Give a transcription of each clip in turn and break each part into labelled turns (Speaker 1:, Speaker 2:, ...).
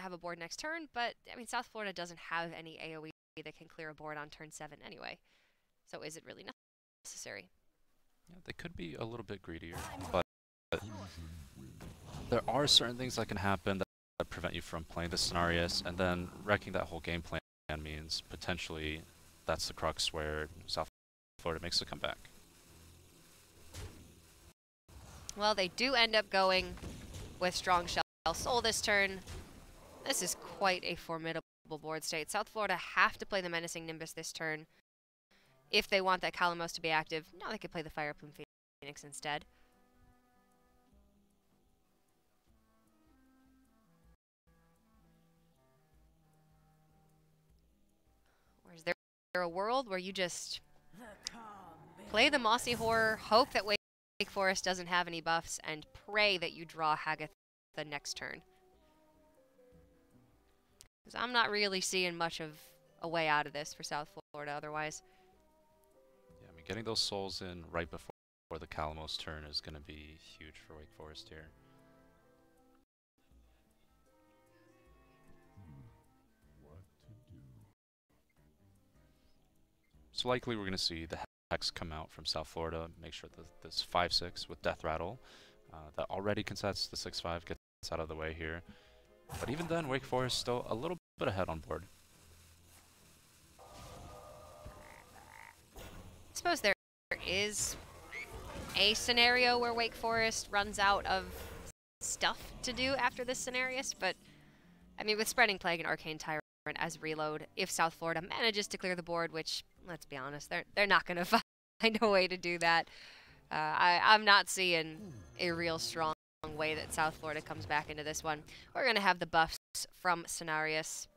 Speaker 1: have a board next turn, but, I mean, South Florida doesn't have any AoE that can clear a board on turn 7 anyway. So is it really necessary?
Speaker 2: Yeah, they could be a little bit greedier, but there are certain things that can happen that prevent you from playing the Cenarius, and then wrecking that whole game plan means potentially that's the crux where South Florida makes a comeback.
Speaker 1: Well, they do end up going with Strong Shell Soul this turn. This is quite a formidable board state. South Florida have to play the Menacing Nimbus this turn if they want that Kalamos to be active. No, they could play the Fire Plume Phoenix instead. Or is there a world where you just play the Mossy Horror, hope that Wake Forest doesn't have any buffs, and pray that you draw Hagatha the next turn? Because I'm not really seeing much of a way out of this for South Florida otherwise.
Speaker 2: Yeah, I mean, getting those souls in right before the Kalamos turn is going to be huge for Wake Forest here. So likely we're going to see the Hex come out from South Florida, make sure that this 5-6 with Death Rattle that already contests the 6-5 gets out of the way here. But even then, Wake Forest still a little bit ahead on board.
Speaker 1: I suppose there is a scenario where Wake Forest runs out of stuff to do after this scenario, but I mean, with Spreading Plague and Arcane Tyrant as reload, if South Florida manages to clear the board, which, let's be honest, they're not going to find a way to do that. I'm not seeing a real strong way that South Florida comes back into this one. We're going to have the buffs from Cenarius.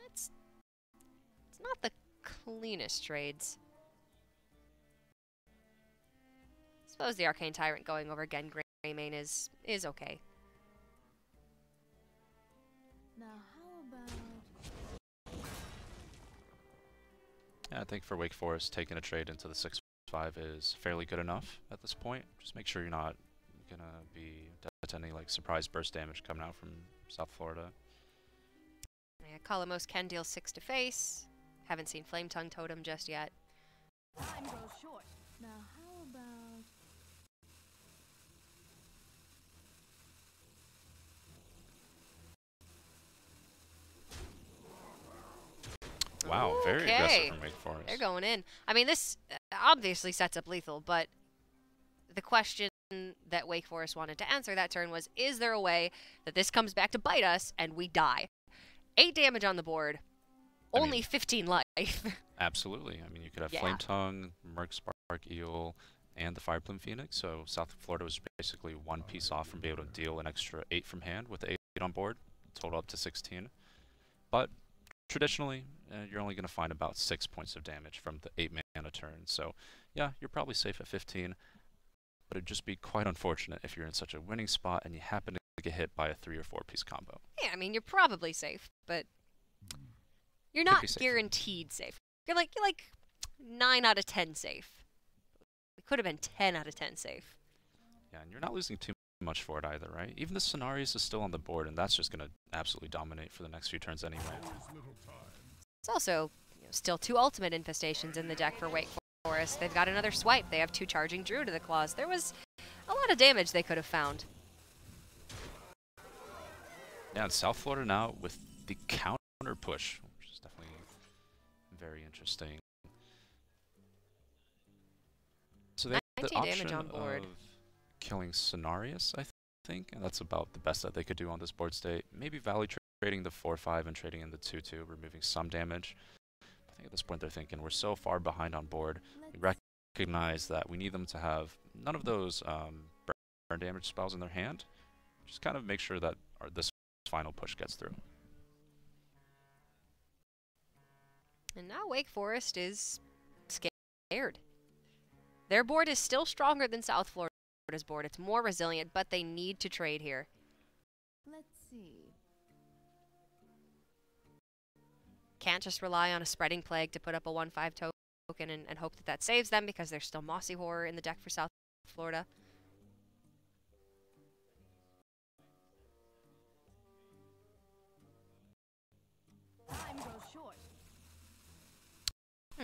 Speaker 1: It's not the cleanest trades. I suppose the Arcane Tyrant going over again Greymane is okay.
Speaker 3: Now how about...
Speaker 2: Yeah, I think for Wake Forest, taking a trade into the 6-5 is fairly good enough at this point. Just make sure you're not going to be detecting like surprise burst damage coming out from South Florida.
Speaker 1: Yeah, Kalamos can deal 6 to face. Haven't seen Flame Tongue Totem just yet.
Speaker 3: Time goes short. Now how about...
Speaker 2: Wow, very aggressive from Wake Forest.
Speaker 1: They're going in. I mean, this obviously sets up lethal, but the question that Wake Forest wanted to answer that turn was, is there a way that this comes back to bite us and we die? 8 damage on the board, only 15 life.
Speaker 2: Absolutely. I mean, you could have
Speaker 1: Yeah.
Speaker 2: Flame Tongue, Merc Spark Eel, and the Fire Plume Phoenix, so South Florida was basically one piece off from being able to deal an extra 8 from hand with 8 on board, total up to 16. But traditionally, you're only going to find about 6 points of damage from the 8 mana turn. So, yeah, you're probably safe at 15. But it'd just be quite unfortunate if you're in such a winning spot and you happen to get hit by a 3 or 4 piece combo.
Speaker 1: Yeah, I mean, you're probably safe, but you're not guaranteed safe. You're like 9 out of 10 safe. It could have been 10 out of 10 safe.
Speaker 2: Yeah, and you're not losing too much for it either, right? Even the Cenarius is still on the board, and that's just going to absolutely dominate for the next few turns anyway.
Speaker 1: It's also still 2 ultimate infestations in the deck for Wake Forest. They've got another swipe. They have 2 charging Druid to the claws. There was a lot of damage they could have found.
Speaker 2: Yeah, and South Florida now with the counter push, which is definitely very interesting. So they have the
Speaker 1: 19
Speaker 2: option
Speaker 1: damage on board.
Speaker 2: of killing Cenarius, I think, and that's about the best that they could do on this board state. Maybe Valley trading the 4-5 and trading in the 2-2, removing some damage. I think at this point they're thinking, we're so far behind on board, we recognize that we need them to have none of those burn damage spells in their hand. Just kind of make sure that this final push gets through.
Speaker 1: And now Wake Forest is scared. Their board is still stronger than South Florida's board. It's more resilient, but they need to trade here.
Speaker 3: Let's see.
Speaker 1: Can't just rely on a Spreading Plague to put up a 1/5 token and hope that that saves them, because there's still Mossy Horror in the deck for South Florida.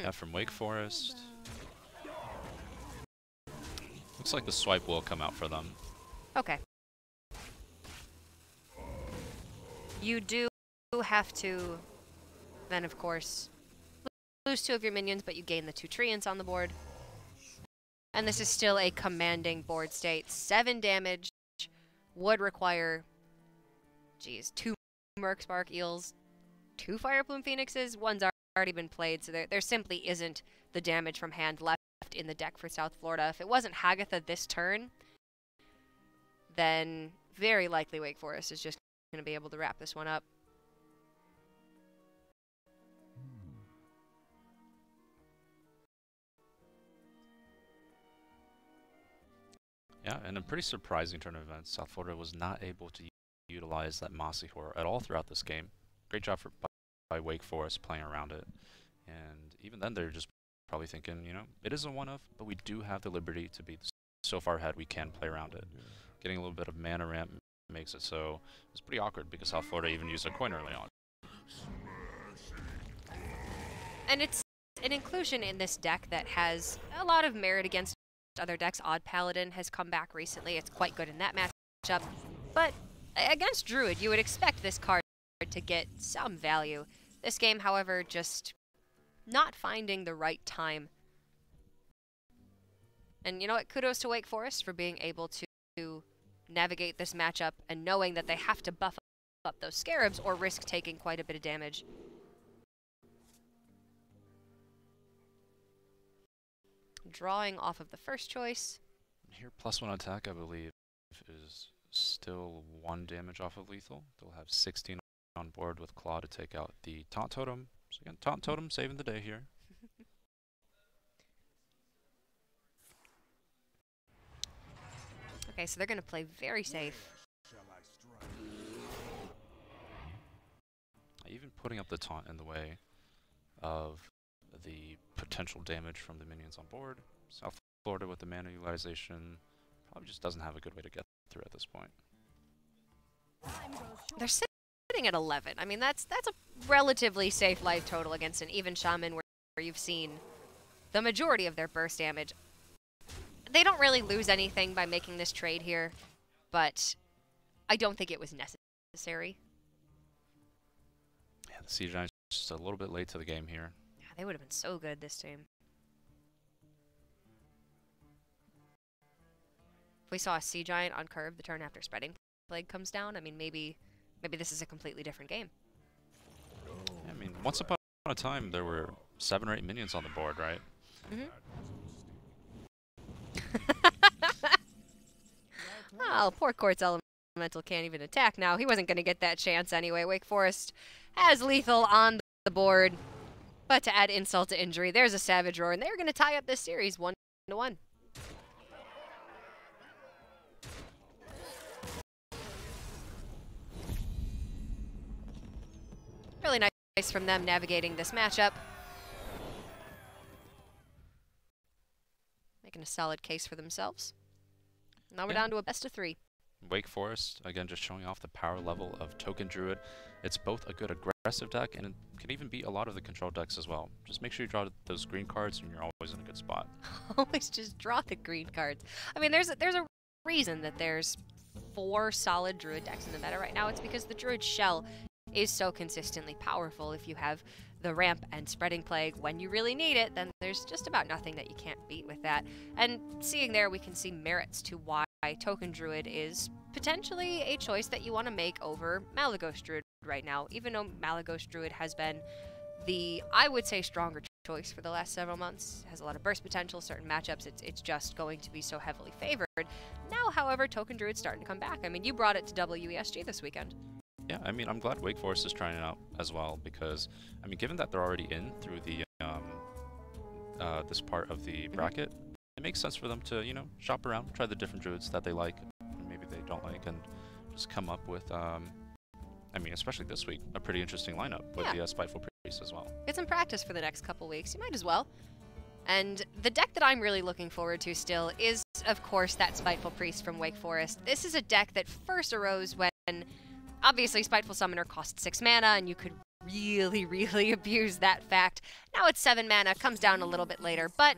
Speaker 2: Yeah, from Wake Forest. Looks like the swipe will come out for them.
Speaker 1: Okay. You do have to, then of course, lose 2 of your minions, but you gain the 2 treants on the board. And this is still a commanding board state. 7 damage would require, geez, 2 Mercspark Eels, 2 Fireplume Phoenixes. One's already been played, so there simply isn't the damage from hand left in the deck for South Florida. If it wasn't Hagatha this turn, then very likely Wake Forest is just going to be able to wrap this one up.
Speaker 2: Yeah, and a pretty surprising turn of events. South Florida was not able to utilize that Mossy Horror at all throughout this game. Great job by Wake Forest playing around it. And even then, they're just probably thinking, you know, it is a one-of, but we do have the liberty to be so far ahead we can play around it. Getting a little bit of mana ramp makes it so it's pretty awkward because South Florida even used a coin early on.
Speaker 1: And it's an inclusion in this deck that has a lot of merit against other decks. Odd Paladin has come back recently. It's quite good in that matchup. But against Druid, you would expect this card to get some value. This game, however, just not finding the right time. And you know what? Kudos to Wake Forest for being able to navigate this matchup and knowing that they have to buff up those Scarabs or risk taking quite a bit of damage. Drawing off of the first choice.
Speaker 2: Here, +1 attack, I believe, is still 1 damage off of lethal. They'll have 16 on board with Claw to take out the Taunt Totem. So again, Taunt Totem saving the day here.
Speaker 1: Okay, so they're going to play very safe.
Speaker 2: Even putting up the Taunt in the way of the potential damage from the minions on board. South Florida with the mana utilization probably just doesn't have a good way to get through at this point.
Speaker 1: They're sitting at 11. I mean, that's a relatively safe life total against an even Shaman where you've seen the majority of their burst damage. They don't really lose anything by making this trade here, but I don't think it was necessary.
Speaker 2: Yeah, the Sea Giants just a little bit late to the game here.
Speaker 1: Yeah, they would have been so good this team. If we saw a Sea Giant on curve the turn after Spreading Plague comes down, I mean, maybe this is a completely different game.
Speaker 2: Yeah, I mean, once upon a time, there were 7 or 8 minions on the board, right?
Speaker 1: Mm-hmm. Oh, poor Quartz Elemental can't even attack now. He wasn't going to get that chance anyway. Wake Forest has lethal on the board. But to add insult to injury, there's a Savage Roar, and they're going to tie up this series 1-1. Really nice from them navigating this matchup. Making a solid case for themselves. Now we're down to a best of 3.
Speaker 2: Wake Forest, again, just showing off the power level of Token Druid. It's both a good aggressive deck, and it can even beat a lot of the control decks as well. Just make sure you draw those green cards, and you're always in a good spot.
Speaker 1: Always just draw the green cards. I mean, there's a reason that there's 4 solid Druid decks in the meta right now. It's because the Druid Shell is so consistently powerful. If you have the ramp and Spreading Plague when you really need it, then there's just about nothing that you can't beat with that. And seeing there, we can see merits to why Token Druid is potentially a choice that you want to make over Malygos Druid right now, even though Malygos Druid has been the, I would say, stronger choice for the last several months. It has a lot of burst potential, certain matchups, it's just going to be so heavily favored. Now, however, Token Druid's starting to come back. I mean, you brought it to WESG this weekend.
Speaker 2: Yeah, I mean, I'm glad Wake Forest is trying it out as well because, I mean, given that they're already in through the this part of the bracket, it makes sense for them to, you know, shop around, try the different druids that they like, and maybe they don't like, and just come up with, I mean, especially this week, a pretty interesting lineup with the Spiteful Priest as well.
Speaker 1: Get some practice for the next couple weeks. You might as well. And the deck that I'm really looking forward to still is, of course, that Spiteful Priest from Wake Forest. This is a deck that first arose when, obviously, Spiteful Summoner cost 6 mana, and you could really, really abused that fact. Now it's 7 mana, comes down a little bit later, but,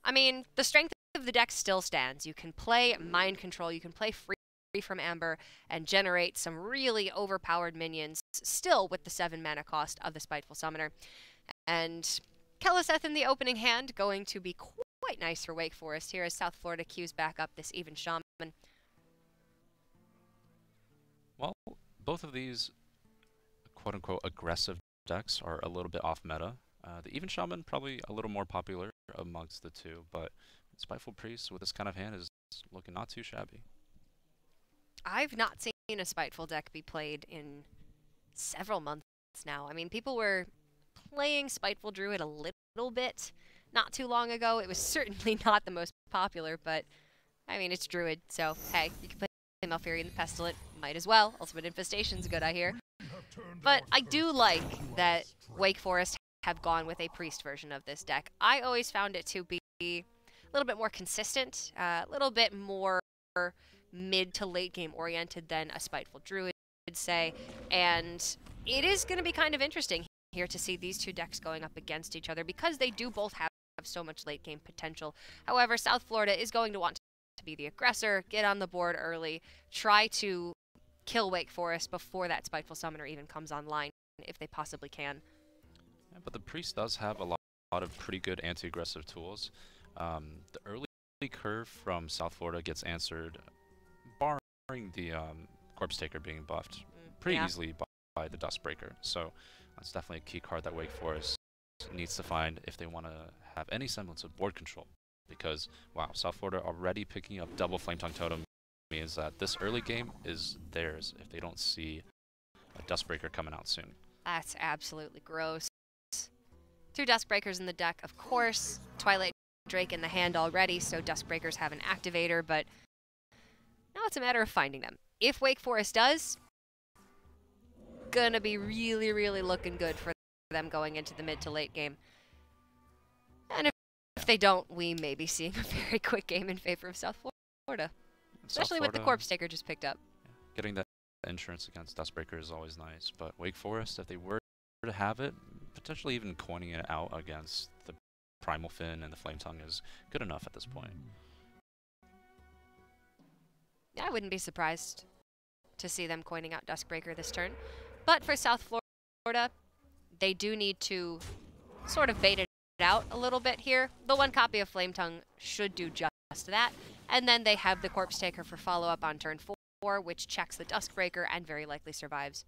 Speaker 1: I mean, the strength of the deck still stands. You can play Mind Control, you can play Free from Amber, and generate some really overpowered minions, still with the 7 mana cost of the Spiteful Summoner. And Keleseth in the opening hand, going to be quite nice for Wake Forest here as South Florida queues back up this Even Shaman.
Speaker 2: Well, both of these quote-unquote aggressive decks are a little bit off meta. The Even Shaman probably a little more popular amongst the two, but Spiteful Priest with this kind of hand is looking not too shabby.
Speaker 1: I've not seen a Spiteful deck be played in several months now. I mean, people were playing Spiteful Druid a little bit not too long ago. It was certainly not the most popular, but I mean, it's Druid, so hey, you can play Malfurion the Pestilent, might as well. Ultimate Infestation's good, I hear. But I do like that Wake Forest have gone with a Priest version of this deck. I always found it to be a little bit more consistent, a little bit more mid to late game oriented than a Spiteful Druid would say, and it is going to be kind of interesting here to see these two decks going up against each other because they do both have so much late game potential. However, South Florida is going to want to be the aggressor, get on the board early, try to kill Wake Forest before that Spiteful Summoner even comes online, if they possibly can.
Speaker 2: Yeah, but the Priest does have a lot of pretty good anti-aggressive tools. The early curve from South Florida gets answered, barring the Corpse Taker being buffed pretty easily by the Dustbreaker. So that's definitely a key card that Wake Forest needs to find if they want to have any semblance of board control. Because, wow, South Florida already picking up double Flametongue Totem means that this early game is theirs if they don't see a Dustbreaker coming out soon.
Speaker 1: That's absolutely gross. 2 Duskbreakers in the deck, of course. Twilight Drake in the hand already, so Duskbreakers have an activator, but now it's a matter of finding them. If Wake Forest does, gonna be really, really looking good for them going into the mid to late game. And if they don't, we may be seeing a very quick game in favor of South Florida. Especially with the Corpse Taker just picked up.
Speaker 2: Getting that insurance against Dustbreaker is always nice, but Wake Forest, if they were to have it, potentially even coining it out against the Primal Fin and the Flametongue is good enough at this point.
Speaker 1: Yeah, I wouldn't be surprised to see them coining out Duskbreaker this turn. But for South Florida, they do need to sort of bait it out a little bit here. The 1 copy of Flametongue should do just that. And then they have the Corpse Taker for follow-up on turn 4, which checks the Duskbreaker and very likely survives.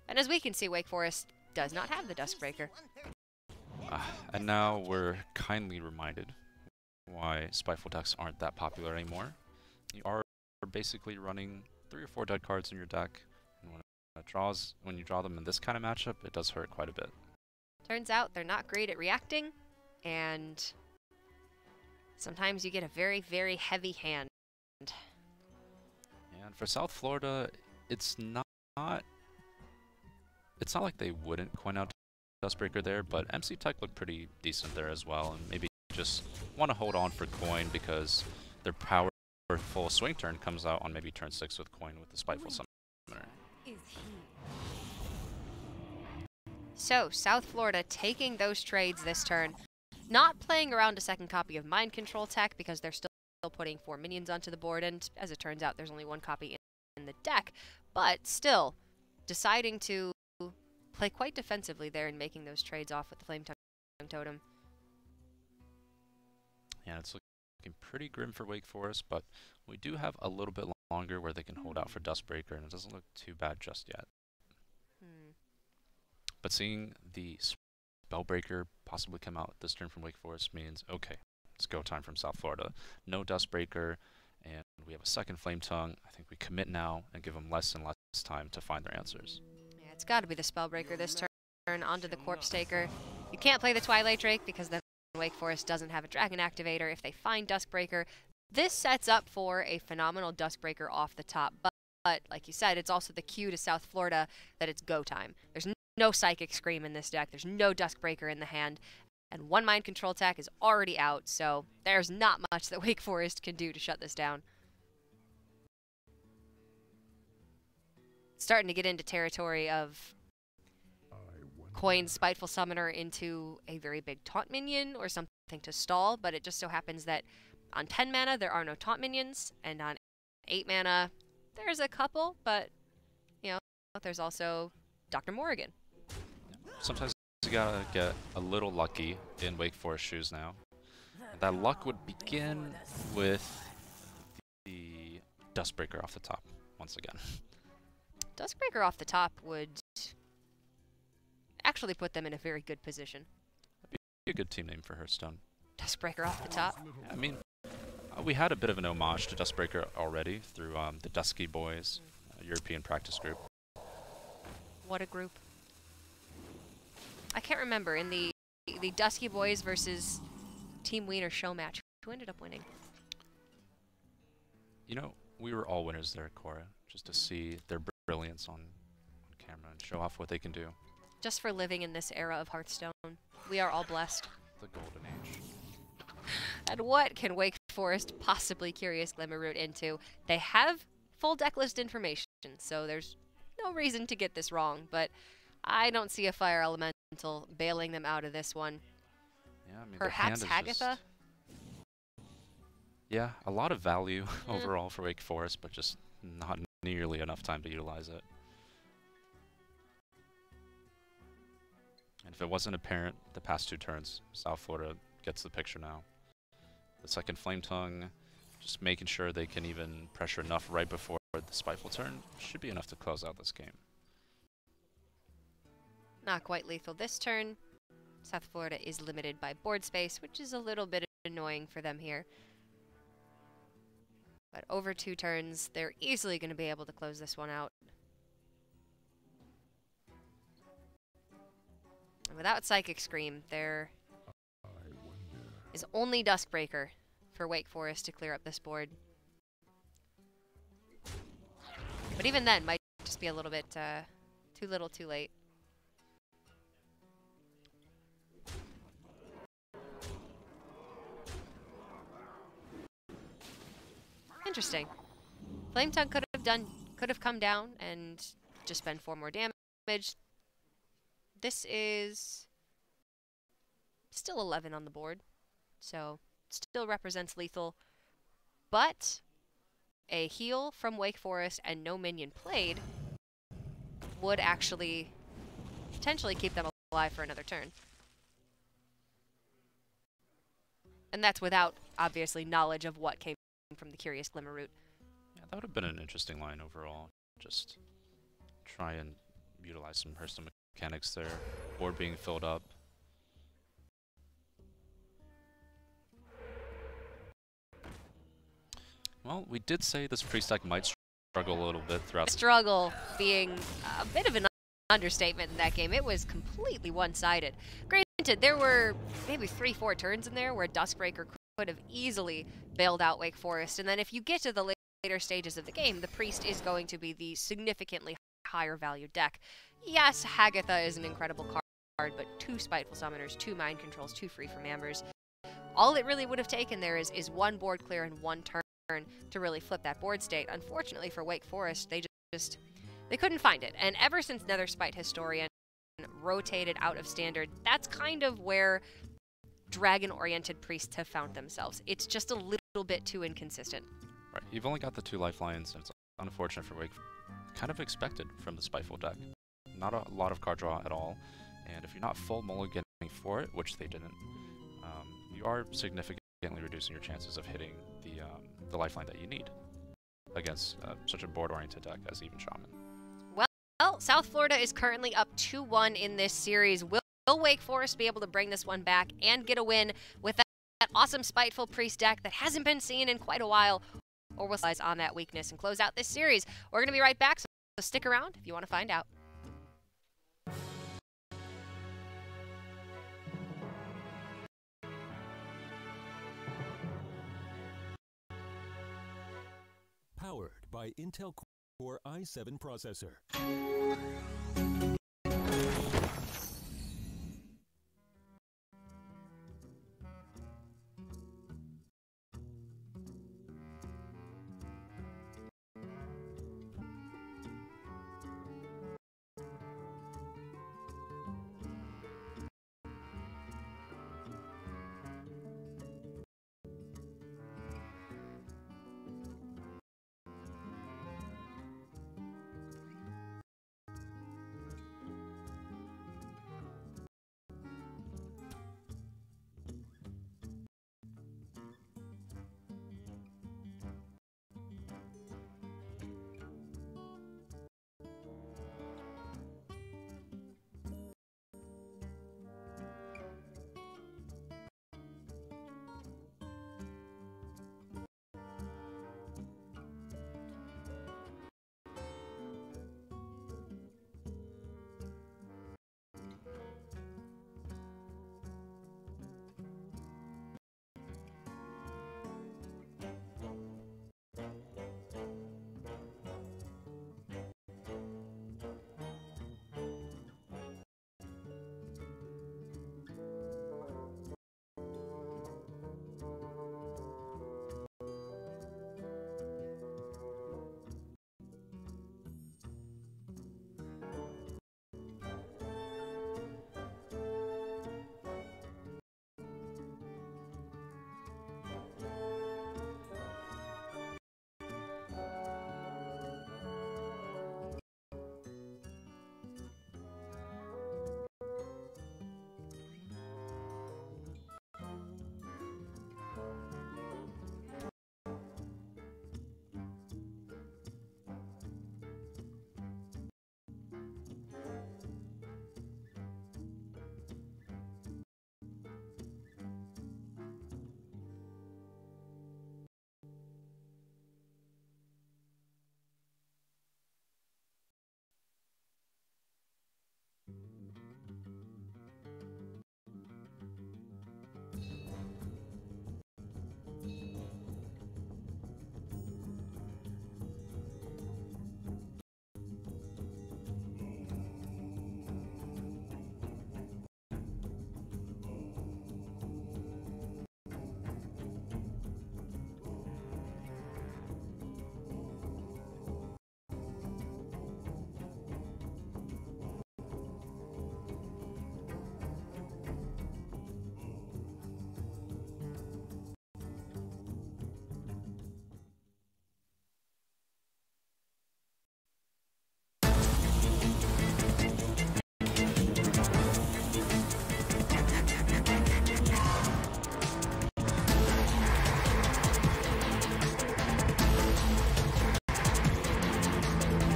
Speaker 1: And as we can see, Wake Forest does not have the Duskbreaker.
Speaker 2: And now we're kindly reminded why Spiteful decks aren't that popular anymore. You are basically running 3 or 4 dead cards in your deck, and when you draw them in this kind of matchup, it does hurt quite a bit.
Speaker 1: Turns out they're not great at reacting, and sometimes you get a very, very heavy hand.
Speaker 2: And for South Florida, it's not like they wouldn't coin out Dustbreaker there, but MC Tech looked pretty decent there as well, and maybe just want to hold on for coin because their powerful swing turn comes out on maybe turn 6 with coin with the Spiteful Summoner.
Speaker 1: So, South Florida taking those trades this turn, not playing around a 2nd copy of Mind Control tech because they're still putting 4 minions onto the board, and as it turns out, there's only 1 copy in the deck, but still deciding to play quite defensively there and making those trades off with the Flametongue Totem.
Speaker 2: Yeah, it's looking pretty grim for Wake Forest, but we do have a little bit longer where they can hold out for Dustbreaker, and it doesn't look too bad just yet. But seeing the Spellbreaker possibly come out this turn from Wake Forest means, okay, it's go time from South Florida. No Dustbreaker, and we have a 2nd Flametongue. I think we commit now and give them less and less time to find their answers.
Speaker 1: Yeah, it's got to be the Spellbreaker this turn onto the Corpse Taker. You can't play the Twilight Drake because then Wake Forest doesn't have a Dragon Activator. If they find Duskbreaker, this sets up for a phenomenal Duskbreaker off the top. But like you said, it's also the cue to South Florida that it's go time. There's no Psychic Scream in this deck. There's no Duskbreaker in the hand. And 1 Mind Control attack is already out, so there's not much that Wake Forest can do to shut this down. Starting to get into territory of coin Spiteful Summoner into a very big taunt minion or something to stall, but it just so happens that on 10 mana there are no taunt minions, and on 8 mana there's a couple, but, you know, there's also Dr. Morrigan.
Speaker 2: Sometimes you gotta get a little lucky in Wake Forest shoes now. And that luck would begin with the Dustbreaker off the top, once again.
Speaker 1: Duskbreaker off the top would actually put them in a very good position.
Speaker 2: That'd be a good team name for Hearthstone.
Speaker 1: Duskbreaker off the top.
Speaker 2: I mean, we had a bit of an homage to Dustbreaker already through the Dusky Boys, European practice group.
Speaker 1: What a group. I can't remember, in the Dusky Boys versus Team Wiener show match, who ended up winning?
Speaker 2: You know, we were all winners there, Cora, just to see their brilliance on camera and show off what they can do.
Speaker 1: Just for living in this era of Hearthstone. We are all blessed.
Speaker 2: The golden age.
Speaker 1: And what can Wake Forest possibly Curious Glimmerroot into? They have full decklist information, so there's no reason to get this wrong, but I don't see a Fire Elemental bailing them out of this one.
Speaker 2: Yeah, I mean,
Speaker 1: perhaps Hagatha?
Speaker 2: Yeah, a lot of value overall for Wake Forest, but just not nearly enough time to utilize it. And if it wasn't apparent the past 2 turns, South Florida gets the picture now. The second Flame Tongue, just making sure they can even pressure enough right before the Spiteful turn, should be enough to close out this game.
Speaker 1: Not quite lethal this turn. South Florida is limited by board space, which is a little bit annoying for them here. But over 2 turns, they're easily going to be able to close this one out. And without Psychic Scream, there is only Duskbreaker for Wake Forest to clear up this board. But even then, might just be a little bit too little too late. Interesting. Flame Tongue could have come down and just been 4 more damage. This is still 11 on the board, so still represents lethal, but a heal from Wake Forest and no minion played would actually potentially keep them alive for another turn. And that's without, obviously, knowledge of what came from the Curious Glimmerroot.
Speaker 2: Yeah, that would have been an interesting line overall. Just try and utilize some Hearthstone mechanics there. Board being filled up. Well, we did say this priest deck might struggle a little bit throughout.
Speaker 1: Struggle being a bit of an understatement in that game. It was completely one-sided. Granted, there were maybe 3-4 turns in there where Duskbreaker could have easily bailed out Wake Forest, and then if you get to the later stages of the game, the priest is going to be the significantly higher value deck. Yes, Hagatha is an incredible card, but 2 Spiteful Summoners, 2 Mind Controls, 2 Free from Ambers. All it really would have taken there is 1 board clear and 1 turn to really flip that board state. Unfortunately for Wake Forest, they couldn't find it. And ever since Nether Spite Historian rotated out of Standard, that's kind of where dragon-oriented priests have found themselves. It's just a little bit too inconsistent.
Speaker 2: Right, you've only got the 2 lifelines, and it's unfortunate for Wake. Kind of expected from the Spiteful deck. Not a lot of card draw at all, and if you're not full mulliganing for it, which they didn't, you are significantly reducing your chances of hitting the lifeline that you need against such a board-oriented deck as even Shaman.
Speaker 1: Well, South Florida is currently up 2-1 in this series. Will Wake Forest be able to bring this one back and get a win with that awesome Spiteful Priest deck that hasn't been seen in quite a while? Or will slice on that weakness and close out this series? We're going to be right back, so stick around if you want to find out.
Speaker 4: Powered by Intel Core i7 processor.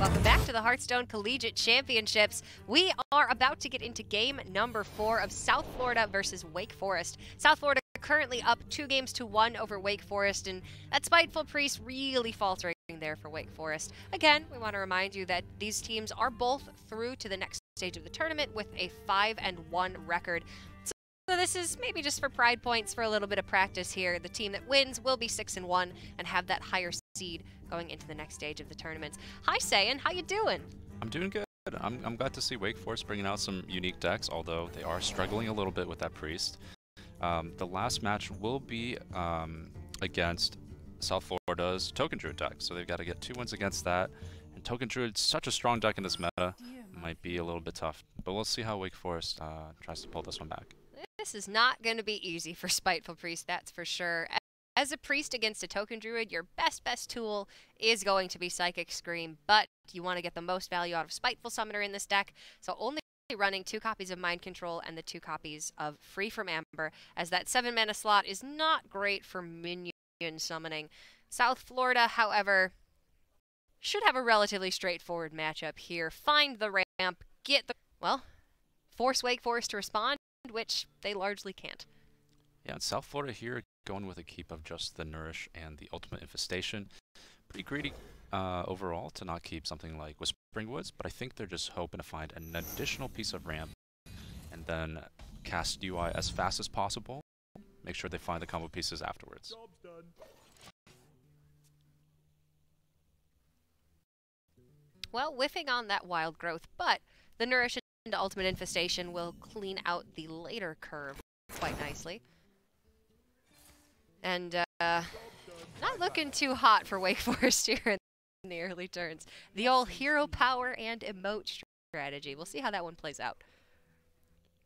Speaker 1: Welcome back to the Hearthstone Collegiate Championships. We are about to get into game number 4 of South Florida versus Wake Forest. South Florida currently up 2-1 over Wake Forest, and that Spiteful Priest really faltering there for Wake Forest. Again, we want to remind you that these teams are both through to the next stage of the tournament with a 5-1 record. So this is maybe just for pride points, for a little bit of practice here. The team that wins will be 6-1 and have that higher seed going into the next stage of the tournaments. Hi, Sayan. How you doing?
Speaker 2: I'm doing good. I'm glad to see Wake Forest bringing out some unique decks, although they are struggling a little bit with that Priest. The last match will be against South Florida's Token Druid deck, so they've got to get 2 wins against that. And Token Druid's such a strong deck in this meta, might be a little bit tough. But we'll see how Wake Forest tries to pull this one back.
Speaker 1: This is not going to be easy for Spiteful Priest, that's for sure. As a Priest against a Token Druid, your best tool is going to be Psychic Scream, but you want to get the most value out of Spiteful Summoner in this deck, so only running 2 copies of Mind Control and the 2 copies of Free from Amber, as that 7-mana slot is not great for minion summoning. South Florida, however, should have a relatively straightforward matchup here. Find the ramp, get the... well, force Wake Forest to respond, which they largely can't.
Speaker 2: Yeah, and South Florida here going with a keep of just the Nourish and the Ultimate Infestation. Pretty greedy overall to not keep something like Whispering Woods, but I think they're just hoping to find an additional piece of ramp and then cast UI as fast as possible. Make sure they find the combo pieces afterwards.
Speaker 4: Job's done.
Speaker 1: Well, whiffing on that Wild Growth, but the Nourish and Ultimate Infestation will clean out the later curve quite nicely. And not looking too hot for Wake Forest here in the early turns. The old hero power and emote strategy. We'll see how that one plays out.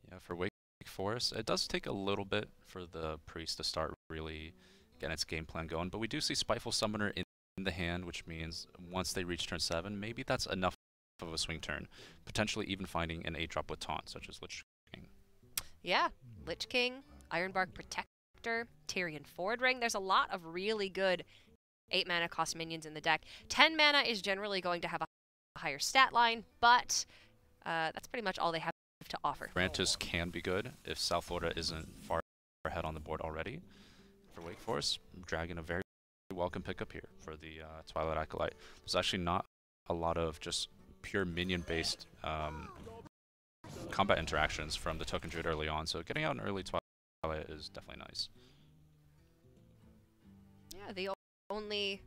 Speaker 2: Yeah, for Wake Forest, it does take a little bit for the Priest to start really getting its game plan going, but we do see Spiteful Summoner in the hand, which means once they reach turn 7, maybe that's enough of a swing turn, potentially even finding an 8-drop with taunt, such as Lich King.
Speaker 1: Yeah, Lich King, Ironbark Protector, Tyrion Forward Ring. There's a lot of really good 8-mana cost minions in the deck. 10 mana is generally going to have a higher stat line, but that's pretty much all they have to offer.
Speaker 2: Frantis can be good if South Florida isn't far ahead on the board already. For Wake Forest, Dragon a very welcome pickup here for the Twilight Acolyte. There's actually not a lot of just pure minion-based combat interactions from the Token Druid early on, so getting out an early Twilight is definitely nice.
Speaker 1: Yeah, the only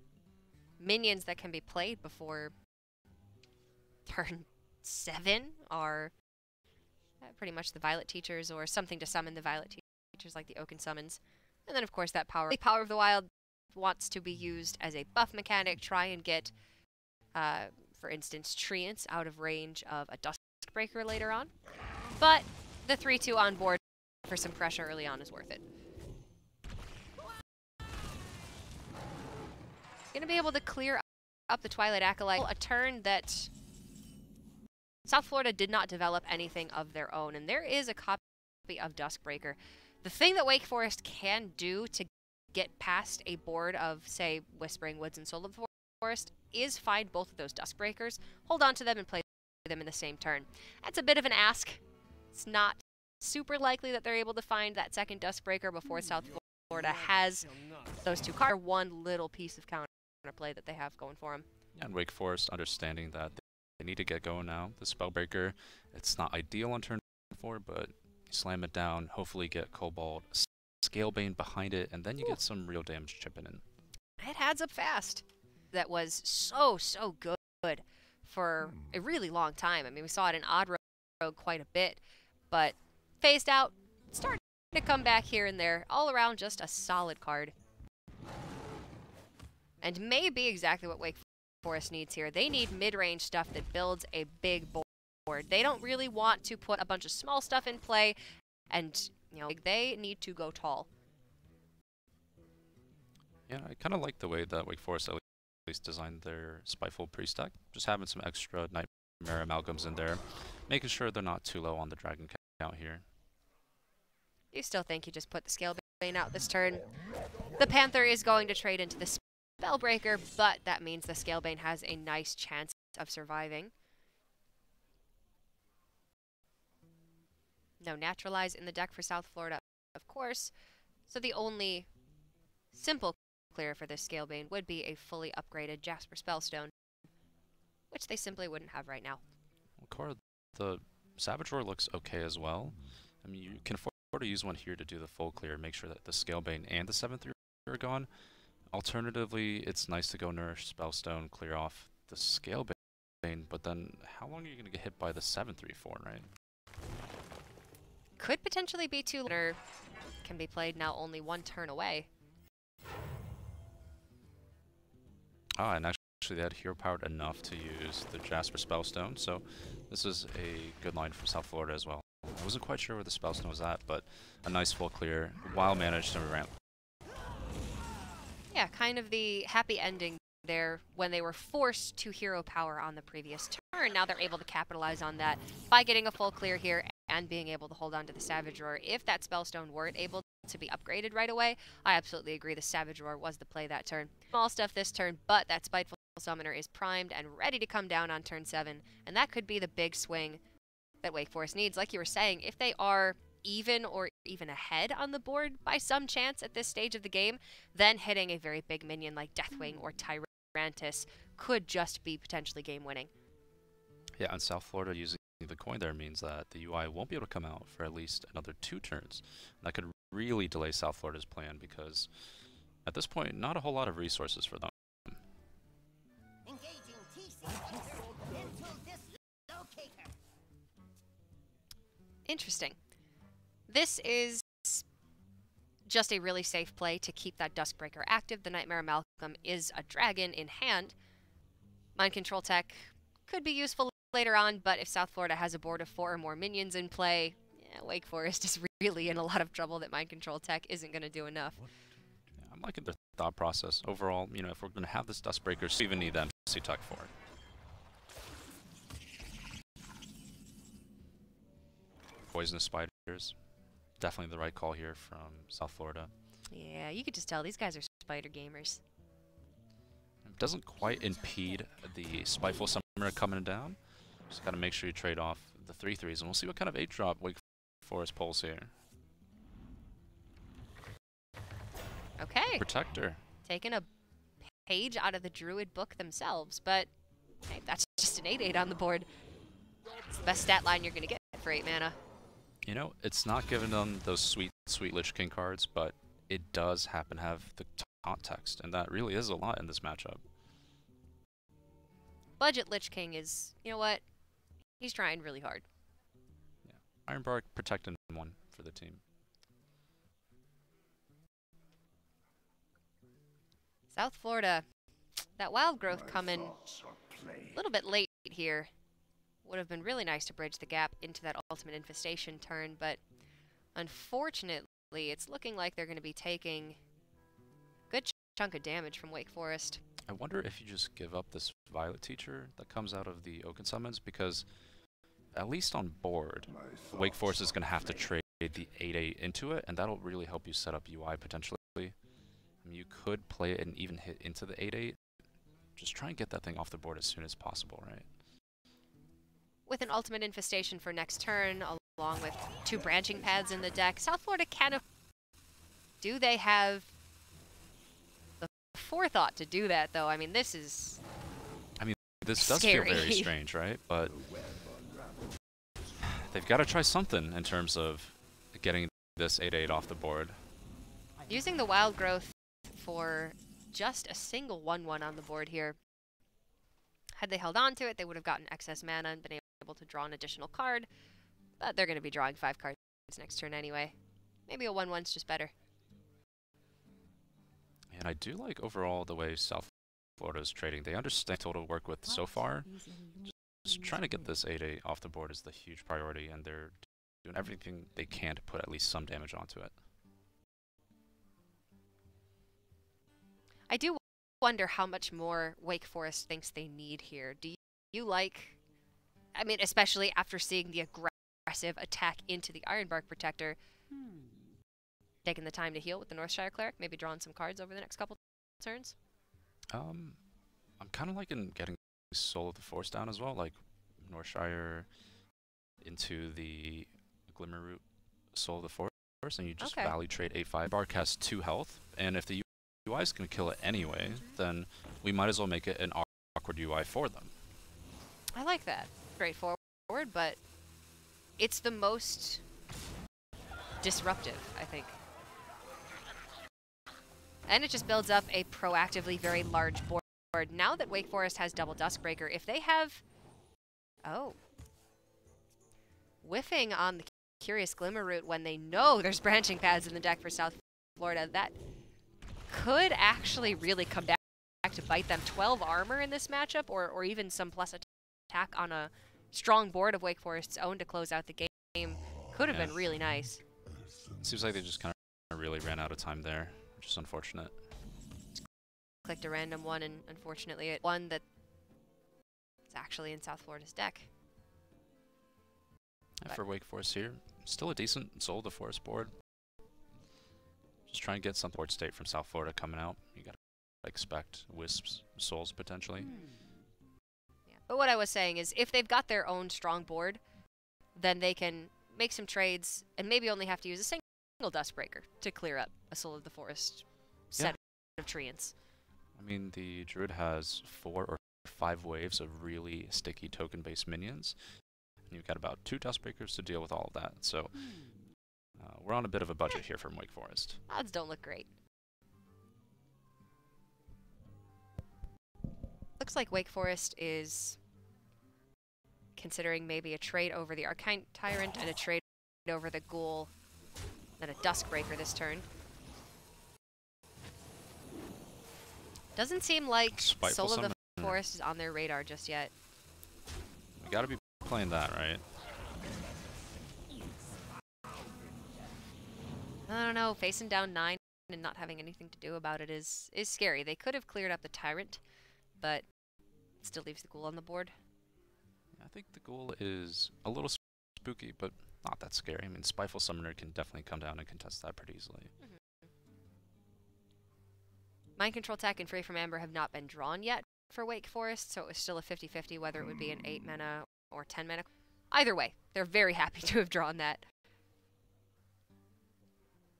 Speaker 1: minions that can be played before turn 7 are pretty much the Violet Teachers or something to summon the Violet Teachers like the Oaken Summons. And then of course that Power of the Wild wants to be used as a buff mechanic, try and get for instance, Treants out of range of a Duskbreaker later on. But the 3-2 on board for some pressure early on is worth it. Going to be able to clear up the Twilight Acolyte, a turn that South Florida did not develop anything of their own, and there is a copy of Duskbreaker. The thing that Wake Forest can do to get past a board of, say, Whispering Woods and Soul of the Forest is find both of those Duskbreakers, hold on to them, and play them in the same turn. That's a bit of an ask. It's not super likely that they're able to find that second Duskbreaker before South Florida has those 2 cards. One little piece of counterplay that they have going for them.
Speaker 2: Yeah, and Wake Forest understanding that they need to get going now. The Spellbreaker, it's not ideal on turn 4, but you slam it down, hopefully get Cobalt, Scalebane behind it, and then you get some real damage chipping in.
Speaker 1: It adds up fast. That was so good for a really long time. I mean, we saw it in Odd Road quite a bit, but phased out, started to come back here and there. All around, just a solid card. And maybe exactly what Wake Forest needs here. They need mid-range stuff that builds a big board. They don't really want to put a bunch of small stuff in play, and you know, they need to go tall.
Speaker 2: Yeah, I kind of like the way that Wake Forest at least designed their Spiteful Priest deck. Just having some extra Nightmare Amalgams in there, making sure they're not too low on the Dragon count here.
Speaker 1: You still think you just put the Scalebane out this turn. The Panther is going to trade into the Spellbreaker, but that means the Scalebane has a nice chance of surviving. No Naturalize in the deck for South Florida, of course. So the only simple clear for this Scalebane would be a fully upgraded Jasper Spellstone, which they simply wouldn't have right now.
Speaker 2: Cora, the Savage Roar looks okay as well. I mean, you can afford to use one here to do the full clear, make sure that the Scalebane and the 7/3 are gone. Alternatively, it's nice to go Nourish Spellstone, clear off the Scalebane, but then how long are you going to get hit by the 7/3 for, right?
Speaker 1: Could potentially be too later. Can be played now only one turn away.
Speaker 2: Ah, and actually they had hero powered enough to use the Jasper Spellstone, so this is a good line from South Florida as well. I wasn't quite sure where the Spellstone was at, but a nice full clear while managed to ramp.
Speaker 1: Yeah, kind of the happy ending there when they were forced to hero power on the previous turn. Now they're able to capitalize on that by getting a full clear here and being able to hold on to the Savage Roar. If that Spellstone weren't able to be upgraded right away, I absolutely agree the Savage Roar was the play that turn. Small stuff this turn, but that Spiteful Summoner is primed and ready to come down on turn 7, and that could be the big swing that Wake Forest needs. Like you were saying, if they are even or even ahead on the board by some chance at this stage of the game, then hitting a very big minion like Deathwing or Tyrantus could just be potentially game-winning.
Speaker 2: Yeah, and South Florida using the coin there means that the UI won't be able to come out for at least another 2 turns. That could really delay South Florida's plan because at this point, not a whole lot of resources for them.
Speaker 1: Interesting. This is just a really safe play to keep that Duskbreaker active. The Nightmare Malcolm is a dragon in hand. Mind Control Tech could be useful later on, but if South Florida has a board of 4 or more minions in play, yeah, Wake Forest is really in a lot of trouble that Mind Control Tech isn't going to do enough.
Speaker 2: Yeah, I'm liking their thought process. Overall, you know, if we're going to have this Duskbreaker, we even need that MC Tech for it. Poisonous Spiders. Definitely the right call here from South Florida.
Speaker 1: Yeah, you could just tell these guys are spider gamers.
Speaker 2: It doesn't quite impede the Spiteful Summoner coming down. Just got to make sure you trade off the 3/3s, and we'll see what kind of 8-drop Wake Forest pulls here.
Speaker 1: Okay.
Speaker 2: Protector.
Speaker 1: Taking a page out of the Druid book themselves, but hey, that's just an 8/8 on the board. It's the best stat line you're going to get for 8 mana.
Speaker 2: You know, it's not giving them those sweet, sweet Lich King cards, but it does happen to have the taunt text, and that really is a lot in this matchup.
Speaker 1: Budget Lich King is, you know what? He's trying really hard.
Speaker 2: Yeah, Ironbark protecting 1 for the team.
Speaker 1: South Florida, that Wild Growth coming a little bit late here. Would have been really nice to bridge the gap into that Ultimate Infestation turn, but unfortunately, it's looking like they're going to be taking a good chunk of damage from Wake Forest.
Speaker 2: I wonder if you just give up this Violet Teacher that comes out of the Oaken Summons, because at least on board, Wake Forest is going to have to trade the 8/8 into it, and that'll really help you set up UI potentially. I mean, you could play it and even hit into the 8/8. Just try and get that thing off the board as soon as possible, right?
Speaker 1: With an Ultimate Infestation for next turn, along with 2 branching pads in the deck, South Florida can afford. Do they have the forethought to do that, though? I mean, this is
Speaker 2: This does
Speaker 1: scary.
Speaker 2: feel very strange, right? But they've got to try something in terms of getting this 8/8 off the board.
Speaker 1: Using the Wild Growth for just a single 1/1 on the board here. Had they held on to it, they would have gotten excess mana and been able to draw an additional card, but they're going to be drawing 5 cards next turn anyway. Maybe a 1/1's just better.
Speaker 2: And I do like overall the way South Florida is trading. They understand total to work with so far. Just trying to get this 8/8 off the board is the huge priority, and they're doing everything they can to put at least some damage onto it.
Speaker 1: I do wonder how much more Wake Forest thinks they need here. Do you like, I mean, especially after seeing the aggressive attack into the Ironbark Protector, taking the time to heal with the Northshire Cleric, maybe drawing some cards over the next couple turns?
Speaker 2: I'm kind of liking getting Soul of the Forest down as well, like Northshire into the Glimmerroot Soul of the Forest, and you just value trade a 5-bark, has 2 health, and if the UI is going to kill it anyway, then we might as well make it an awkward UI for them.
Speaker 1: I like that. Straightforward, but it's the most disruptive, I think. And it just builds up a proactively very large board. Now that Wake Forest has double Duskbreaker, if they have... Oh. Whiffing on the Curious Glimmerroot when they know there's branching paths in the deck for South Florida, that could actually really come back to bite them. 12 armor in this matchup, or even some plus attack on a strong board of Wake Forest's own to close out the game could have been really nice.
Speaker 2: Seems like they just kind of really ran out of time there, which is unfortunate.
Speaker 1: Clicked a random one, and unfortunately it one that it's actually in South Florida's deck.
Speaker 2: For Wake Forest here, still a decent Soul of the Forest board. Just trying to get some board state from South Florida coming out. You gotta expect Wisps, Souls potentially.
Speaker 1: Yeah. But what I was saying is, if they've got their own strong board, then they can make some trades and maybe only have to use a single Duskbreaker to clear up a Soul of the Forest set of treants.
Speaker 2: I mean, the Druid has 4 or 5 waves of really sticky token-based minions. And you've got about 2 Duskbreakers to deal with all of that. So we're on a bit of a budget here from Wake Forest.
Speaker 1: Odds don't look great. Looks like Wake Forest is considering maybe a trade over the Arcane Tyrant and a trade over the Ghoul, then a Duskbreaker this turn. Doesn't seem like Soul of the Forest is on their radar just yet.
Speaker 2: We gotta be playing that, right?
Speaker 1: I don't know, facing down 9 and not having anything to do about it is scary. They could have cleared up the Tyrant, but it still leaves the Ghoul on the board.
Speaker 2: I think the Ghoul is a little spooky, but not that scary. I mean, Spiteful Summoner can definitely come down and contest that pretty easily.
Speaker 1: Mind Control Tech and Free from Amber have not been drawn yet for Wake Forest, so it was still a 50-50 whether it would be an 8 mana or 10 mana. Either way, they're very happy to have drawn that.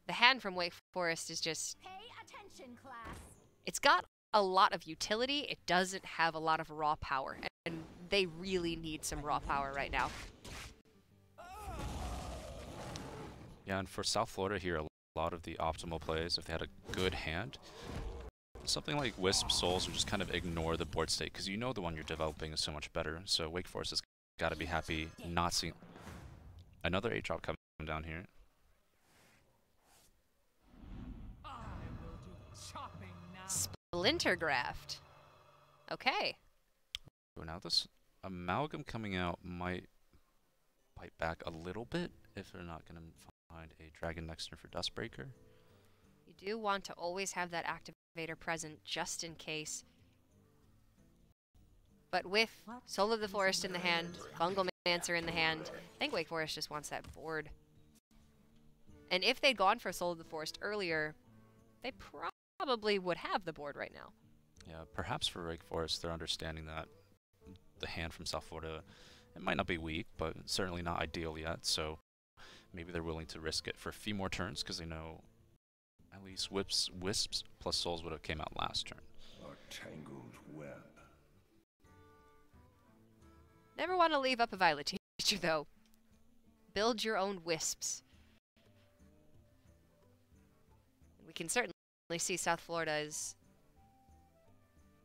Speaker 1: The hand from Wake Forest is just...
Speaker 3: Pay attention, class.
Speaker 1: It's got a lot of utility, it doesn't have a lot of raw power, and they really need some raw power right now.
Speaker 2: Yeah, and for South Florida here, a lot of the optimal plays, if they had a good hand, something like Wisp Souls would just kind of ignore the board state, because you know the one you're developing is so much better. So Wake Forest has got to be happy not seeing another 8-drop coming down here.
Speaker 1: Splintergraft. Okay.
Speaker 2: So now this Amalgam coming out might bite back a little bit if they're not going to find a Dragon next turn for Duskbreaker.
Speaker 1: You do want to always have that activator present just in case. But with Soul of the Forest in the hand, Fungal Mancer in the hand, I think Wake Forest just wants that board. And if they'd gone for Soul of the Forest earlier, they probably would have the board right now.
Speaker 2: Yeah, perhaps for Wake Forest, they're understanding that the hand from South Florida, it might not be weak, but certainly not ideal yet. So maybe they're willing to risk it for a few more turns because they know at least Wisps plus Souls would have came out last turn.
Speaker 5: A tangled web.
Speaker 1: Never want to leave up a Violet Teacher, though. Build your own Wisps. We can certainly see South Florida is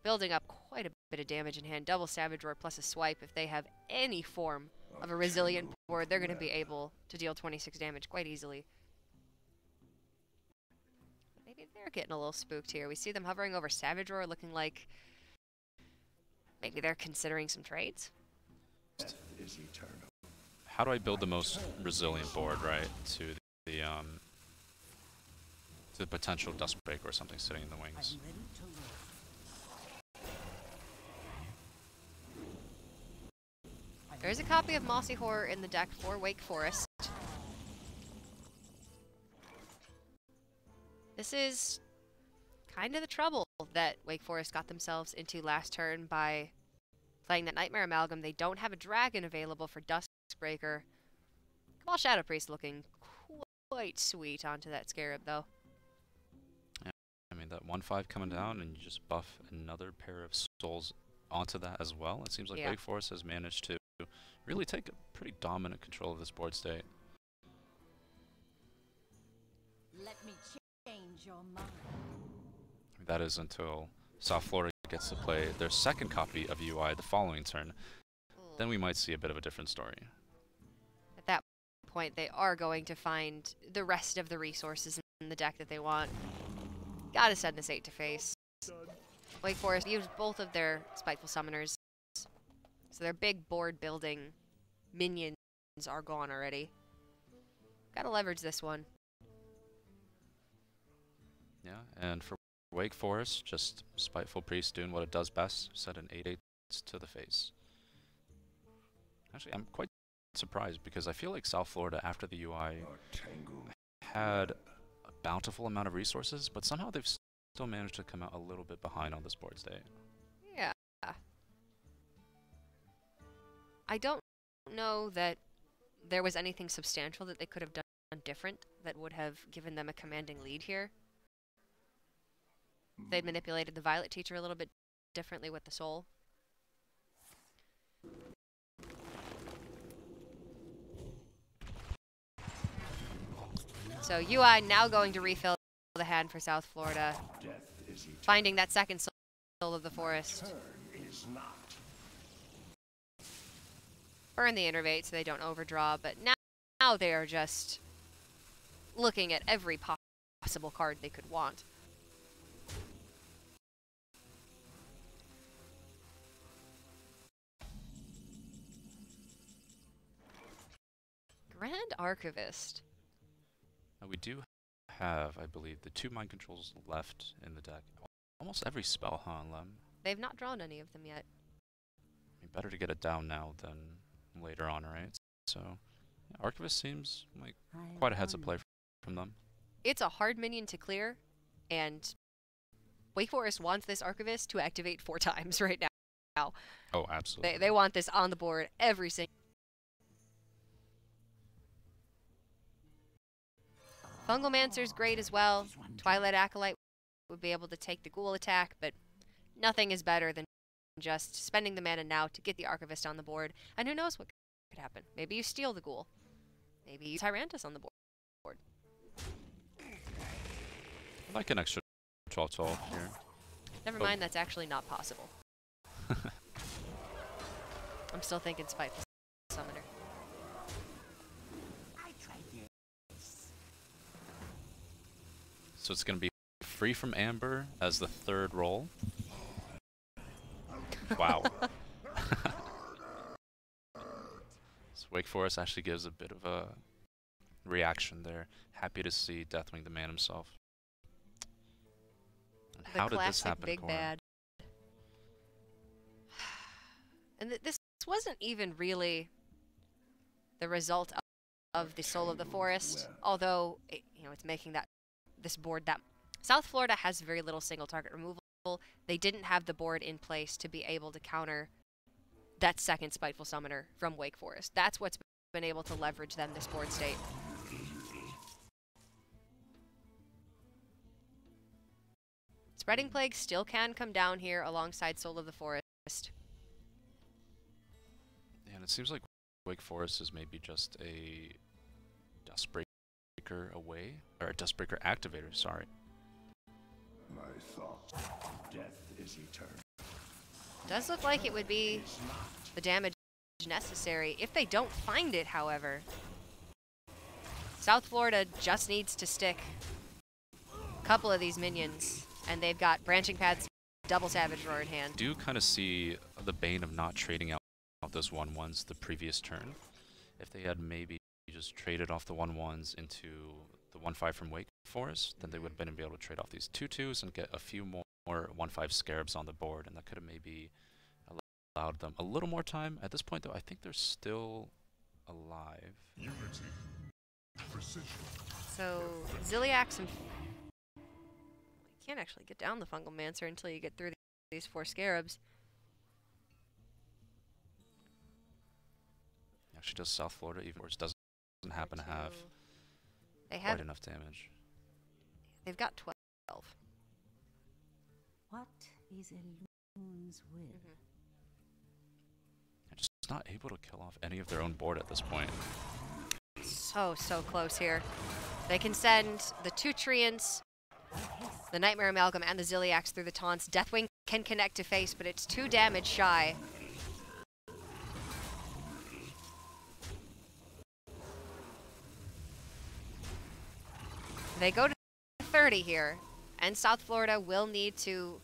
Speaker 1: building up quite a bit of damage in hand. Double Savage Roar plus a swipe. If they have any form of a resilient board, they're going to be able to deal 26 damage quite easily. Maybe they're getting a little spooked here. We see them hovering over Savage Roar, looking like maybe they're considering some trades.
Speaker 5: Is eternal.
Speaker 2: How do I build the most resilient board, right, to the potential Duskbreaker or something sitting in the wings?
Speaker 1: There is a copy of Mossy Horror in the deck for Wake Forest. This is kind of the trouble that Wake Forest got themselves into last turn by Playing that Nightmare Amalgam, they don't have a dragon available for Duskbreaker. Cabal Shadow Priest looking quite sweet onto that Scarab, though.
Speaker 2: Yeah, I mean, that 1/5 coming down, and you just buff another pair of souls onto that as well. It seems like
Speaker 1: Yeah.
Speaker 2: Wake Forest has managed to really take a pretty dominant control of this board state.
Speaker 3: Let me change your mind.
Speaker 2: That is until South Florida gets to play their second copy of UI the following turn. Then we might see a bit of a different story.
Speaker 1: At that point, they are going to find the rest of the resources in the deck that they want. Gotta send this 8 to face. Wake Forest used both of their Spiteful Summoners, so their big board building minions are gone already. Gotta leverage this one.
Speaker 2: Yeah, and for Wake Forest, just Spiteful Priest doing what it does best, set an 8/8 to the face. Actually, I'm quite surprised because I feel like South Florida, after the UI,
Speaker 5: Your tangled
Speaker 2: had a bountiful amount of resources, but somehow they've still managed to come out a little bit behind on this board state.
Speaker 1: Yeah. I don't know that there was anything substantial that they could have done different that would have given them a commanding lead here. They'd manipulated the Violet Teacher a little bit differently with the Soul. So UI now going to refill the hand for South Florida,
Speaker 5: death is eternal.
Speaker 1: finding that second Soul of the Forest.
Speaker 5: Turn is not.
Speaker 1: Burn the Innervate so they don't overdraw, but now they are just looking at every possible card they could want. Grand Archivist.
Speaker 2: Now we do have, I believe, the 2 mind controls left in the deck. Almost every spell, huh, Lem?
Speaker 1: They've not drawn any of them yet.
Speaker 2: I mean, better to get it down now than later on, right? So, yeah, Archivist seems like quite a heads up play from them.
Speaker 1: It's a hard minion to clear, and Wake Forest wants this Archivist to activate 4 times right now.
Speaker 2: Oh, absolutely.
Speaker 1: They want this on the board every single. Fungalmancer's great as well. Twilight Acolyte would be able to take the Ghoul attack, but nothing is better than just spending the mana now to get the Archivist on the board. And who knows what could happen. Maybe you steal the Ghoul. Maybe you Tyrantus on the board.
Speaker 2: I like an extra 12/12 here.
Speaker 1: Never mind, that's actually not possible. I'm still thinking Spiteful Summoner.
Speaker 2: So it's going to be free from Amber as the 3rd roll. Wow. So Wake Forest actually gives a bit of a reaction there. Happy to see Deathwing the man himself. And
Speaker 1: The
Speaker 2: how did this
Speaker 1: classic
Speaker 2: happen,
Speaker 1: big
Speaker 2: Cora?
Speaker 1: bad. And this wasn't even really the result of the Soul of the Forest, although it's making this board that South Florida has very little single target removal. They didn't have the board in place to be able to counter that second Spiteful Summoner from Wake Forest. That's what's been able to leverage them this board state. Spreading Plague still can come down here alongside Soul of the Forest.
Speaker 2: Yeah, and it seems like Wake Forest is maybe just a Dustbreaker away, or a Dustbreaker activator, sorry.
Speaker 5: My thought. Death is eternal.
Speaker 1: Does look like it would be the damage necessary if they don't find it, however. South Florida just needs to stick a couple of these minions, and they've got Branching Paths, double Savage Roar in hand.
Speaker 2: Do kind of see the bane of not trading out those 1/1s the previous turn. If they had maybe just traded off the 1/1s into the 1/5 from Wake Forest, then they would have been able to trade off these 2/2s and get a few more 1/5 Scarabs on the board, and that could have maybe allowed them a little more time. At this point, though, I think they're still alive.
Speaker 5: Unity. Precision.
Speaker 1: So, Ziliax and... You can't actually get down the Fungalmancer until you get through these 4 Scarabs.
Speaker 2: actually does South Florida, even or doesn't happen to have
Speaker 1: They have
Speaker 2: quite enough damage.
Speaker 1: They've got 12.
Speaker 3: What is Elun's will?
Speaker 2: They're just not able to kill off any of their own board at this point.
Speaker 1: So close here. They can send the two Treants, the Nightmare Amalgam, and the Ziliax through the taunts. Deathwing can connect to face, but it's 2 damage shy. They go to 30 here, and South Florida will need to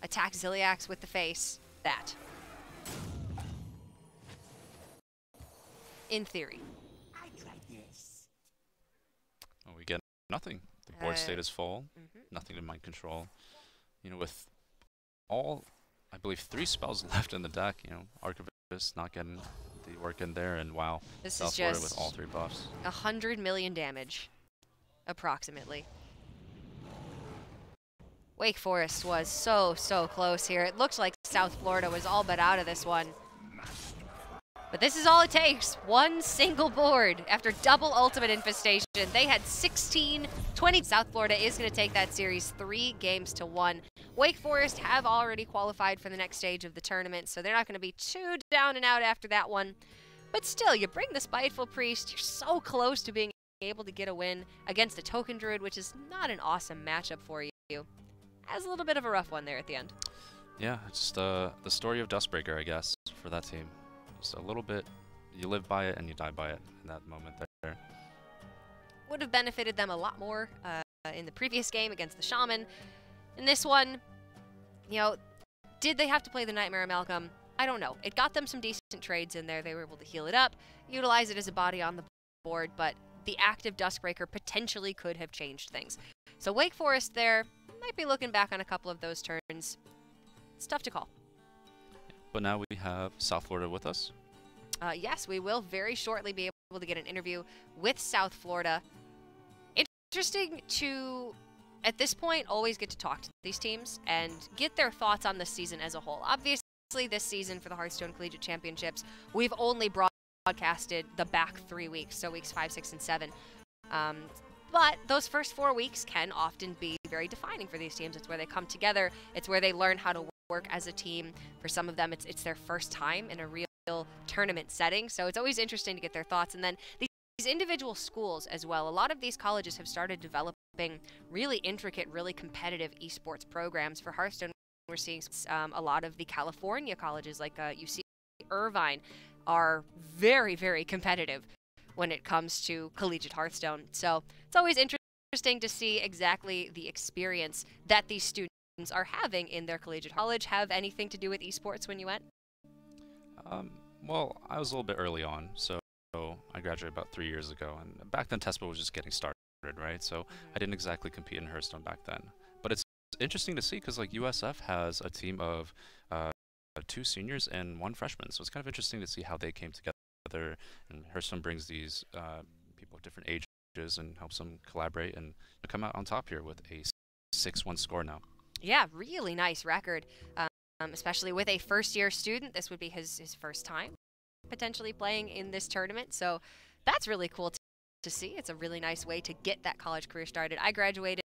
Speaker 1: attack Ziliax with the face. That. In theory.
Speaker 2: Well, we get nothing. The board state is full. Nothing to mind control. You know, with all, I believe, 3 spells left in the deck, you know, Archivist not getting the work in there, and wow,
Speaker 1: This
Speaker 2: South
Speaker 1: is
Speaker 2: Florida
Speaker 1: just
Speaker 2: with all 3 buffs.
Speaker 1: 100 million damage, approximately. Wake Forest was so close here. It looked like South Florida was all but out of this one. But this is all it takes. 1 single board after double ultimate infestation. They had 16, 20. South Florida is going to take that series 3-1. Wake Forest have already qualified for the next stage of the tournament, so they're not going to be too down and out after that one. But still, you bring the Spiteful Priest. You're so close to being able to get a win against a Token Druid, which is not an awesome matchup for you. Has a little bit of a rough one there at the end.
Speaker 2: Yeah, it's the story of Dustbreaker, I guess, for that team. Just a little bit, you live by it and you die by it in that moment there.
Speaker 1: Would have benefited them a lot more in the previous game against the Shaman. In this one, you know, did they have to play the Nightmare Amalgam? I don't know. It got them some decent trades in there. They were able to heal it up, utilize it as a body on the board, but the active Dustbreaker potentially could have changed things. So Wake Forest there might be looking back on a couple of those turns. It's tough to call.
Speaker 2: But now we have South Florida with us.
Speaker 1: Yes, we will very shortly be able to get an interview with South Florida. Interesting to, at this point, always get to talk to these teams and get their thoughts on the season as a whole. Obviously, this season for the Hearthstone Collegiate Championships, we've only broadcasted the back 3 weeks, so weeks 5, 6, and 7. But those first 4 weeks can often be very defining for these teams. It's where they come together. It's where they learn how to work as a team. For some of them, it's their first time in a real tournament setting. So it's always interesting to get their thoughts. And then these individual schools as well. A lot of these colleges have started developing really intricate, really competitive esports programs. For Hearthstone, we're seeing a lot of the California colleges like UC Irvine are very competitive when it comes to collegiate Hearthstone. So it's always interesting to see exactly the experience that these students are having in their collegiate college. Have anything to do with esports when you went?
Speaker 2: Well, I was a little bit early on, so I graduated about 3 years ago, and back then TESPA was just getting started, right? So I didn't exactly compete in Hearthstone back then. But it's interesting to see because like USF has a team of 2 seniors and 1 freshman, so it's kind of interesting to see how they came together, and Hearthstone brings these people of different ages and helps them collaborate and come out on top here with a 6-1 score now.
Speaker 1: Yeah, really nice record, especially with a first-year student. This would be his first time potentially playing in this tournament, so that's really cool to see. It's a really nice way to get that college career started. I graduated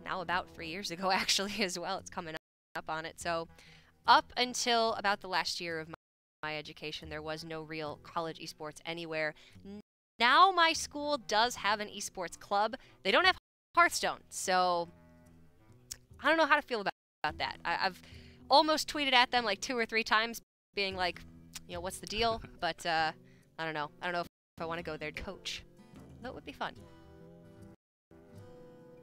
Speaker 1: now about 3 years ago, actually, as well. It's coming up on it. So up until about the last year of my education, there was no real college esports anywhere. Now my school does have an esports club. They don't have Hearthstone, so I don't know how to feel about that. I've almost tweeted at them like 2 or 3 times, being like, you know, what's the deal? But I don't know. I don't know if I want to go there to coach. That would be fun.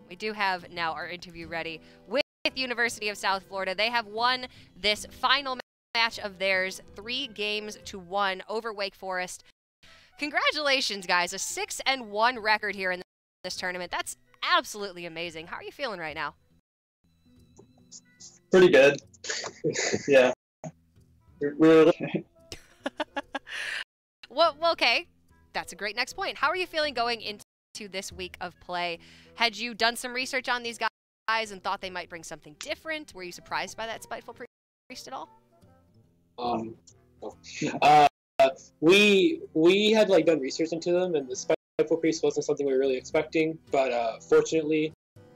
Speaker 1: We do have now our interview ready with University of South Florida. They have won this final match of theirs 3-1 over Wake Forest. Congratulations, guys. A 6-1 record here in this tournament. That's absolutely amazing. How are you feeling right now?
Speaker 6: Pretty good. Yeah. We're
Speaker 1: Well, okay. That's a great next point. How are you feeling going into this week of play? Had you done some research on these guys and thought they might bring something different? Were you surprised by that Spiteful Priest at all?
Speaker 7: We had like done research into them, and the Spiteful Priest wasn't something we were really expecting. But fortunately,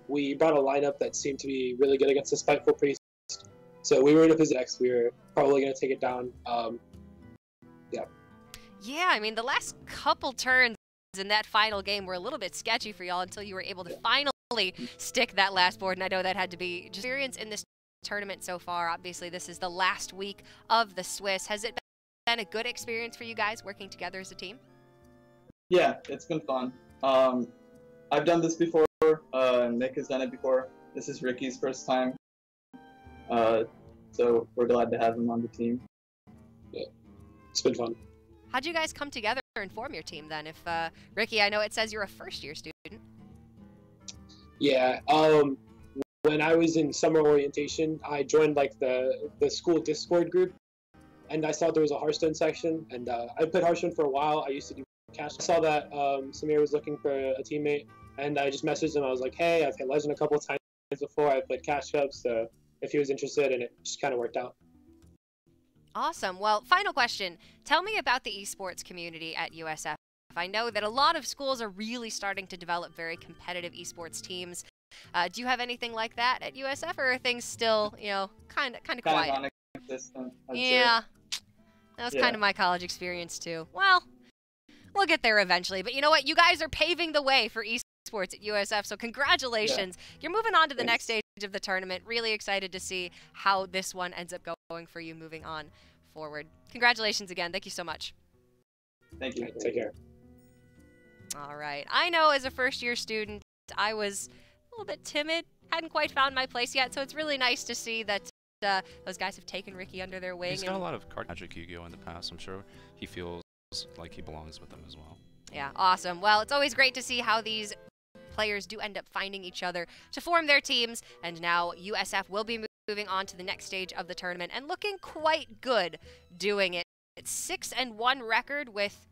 Speaker 7: we brought a lineup that seemed to be really good against the Spiteful Priest. So we were in a position next. We were probably going to take it down. Yeah.
Speaker 1: Yeah, I mean, the last couple turns in that final game were a little bit sketchy for y'all until you were able to finally stick that last board, and I know that had to be just experience in this tournament so far. Obviously, this is the last week of the Swiss. Has it been a good experience for you guys working together as a team?
Speaker 8: Yeah, it's been fun. I've done this before. Nick has done it before. This is Ricky's first time. So we're glad to have him on the team.
Speaker 7: Yeah, it's been fun.
Speaker 1: How'd you guys come together and form your team then? If Ricky, I know it says you're a first-year student.
Speaker 7: Yeah. When I was in summer orientation, I joined like the school Discord group, and I saw there was a Hearthstone section, and I played Hearthstone for a while. I used to do cash. I saw that Samir was looking for a teammate, and I just messaged him. I was like, hey, I've hit Legend a couple of times before. I played Cash Cup, so if he was interested, and it just kind of worked out.
Speaker 1: Awesome. Well, final question. Tell me about the esports community at USF. I know that a lot of schools are really starting to develop very competitive esports teams. Do you have anything like that at USF, or are things still, you know, kind of quiet?
Speaker 8: Kind of non-existent, I'd
Speaker 1: Yeah,
Speaker 8: say.
Speaker 1: that was kind of my college experience too. Well, we'll get there eventually. But you know what? You guys are paving the way for esports at USF, so congratulations. Yeah. You're moving on to the next stage of the tournament. Really excited to see how this one ends up going for you moving on forward. Congratulations again. Thank you so much.
Speaker 8: Thank you.
Speaker 7: Take care.
Speaker 1: All right. I know as a first-year student, I was a little bit timid, hadn't quite found my place yet, so it's really nice to see that those guys have taken Ricky under their wing.
Speaker 2: He's got a lot of card magic Yu-Gi-Oh in the past. I'm sure he feels like he belongs with them as well.
Speaker 1: Yeah, awesome. Well, it's always great to see how these players do end up finding each other to form their teams, and now USF will be moving on to the next stage of the tournament and looking quite good doing it. It's 6-1 record with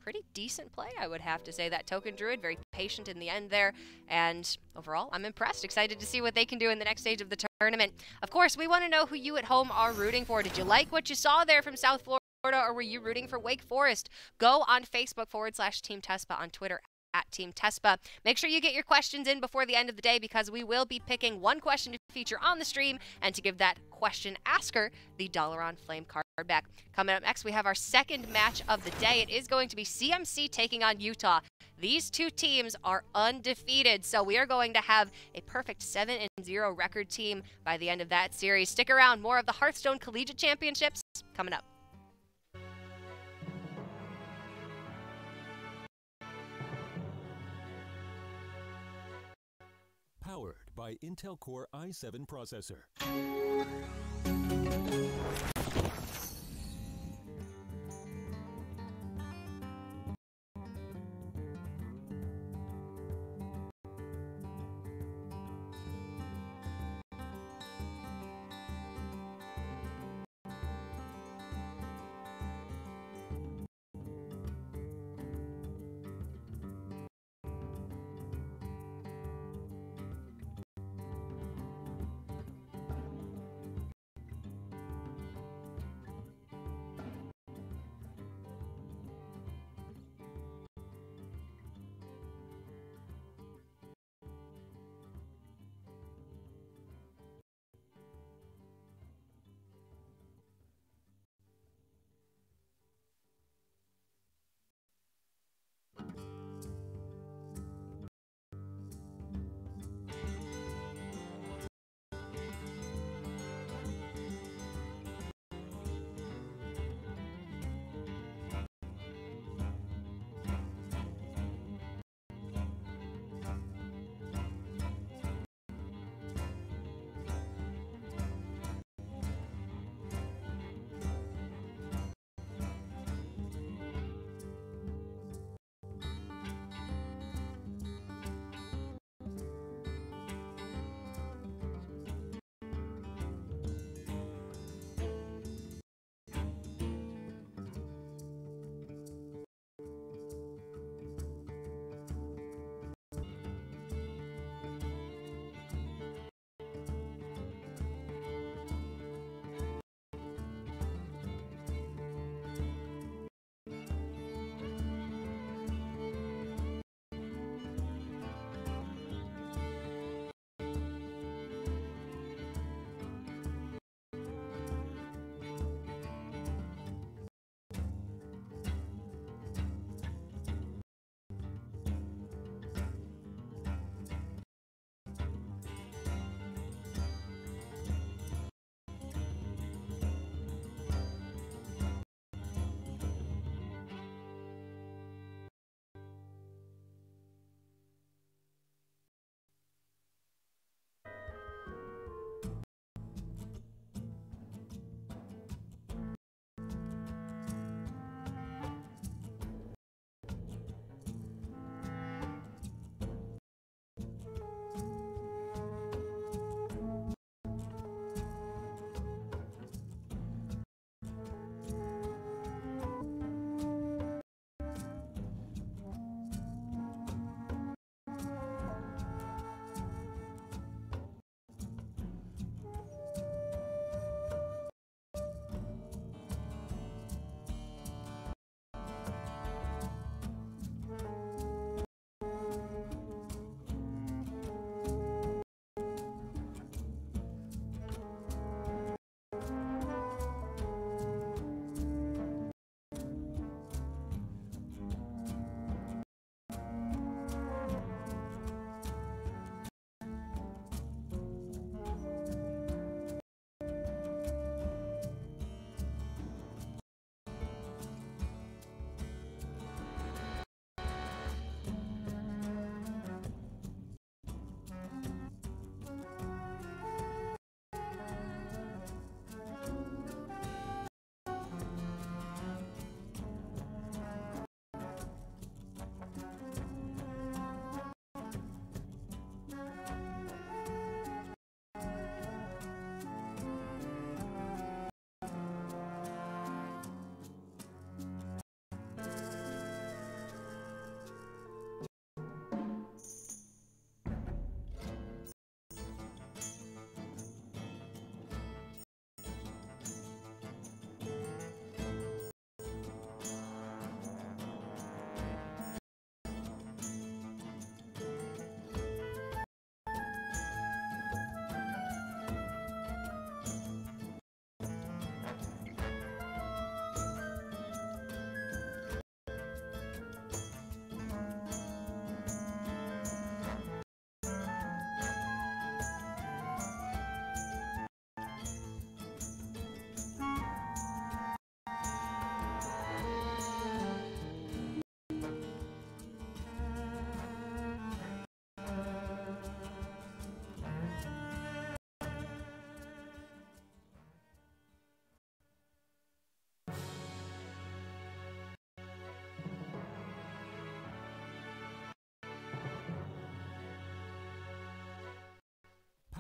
Speaker 1: pretty decent play, I would have to say. That Token Druid, very patient in the end there, and overall, I'm impressed. Excited to see what they can do in the next stage of the tournament. Of course, we want to know who you at home are rooting for. Did you like what you saw there from South Florida, or were you rooting for Wake Forest? Go on Facebook /Team Tespa, on Twitter @Team Tespa. Make sure you get your questions in before the end of the day, because we will be picking one question to feature on the stream and to give that question asker the $1 on Flame card back. Coming up next, we have our second match of the day. It is going to be CMC taking on Utah. These two teams are undefeated, so we are going to have a perfect 7-0 record team by the end of that series. Stick around, more of the Hearthstone Collegiate Championships coming up.
Speaker 4: Powered by Intel Core i7 processor.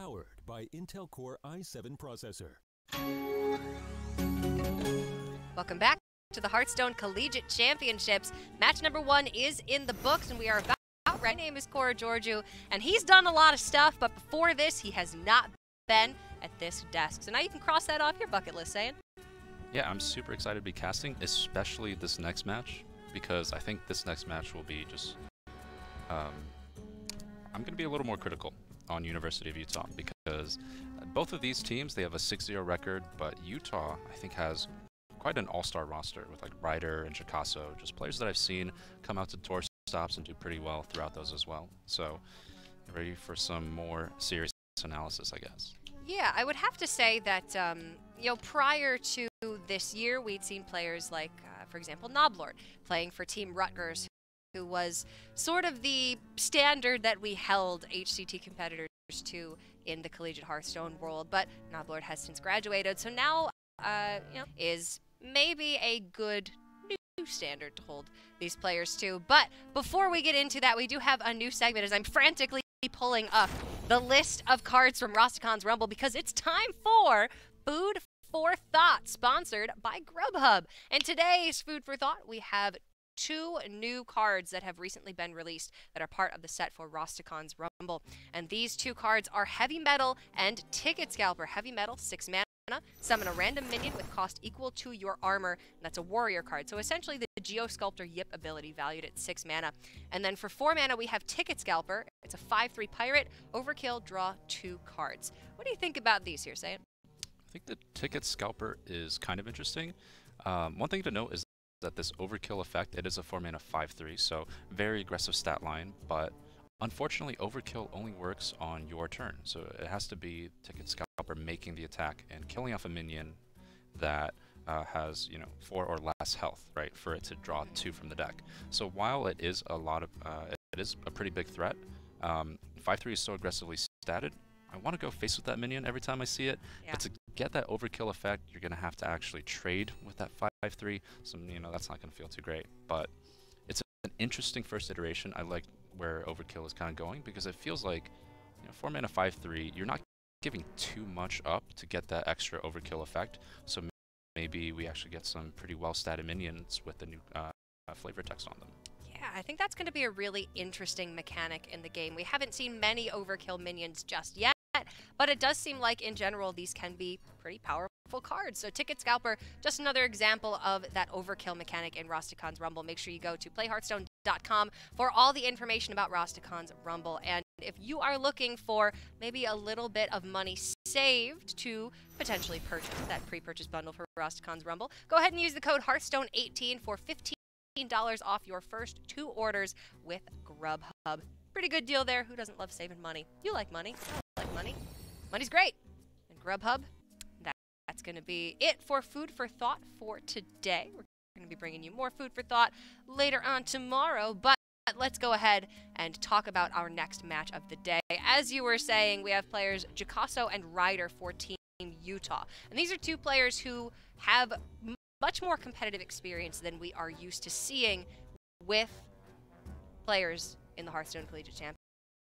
Speaker 4: Powered by Intel Core i7 processor.
Speaker 1: Welcome back to the Hearthstone Collegiate Championships. Match number 1 is in the books, and we are about ready. My name is Cora Georgiou, and he's done a lot of stuff, but before this, he has not been at this desk. So now you can cross that off your bucket list, Sayan.
Speaker 2: Yeah, I'm super excited to be casting, especially this next match, because I think this next match will be just... I'm going to be a little more critical on University of Utah, because both of these teams, they have a 6-0 record, but Utah, I think, has quite an all-star roster with like Ryder and Chicasso, just players that I've seen come out to tour stops and do pretty well throughout those as well. So, ready for some more serious analysis, I guess.
Speaker 1: Yeah, I would have to say that, you know, prior to this year, we'd seen players like, for example, Noblord playing for Team Rutgers, who was sort of the standard that we held HCT competitors to in the collegiate Hearthstone world. But Noblord has since graduated, so now, you know, is maybe a good new standard to hold these players to. But before we get into that, we do have a new segment as I'm frantically pulling up the list of cards from Rosticon's Rumble, because it's time for Food for Thought, sponsored by Grubhub. And today's Food for Thought, we have 2 new cards that have recently been released that are part of the set for Rosticon's Rumble. And these 2 cards are Heavy Metal and Ticket Scalper. Heavy Metal, 6 mana. Summon a random minion with cost equal to your armor, and that's a warrior card. So essentially the Geosculptor Yip ability valued at 6 mana. And then for 4 mana, we have Ticket Scalper. It's a 5/3 pirate, overkill, draw 2 cards. What do you think about these here, Sayan?
Speaker 2: I think the Ticket Scalper is kind of interesting. One thing to note is that this overkill effect, it is a 4 mana 5/3, so very aggressive stat line, but unfortunately, overkill only works on your turn, so it has to be Ticket Scalper making the attack and killing off a minion that has, you know, 4 or less health, right, for it to draw 2 from the deck. So while it is a lot of, it is a pretty big threat, 5/3 is so aggressively statted, I want to go face with that minion every time I see it,
Speaker 1: Yeah.
Speaker 2: but to get that overkill effect, you're going to have to actually trade with that 5/3, so, you know, that's not going to feel too great, but it's an interesting first iteration. I like where overkill is kind of going, because it feels like, you know, 4 mana 5/3, you're not giving too much up to get that extra overkill effect, so maybe we actually get some pretty well statted minions with the new flavor text on them.
Speaker 1: Yeah, I think that's going to be a really interesting mechanic in the game. We haven't seen many overkill minions just yet, but it does seem like in general these can be pretty powerful cards. So Ticket Scalper, just another example of that overkill mechanic in Rosticon's Rumble. Make sure you go to playhearthstone.com for all the information about Rosticon's Rumble. And if you are looking for maybe a little bit of money saved to potentially purchase that pre-purchase bundle for Rosticon's Rumble, go ahead and use the code Hearthstone18 for $15 off your first 2 orders with Grubhub. Pretty good deal there. Who doesn't love saving money? You like money. I like money. Money's great. And Grubhub, that's going to be it for Food for Thought for today. We're going to be bringing you more Food for Thought later on tomorrow, but let's go ahead and talk about our next match of the day. As you were saying, we have players Chicasso and Ryder for Team Utah. And these are 2 players who have much more competitive experience than we are used to seeing with players in the Hearthstone Collegiate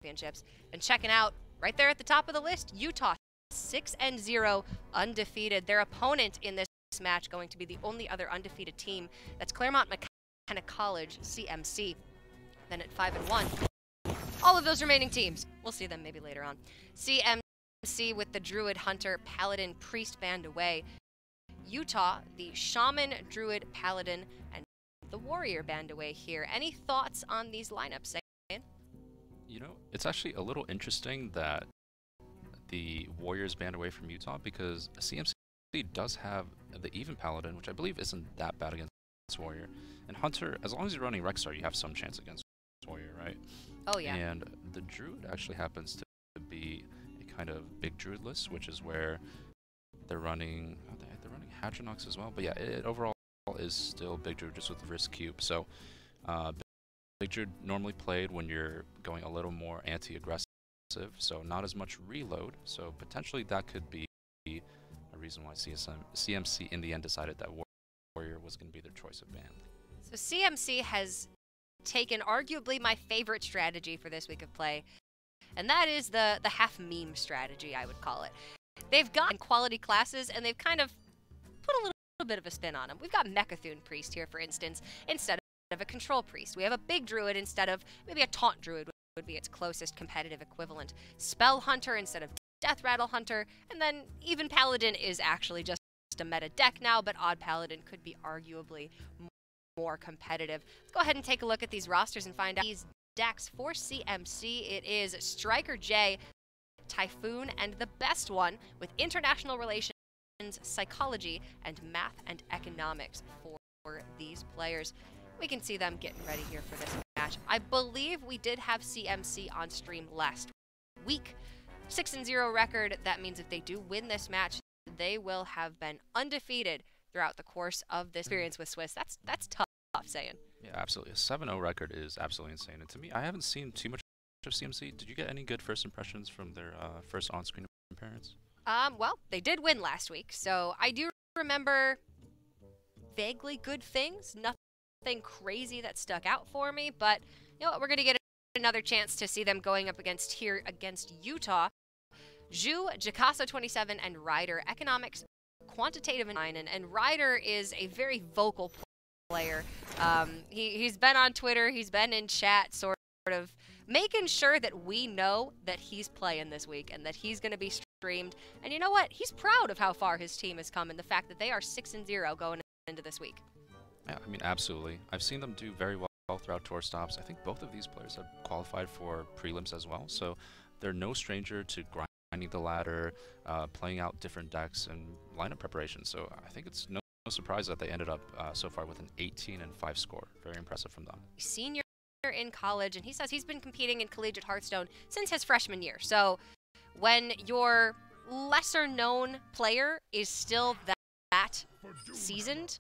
Speaker 1: Championships. And checking out right there at the top of the list, Utah 6-0 undefeated. Their opponent in this match going to be the only other undefeated team. That's Claremont McKenna College, CMC. Then at 5-1, all of those remaining teams, we'll see them maybe later on. CMC with the Druid, Hunter, Paladin, Priest band away. Utah, the Shaman, Druid, Paladin, and the Warrior band away here. Any thoughts on these lineups, Sayan?
Speaker 2: You know, it's actually a little interesting that the Warriors band away from Utah, because CMC does have the Even Paladin, which I believe isn't that bad against Warrior. And Hunter, as long as you're running Rexstar, you have some chance against Warrior, right?
Speaker 1: Oh, yeah.
Speaker 2: And the Druid actually happens to be a kind of big Druid list, which is where they're running Hadronox as well. But yeah, it overall is still big Druid just with the Risk Cube. So big Druid normally played when you're going a little more anti-aggressive, so not as much reload. So potentially that could be a reason why CMC in the end decided that Warrior was going to be their choice of band.
Speaker 1: So CMC has taken arguably my favorite strategy for this week of play, and that is the half meme strategy, I would call it. They've got quality classes, and they've kind of put a little bit of a spin on them. We've got Mechathune Priest here, for instance, instead of a Control Priest. We have a Big Druid instead of maybe a Taunt Druid would be its closest competitive equivalent. Spell Hunter instead of Death Rattle Hunter, and then even Paladin is actually just a meta deck now, but Odd Paladin could be arguably more competitive. Let's go ahead and take a look at these rosters and find out these decks for CMC. It is Striker J, Typhoon, and the best one with International Relations, Psychology, and Math and Economics for these players. We can see them getting ready here for this match. I believe we did have CMC on stream last week. 6-0 record. That means if they do win this match, they will have been undefeated throughout the course of this experience with Swiss. That's tough saying.
Speaker 2: Yeah, absolutely. A 7-0 record is absolutely insane. And to me, I haven't seen too much of CMC. Did you get any good first impressions from their first on-screen appearance?
Speaker 1: Well, they did win last week, so I do remember vaguely good things. Nothing crazy that stuck out for me, but you know what? We're going to get another chance to see them going up against Utah. Zhu, Jacasa27, and Ryder. Economics, quantitative, and Ryder is a very vocal player. He's been on Twitter, he's been in chat, sort of making sure that we know that he's playing this week and that he's going to be streamed. And you know what? He's proud of how far his team has come and the fact that they are 6-0 going into this week.
Speaker 2: Yeah, I mean, absolutely. I've seen them do very well throughout tour stops. I think both of these players have qualified for prelims as well, so they're no stranger to grinding the ladder, playing out different decks and lineup preparation. So I think it's no surprise that they ended up so far with an 18-5 score. Very impressive from them.
Speaker 1: Senior in college, and he says he's been competing in collegiate Hearthstone since his freshman year. So when your lesser known player is still that seasoned,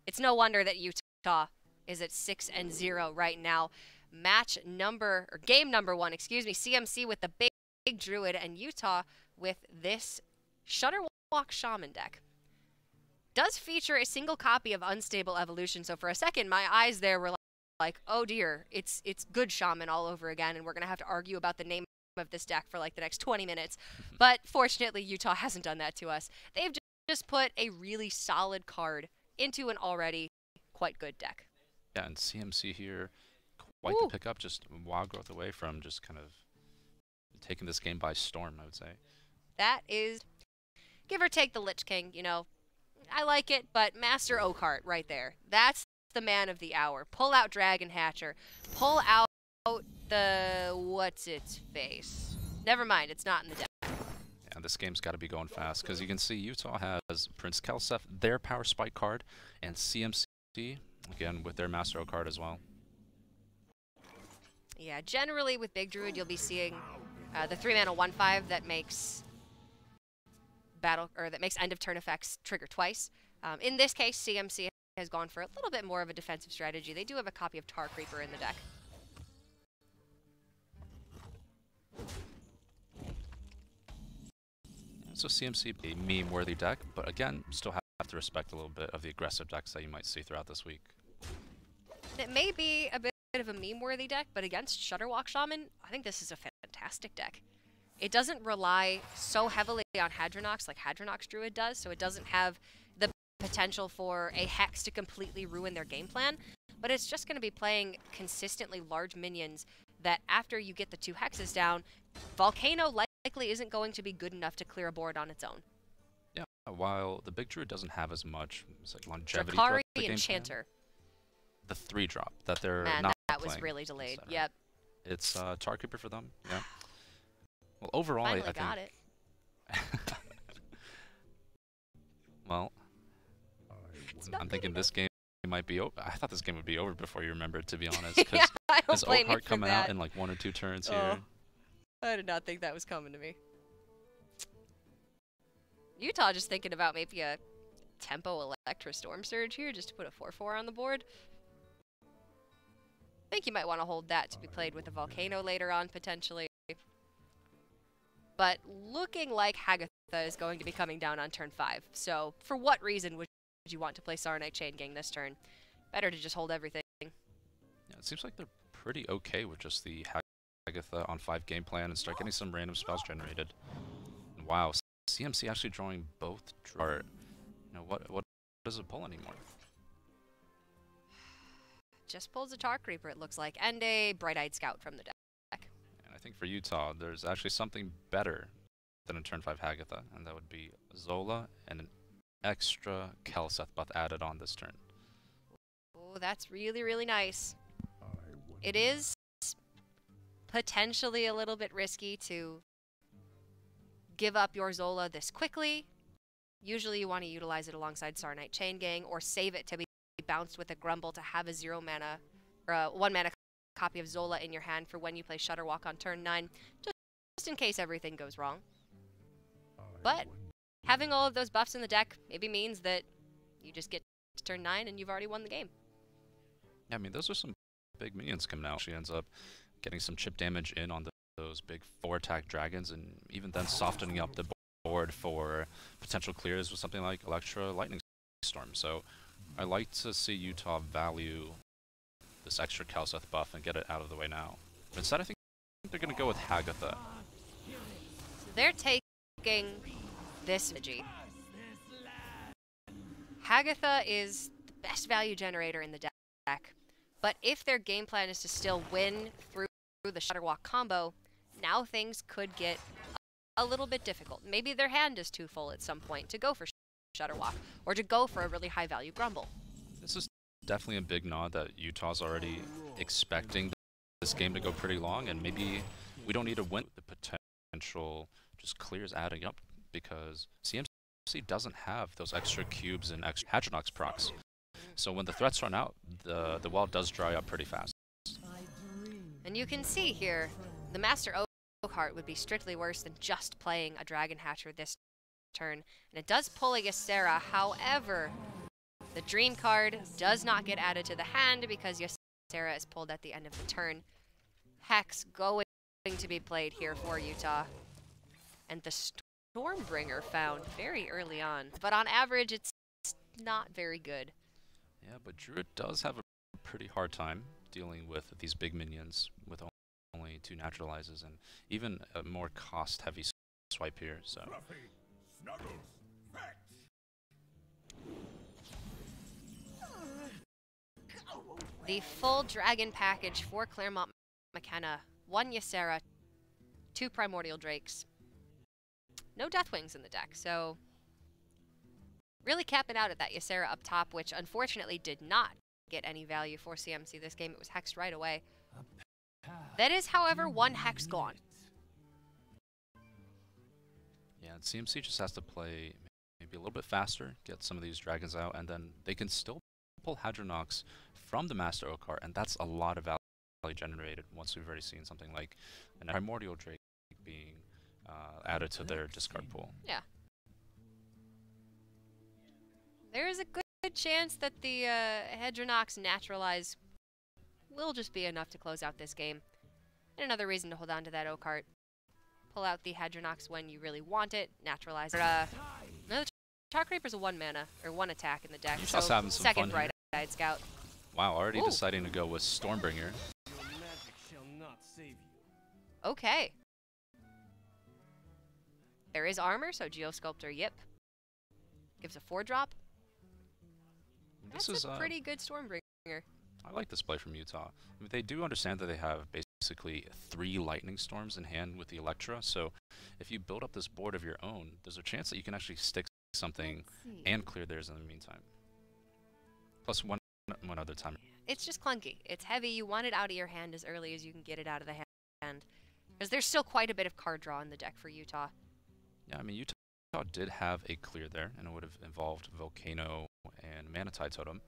Speaker 1: it's no wonder that Utah is at 6-0 right now. Game number 1, CMC with the big Druid, and Utah with this Shutterwalk Shaman deck. Does feature a single copy of Unstable Evolution, so for a second my eyes there were like, oh dear, it's good Shaman all over again, and we're gonna have to argue about the name of this deck for like the next 20 minutes. But fortunately, Utah hasn't done that to us. They've just put a really solid card into an already quite good deck.
Speaker 2: Yeah, and CMC here, quite the pickup, just wild growth away from just kind of taking this game by storm, I would say.
Speaker 1: That is, give or take the Lich King, you know, I like it, but Master Oakheart right there. That's the man of the hour. Pull out Dragon Hatcher. Pull out the... what's its face? Never mind, it's not in the deck.
Speaker 2: Yeah, this game's got to be going fast, because you can see Utah has Prince Kelsef, their Power Spike card, and CMC, again, with their Master O card as well.
Speaker 1: Yeah, generally with Big Druid, you'll be seeing the 3-mana 1/5 that makes end of turn effects trigger twice. In this case, CMC has gone for a little bit more of a defensive strategy. They do have a copy of Tar Creeper in the deck.
Speaker 2: So CMC, a meme-worthy deck, but again, still have to respect a little bit of the aggressive decks that you might see throughout this week.
Speaker 1: It may be a bit of a meme-worthy deck, but against Shutterwalk Shaman, I think this is a fantastic deck. It doesn't rely so heavily on Hadronox like Hadronox Druid does, so it doesn't have the potential for a Hex to completely ruin their game plan, but it's just going to be playing consistently large minions that after you get the 2 Hexes down, Volcano likely isn't going to be good enough to clear a board on its own.
Speaker 2: Yeah, while the Big Druid doesn't have as much longevity
Speaker 1: Drakari
Speaker 2: throughout the game
Speaker 1: Enchanter.
Speaker 2: The 3-drop that they're
Speaker 1: Man,
Speaker 2: not
Speaker 1: that was
Speaker 2: playing
Speaker 1: really delayed.
Speaker 2: instead.
Speaker 1: Yep.
Speaker 2: It's Tar Creeper for them. Yeah. Well, overall,
Speaker 1: Finally
Speaker 2: I think.
Speaker 1: got it.
Speaker 2: Well, I'm thinking this game might be over. I thought this game would be over before you remembered, to be honest. Because
Speaker 1: I don't
Speaker 2: is
Speaker 1: blame you
Speaker 2: Oakheart
Speaker 1: for
Speaker 2: coming
Speaker 1: that.
Speaker 2: out in like 1 or 2 turns here?
Speaker 1: I did not think that was coming to me. Utah just thinking about maybe a Tempo Electra Storm Surge here just to put a 4/4 on the board. I think you might want to hold that to be played with a Volcano later on, potentially. But looking like Hagatha is going to be coming down on turn 5. So for what reason would you want to play Sarnite Chain Gang this turn? Better to just hold everything.
Speaker 2: Yeah, it seems like they're pretty okay with just the Hagatha on 5 game plan and start getting some random spells generated. And wow, CMC actually drawing both draw. What does it pull anymore?
Speaker 1: Just pulls a Tar Creeper, it looks like, and a Bright-Eyed Scout from the deck.
Speaker 2: And I think for Utah, there's actually something better than a turn 5 Hagatha, and that would be Zola and an extra Kelseth buff added on this turn.
Speaker 1: Oh, that's really, really nice. It is potentially a little bit risky to give up your Zola this quickly. Usually you want to utilize it alongside Sarnite Chain Gang or save it to be bounced with a Grumble to have a 0 mana or a 1 mana copy of Zola in your hand for when you play Shudderwalk on turn 9, just in case everything goes wrong. But having all of those buffs in the deck maybe means that you just get to turn 9 and you've already won the game.
Speaker 2: Yeah, I mean, those are some big minions coming out. She ends up getting some chip damage in on those big 4-attack dragons, and even then softening up the board for potential clears with something like Electra Lightning Storm. So I like to see Utah value this extra Kelseth buff and get it out of the way now. But instead, I think they're going to go with Hagatha.
Speaker 1: So they're taking this Magi. Hagatha is the best value generator in the deck, but if their game plan is to still win through the Shudderwalk combo, now things could get a little bit difficult. Maybe their hand is too full at some point to go for Shudderwalk, or to go for a really high value Grumble.
Speaker 2: This is definitely a big nod that Utah's already expecting this game to go pretty long, and maybe we don't need to win the potential just clears adding up, because CMC doesn't have those extra cubes and extra Hadronox procs. So when the threats run out, the well does dry up pretty fast.
Speaker 1: And you can see here, the Master Oakheart would be strictly worse than just playing a Dragon Hatcher this turn. And it does pull a Ysera, however, the Dream card does not get added to the hand because Ysera is pulled at the end of the turn. Hex going to be played here for Utah. And the Stormbringer found very early on. But on average, it's not very good.
Speaker 2: Yeah, but Druid does have a pretty hard time dealing with these big minions with only 2 naturalizes and even a more cost-heavy swipe here. So
Speaker 1: the full dragon package for Claremont McKenna: 1 Ysera, 2 Primordial Drakes, no Deathwings in the deck, so really capping out at that Ysera up top, which unfortunately did not get any value for CMC this game. It was hexed right away. That is, however, 1 hex gone.
Speaker 2: yeah, and CMC just has to play maybe a little bit faster, get some of these dragons out, and then they can still pull Hadronox from the Master Oakheart, and that's a lot of value generated once we've already seen something like an Primordial Drake being added to their discard pool.
Speaker 1: Yeah. There is a good chance that the Hadronox Naturalize will just be enough to close out this game. And another reason to hold on to that Oakheart. Pull out the Hadronox when you really want it. Naturalize it. No, the Tar Creeper's a 1 mana, or 1 attack in the deck.
Speaker 2: He's just having some
Speaker 1: second
Speaker 2: fun here.
Speaker 1: Bright-Eyed Scout.
Speaker 2: Wow, already
Speaker 1: Ooh.
Speaker 2: deciding to go with Stormbringer.
Speaker 1: Okay. There is armor, so Geosculptor, yip. Gives a 4-drop. That's
Speaker 2: This is
Speaker 1: a pretty good Stormbringer.
Speaker 2: I like this play from Utah. I mean, they do understand that they have basically 3 Lightning Storms in hand with the Electra, so if you build up this board of your own, there's a chance that you can actually stick something and clear theirs in the meantime. Plus one other time.
Speaker 1: It's just clunky. It's heavy. You want it out of your hand as early as you can get it out of the hand. Because there's still quite a bit of card draw in the deck for Utah.
Speaker 2: Yeah, I mean, Utah did have a clear there, and it would have involved Volcano and Manatide Totem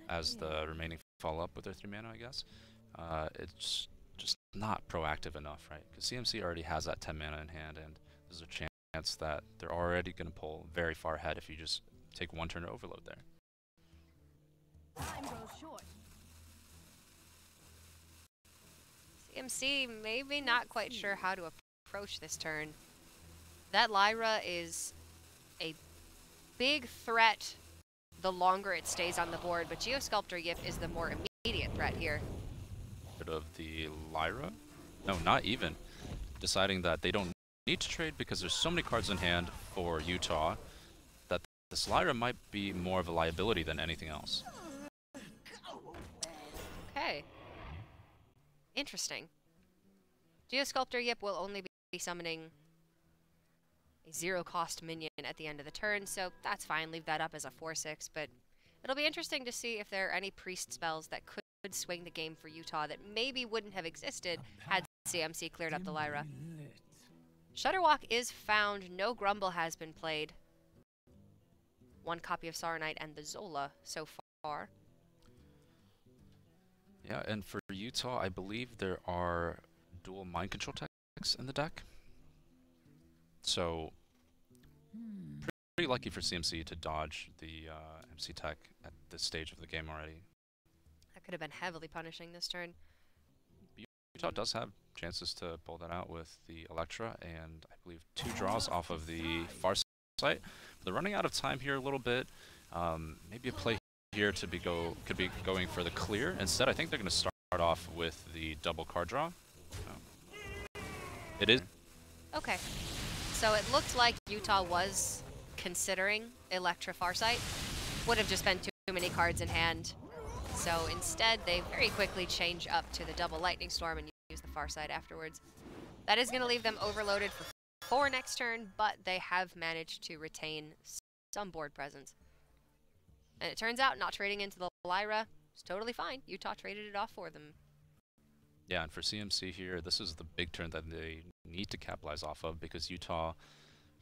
Speaker 2: as the remaining follow-up with their 3 mana, I guess. It's just not proactive enough, right? Because CMC already has that 10 mana in hand, and there's a chance that they're already going to pull very far ahead if you just take 1 turn to overload there.
Speaker 3: Time grows short.
Speaker 1: CMC maybe not quite sure how to approach this turn. That Lyra is a big threat the longer it stays on the board, but Geosculptor Yip is the more immediate threat here.
Speaker 2: Rid of the Lyra? No, not even. Deciding that they don't need to trade because there's so many cards in hand for Utah that this Lyra might be more of a liability than anything else.
Speaker 1: Okay. Interesting. Geosculptor Yip will only be summoning a 0-cost minion at the end of the turn, so that's fine. Leave that up as a 4/6, but it'll be interesting to see if there are any priest spells that could swing the game for Utah that maybe wouldn't have existed had CMC cleared up the Lyra. Shudderwalk is found. No Grumble has been played. 1 copy of Saronite and the Zola so far.
Speaker 2: Yeah, and for Utah, I believe there are dual mind control techs in the deck. So, pretty lucky for CMC to dodge the MC tech at this stage of the game already.
Speaker 1: That could have been heavily punishing this turn.
Speaker 2: Utah does have chances to pull that out with the Electra, and I believe 2 draws off of the Farsight. They're running out of time here a little bit. Maybe a play here to could be going for the clear. Instead, I think they're going to start off with the double card draw. It is.
Speaker 1: Okay. So it looked like Utah was considering Electra Farsight. Would have just been too many cards in hand. So instead, they very quickly change up to the double Lightning Storm and use the Farsight afterwards. That is going to leave them overloaded for 4 next turn, but they have managed to retain some board presence. And it turns out not trading into the Lyra is totally fine. Utah traded it off for them.
Speaker 2: Yeah, and for CMC here, this is the big turn that they need to capitalize off of because Utah,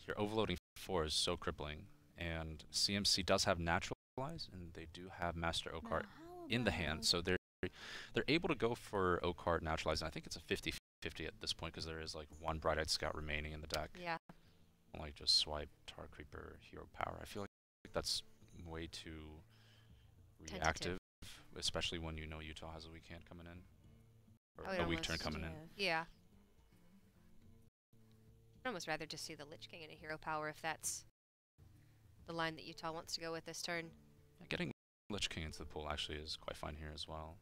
Speaker 2: your overloading 4 is so crippling. And CMC does have Naturalize, and they do have Master Oakheart in the hand, so they're able to go for Oakheart Naturalize, and I think it's a 50-50 at this point because there is like 1 Bright-Eyed Scout remaining in the deck.
Speaker 1: Yeah.
Speaker 2: Like just swipe Tar Creeper, Hero Power. I feel like that's way too reactive, especially when you know Utah has a weak hand coming in. Or a weak turn coming in.
Speaker 1: Yeah. I'd almost rather just see the Lich King in a Hero Power if that's the line that Utah wants to go with this turn.
Speaker 2: Yeah, getting Lich King into the pool actually is quite fine here as well.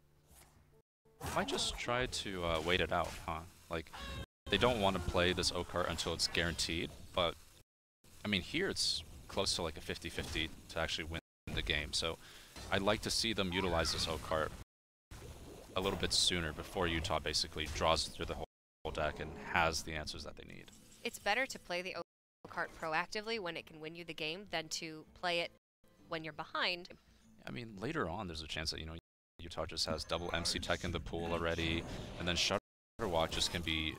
Speaker 2: Might just try to wait it out, huh? Like, they don't want to play this Oakheart until it's guaranteed, but, I mean, here it's close to like a 50-50 to actually win the game, so I'd like to see them utilize this Oakheart a little bit sooner before Utah basically draws through the whole deck and has the answers that they need.
Speaker 1: It's better to play the Oakheart proactively when it can win you the game than to play it when you're behind.
Speaker 2: I mean, later on, there's a chance that, you know, Utah just has double MC tech in the pool already, and then Shudderwalk just can be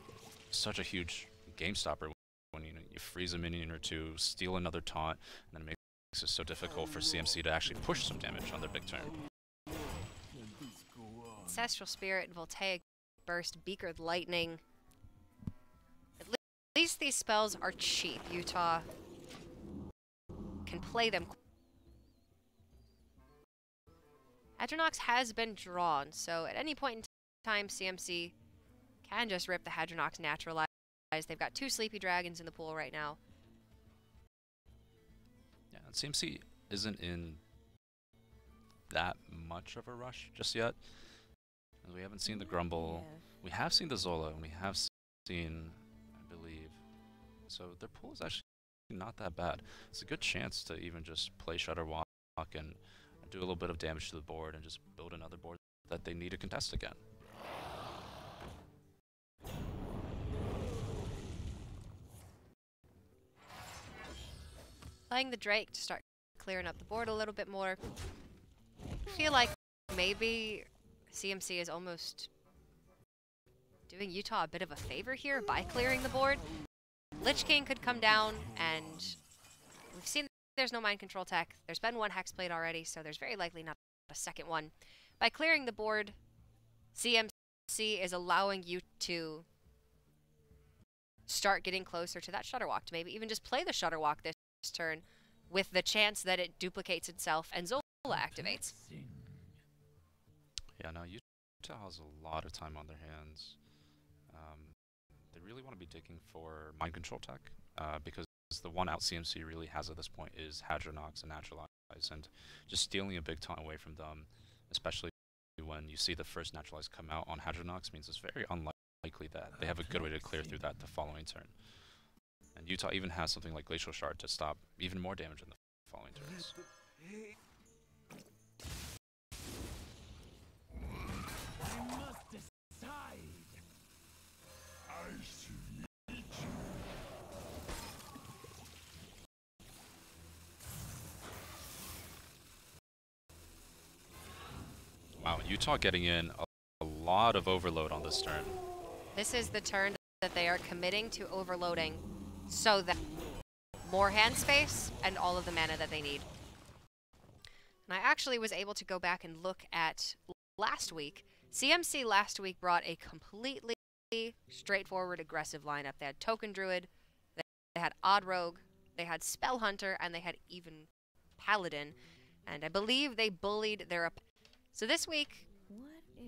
Speaker 2: such a huge game stopper when you freeze a minion or 2, steal another taunt, and then it makes it so difficult for CMC to actually push some damage on their big turn.
Speaker 1: Ancestral Spirit, Voltaic Burst, Beakered Lightning. At least these spells are cheap. Utah can play them. Hadronox has been drawn, so at any point in time, CMC can just rip the Hadronox Naturalize. They've got 2 Sleepy Dragons in the pool right now.
Speaker 2: Yeah, and CMC isn't in that much of a rush just yet. We haven't seen the Grumble. We have seen the Zola, and we have seen, I believe. So their pool is actually not that bad. It's a good chance to even just play Shudderwalk and do a little bit of damage to the board and just build another board that they need to contest again.
Speaker 1: Playing the Drake to start clearing up the board a little bit more. I feel like maybe CMC is almost doing Utah a bit of a favor here by clearing the board. Lich King could come down, and we've seen there's no mind control tech. There's been 1 Hexblade already, so there's very likely not a second one. By clearing the board, CMC is allowing you to start getting closer to that Shudderwalk, to maybe even just play the Shudderwalk this turn with the chance that it duplicates itself and Zola activates.
Speaker 2: Yeah, no, Utah has a lot of time on their hands. They really want to be digging for mind control tech, because the one out CMC really has at this point is Hadronox and Naturalize, and just stealing a big taunt away from them, especially when you see the first Naturalize come out on Hadronox, means it's very unlikely likely that they have a good way to clear through that the following turn. And Utah even has something like Glacial Shard to stop even more damage in the following turns. Wow, Utah getting in a lot of overload on this turn.
Speaker 1: This is the turn that they are committing to overloading so that more hand space and all of the mana that they need. And I actually was able to go back and look at last week. CMC last week brought a completely straightforward aggressive lineup. They had Token Druid, they had Odd Rogue, they had Spell Hunter, and they had even Paladin. And I believe they bullied their opponent. So this week,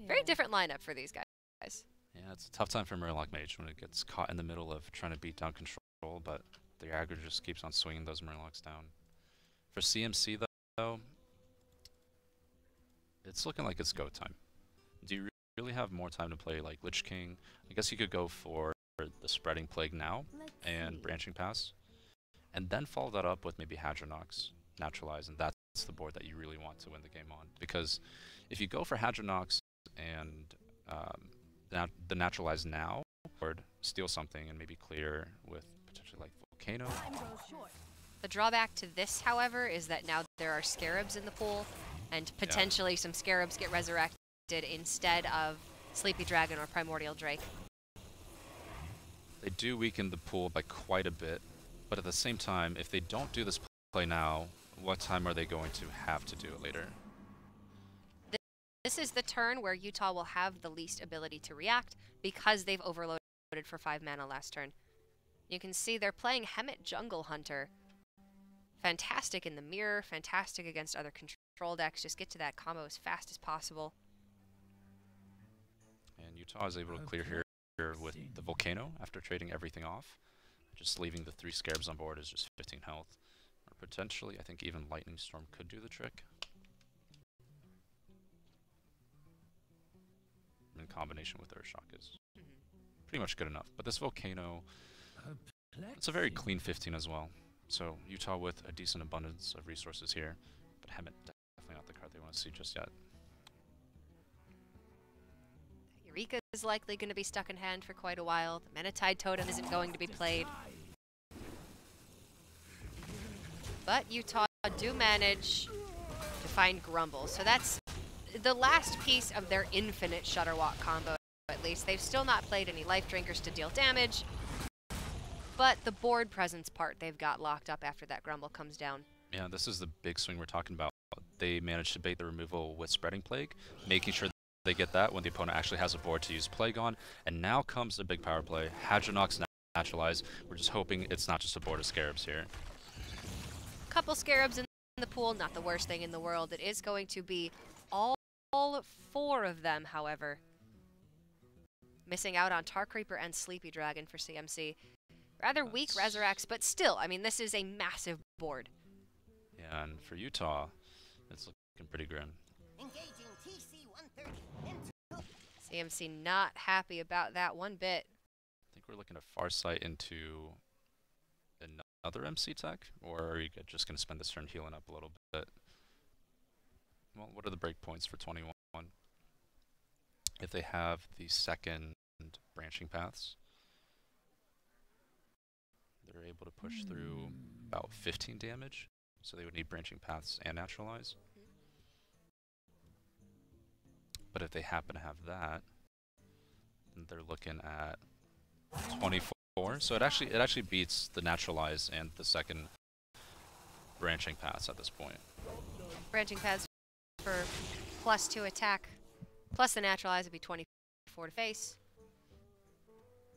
Speaker 1: very different lineup for these guys.
Speaker 2: Yeah, it's a tough time for Murloc Mage when it gets caught in the middle of trying to beat down control, but the aggro just keeps on swinging those Murlocs down. For CMC, though, it's looking like it's go time. Do you really have more time to play like Lich King? I guess you could go for the Spreading Plague now and Branching Pass, and then follow that up with maybe Hadronox, Naturalize, and that's the board that you really want to win the game on. Because if you go for Hadronox and the Naturalize now, or steal something and maybe clear with potentially like Volcano.
Speaker 1: The drawback to this, however, is that now there are Scarabs in the pool, and potentially some Scarabs get resurrected instead of Sleepy Dragon or Primordial Drake.
Speaker 2: They do weaken the pool by quite a bit, but at the same time, if they don't do this play now, what time are they going to have to do it later?
Speaker 1: This is the turn where Utah will have the least ability to react because they've overloaded for 5 mana last turn. You can see they're playing Hemet Jungle Hunter. Fantastic in the mirror, fantastic against other control decks. Just get to that combo as fast as possible.
Speaker 2: And Utah is able to clear here with the Volcano after trading everything off. Just leaving the 3 Scarabs on board is just 15 health. Or potentially, I think even Lightning Storm could do the trick. In combination with Earthshock is pretty much good enough. But this Volcano, it's a very clean 15 as well. So Utah with a decent abundance of resources here, but Hemet definitely not the card they want to see just yet.
Speaker 1: Eureka is likely going to be stuck in hand for quite a while. The Menatide Totem isn't going to be played. But Utah do manage to find Grumble, so that's the last piece of their infinite Shutterwalk combo, at least. They've still not played any Life Drinkers to deal damage, but the board presence part they've got locked up after that Grumble comes down.
Speaker 2: Yeah, this is the big swing we're talking about. They managed to bait the removal with Spreading Plague, making sure they get that when the opponent actually has a board to use Plague on, and now comes the big power play. Hadronox Naturalize. We're just hoping it's not just a board of Scarabs here.
Speaker 1: Couple Scarabs in the pool, not the worst thing in the world. It is going to be all 4 of them, however. Missing out on Tar Creeper and Sleepy Dragon for CMC. Rather weak Resurrects, but still, I mean, this is a massive board.
Speaker 2: Yeah, and for Utah, it's looking pretty grim.
Speaker 1: CMC not happy about that one bit.
Speaker 2: I think we're looking at Farsight into another MC tech, or are you just going to spend this turn healing up a little bit? Well, what are the breakpoints for 21? If they have the second Branching Paths, they're able to push through about 15 damage, so they would need Branching Paths and Naturalize. But if they happen to have that, then they're looking at 24. So it actually beats the Naturalize and the second Branching Paths at this point.
Speaker 1: Branching Paths for +2 attack, plus the Naturalize would be 24 to face.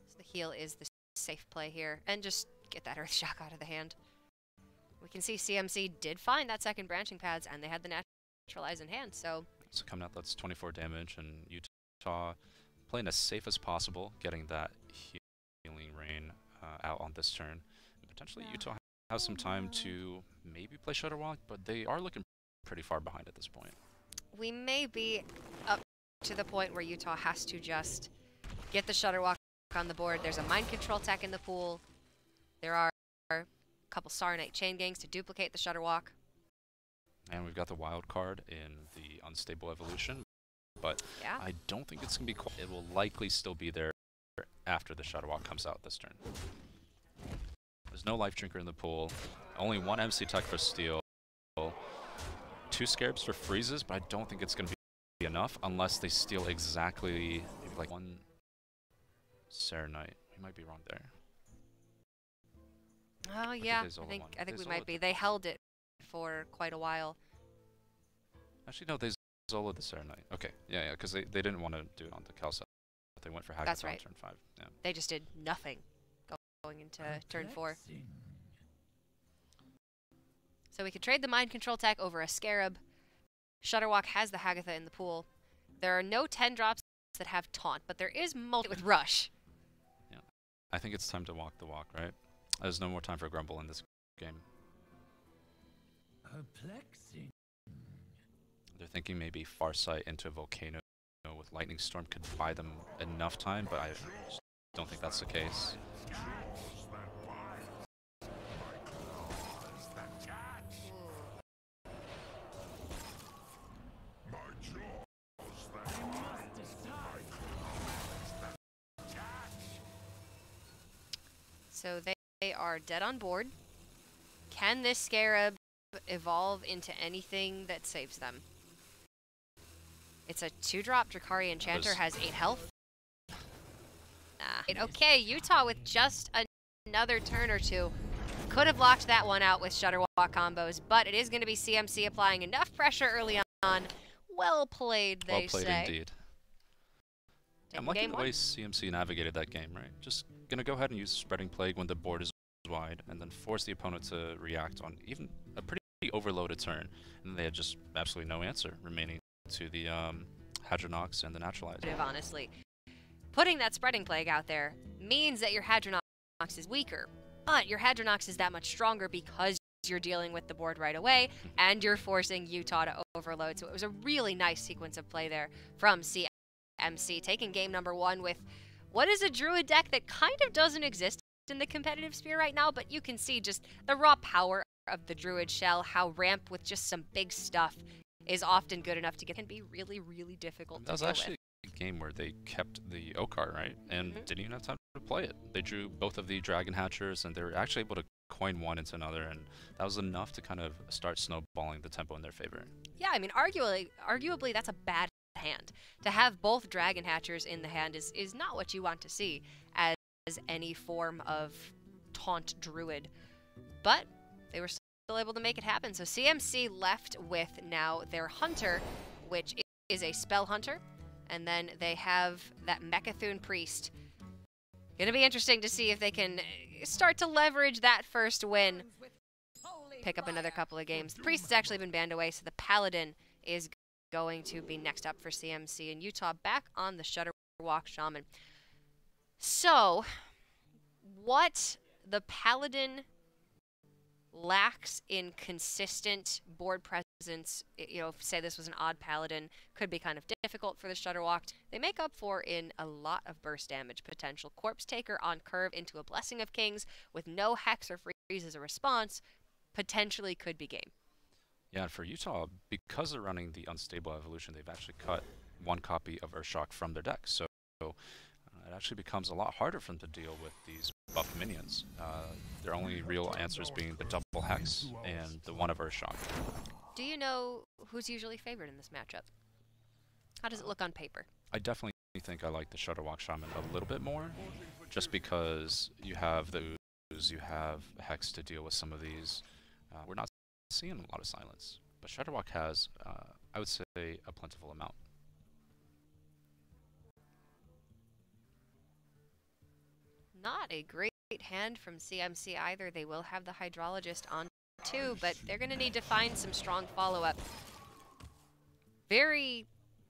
Speaker 1: So the heal is the safe play here, and just get that Earthshock out of the hand. We can see CMC did find that second Branching Paths, and they had the Naturalize in hand, so
Speaker 2: coming out, that's 24 damage, and Utah playing as safe as possible, getting that Healing Rain out on this turn. And potentially Utah has some time to maybe play Shutterwalk, but they are looking pretty far behind at this point.
Speaker 1: We may be up to the point where Utah has to just get the Shutterwalk on the board. There's a Mind Control tech in the pool. There are a couple Saronite Chain Gangs to duplicate the Shutterwalk.
Speaker 2: And we've got the wild card in the Unstable Evolution, but
Speaker 1: Yeah.
Speaker 2: I don't think it's going to be it will likely still be there after the Shutterwalk comes out this turn. There's no Life Drinker in the pool, only one MC tech for Steel, 2 Scarabs for Freezes, but I don't think it's going to be enough unless they steal exactly maybe like 1 Saronite. We might be wrong there.
Speaker 1: Oh yeah,
Speaker 2: think
Speaker 1: I think
Speaker 2: they
Speaker 1: we might
Speaker 2: Zolo'd
Speaker 1: be.
Speaker 2: it.
Speaker 1: They held it for quite a while.
Speaker 2: Actually, no, they Zolo'd the Saronite. Okay, yeah, because they didn't want to do it on the Calcet. They went for Hagathon
Speaker 1: That's right.
Speaker 2: turn 5. Yeah.
Speaker 1: They just did nothing going into turn 4. So we could trade the Mind Control tech over a Scarab. Shutterwalk has the Hagatha in the pool. There are no 10 drops that have Taunt, but there is multi with Rush.
Speaker 2: Yeah. I think it's time to walk the walk, right? There's no more time for Grumble in this game.
Speaker 5: Perplexing.
Speaker 2: They're thinking maybe Farsight into a Volcano with Lightning Storm could buy them enough time, but I just don't think that's the case.
Speaker 1: So they are dead on board. Can this Scarab evolve into anything that saves them? It's a 2-drop Drakari Enchanter, has 8 health. Okay, Utah with just another turn or two. Could have locked that one out with Shutterwalk combos, but it is going to be CMC applying enough pressure early on. Well played, they say.
Speaker 2: Well played indeed. I'm liking
Speaker 1: Game
Speaker 2: the way CMC navigated that game, right? Just gonna go ahead and use Spreading Plague when the board is wide, and then force the opponent to react on even a pretty overloaded turn. And they had just absolutely no answer remaining to the Hadronox and the Naturalizer.
Speaker 1: Honestly, putting that Spreading Plague out there means that your Hadronox is weaker, but your Hadronox is that much stronger because you're dealing with the board right away, and you're forcing Utah to overload. So it was a really nice sequence of play there from CMC, taking game number 1 with what is a Druid deck that kind of doesn't exist in the competitive sphere right now, but you can see just the raw power of the Druid shell, how ramp with just some big stuff is often good enough to get, can be really, really difficult
Speaker 2: That was
Speaker 1: to deal
Speaker 2: actually a game where they kept the Okar, right? And didn't even have time to play it. They drew both of the Dragon Hatchers, and they were actually able to coin one into another, and that was enough to kind of start snowballing the tempo in their favor.
Speaker 1: Yeah, I mean, arguably that's a bad hand. To have both Dragon Hatchers in the hand is not what you want to see as any form of taunt Druid. But they were still able to make it happen. So CMC left with now their Hunter, which is a Spell Hunter. And then they have that Mechathune Priest. Gonna be interesting to see if they can start to leverage that first win. Pick up another couple of games. The Priest has actually been banned away, so the Paladin is going to be next up for CMC. And Utah back on the Shutterwalk Shaman. So, what the Paladin lacks in consistent board presence, you know, say this was an odd Paladin, could be kind of difficult for the Shutterwalk. They make up for in a lot of burst damage potential. Corpse Taker on curve into a Blessing of Kings with no Hex or Freeze as a response potentially could be game.
Speaker 2: Yeah, and for Utah, because they're running the Unstable Evolution, they've actually cut 1 copy of Earthshock from their deck. So it actually becomes a lot harder for them to deal with these buffed minions. Their only real answers being the double Hex and the 1 of Earthshock.
Speaker 1: Do you know who's usually favored in this matchup? How does it look on paper?
Speaker 2: I definitely think I like the Shutterwalk Shaman a little bit more, just because you have the Ooze, you have Hex to deal with some of these. We're not seeing a lot of silence, but Shutterwalk has, I would say, a plentiful amount.
Speaker 1: Not a great hand from CMC either. They will have the Hydrologist on too, but they're going to need to find some strong follow-up. Very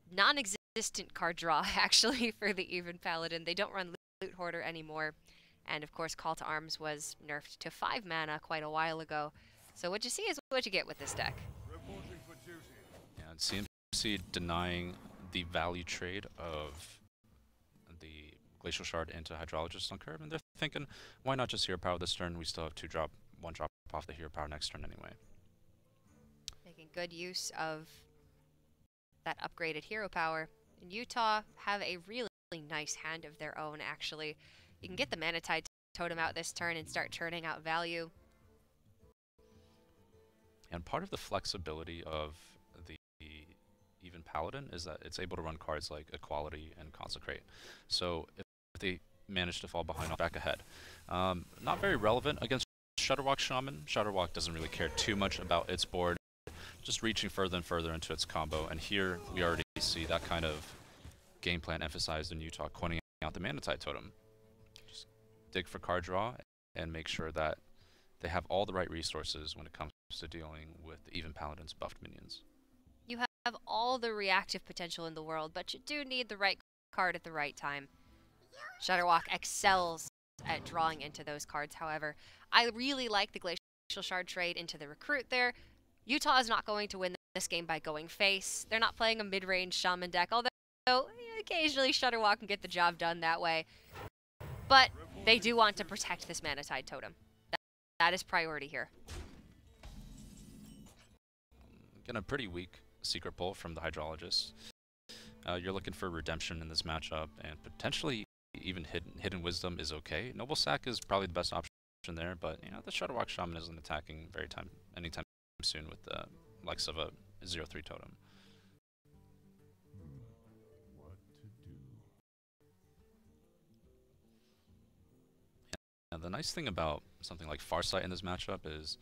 Speaker 1: non-existent card draw, actually, for the Even Paladin. They don't run Loot Hoarder anymore. And, of course, Call to Arms was nerfed to 5 mana quite a while ago. So what you see is what you get with this deck.
Speaker 2: Yeah, and CMC denying the value trade of the Glacial Shard into Hydrologist on curve, and they're thinking, why not just Hero Power this turn? We still have 1 drop off the Hero Power next turn anyway.
Speaker 1: Making good use of that upgraded Hero Power. And Utah have a really nice hand of their own, actually. You can get the Manatide Totem out this turn and start churning out value.
Speaker 2: And part of the flexibility of the Even Paladin is that it's able to run cards like Equality and Consecrate. So if they manage to fall behind, back ahead. Not very relevant against Shudderwock Shaman. Shudderwock doesn't really care too much about its board, just reaching further and further into its combo. And here we already see that kind of game plan emphasized in Utah, coining out the Manatide Totem. Just dig for card draw and make sure that they have all the right resources when it comes to dealing with the Even Paladin's buffed minions.
Speaker 1: You have all the reactive potential in the world, but you do need the right card at the right time. Shudderwock excels at drawing into those cards, however. I really like the Glacial Shard trade into the Recruit there. Utah is not going to win this game by going face. They're not playing a mid-range Shaman deck, although occasionally Shudderwock can get the job done that way. But they do want to protect this Manatide Totem. That is priority here.
Speaker 2: Getting a pretty weak secret pull from the Hydrologist. You're looking for redemption in this matchup, and potentially even hidden Wisdom is okay. Noble Sack is probably the best option there, but you know the Shudderwock Shaman isn't attacking anytime soon with the likes of a 0/3 totem.
Speaker 5: What to do?
Speaker 2: And the nice thing about something like Farsight in this matchup is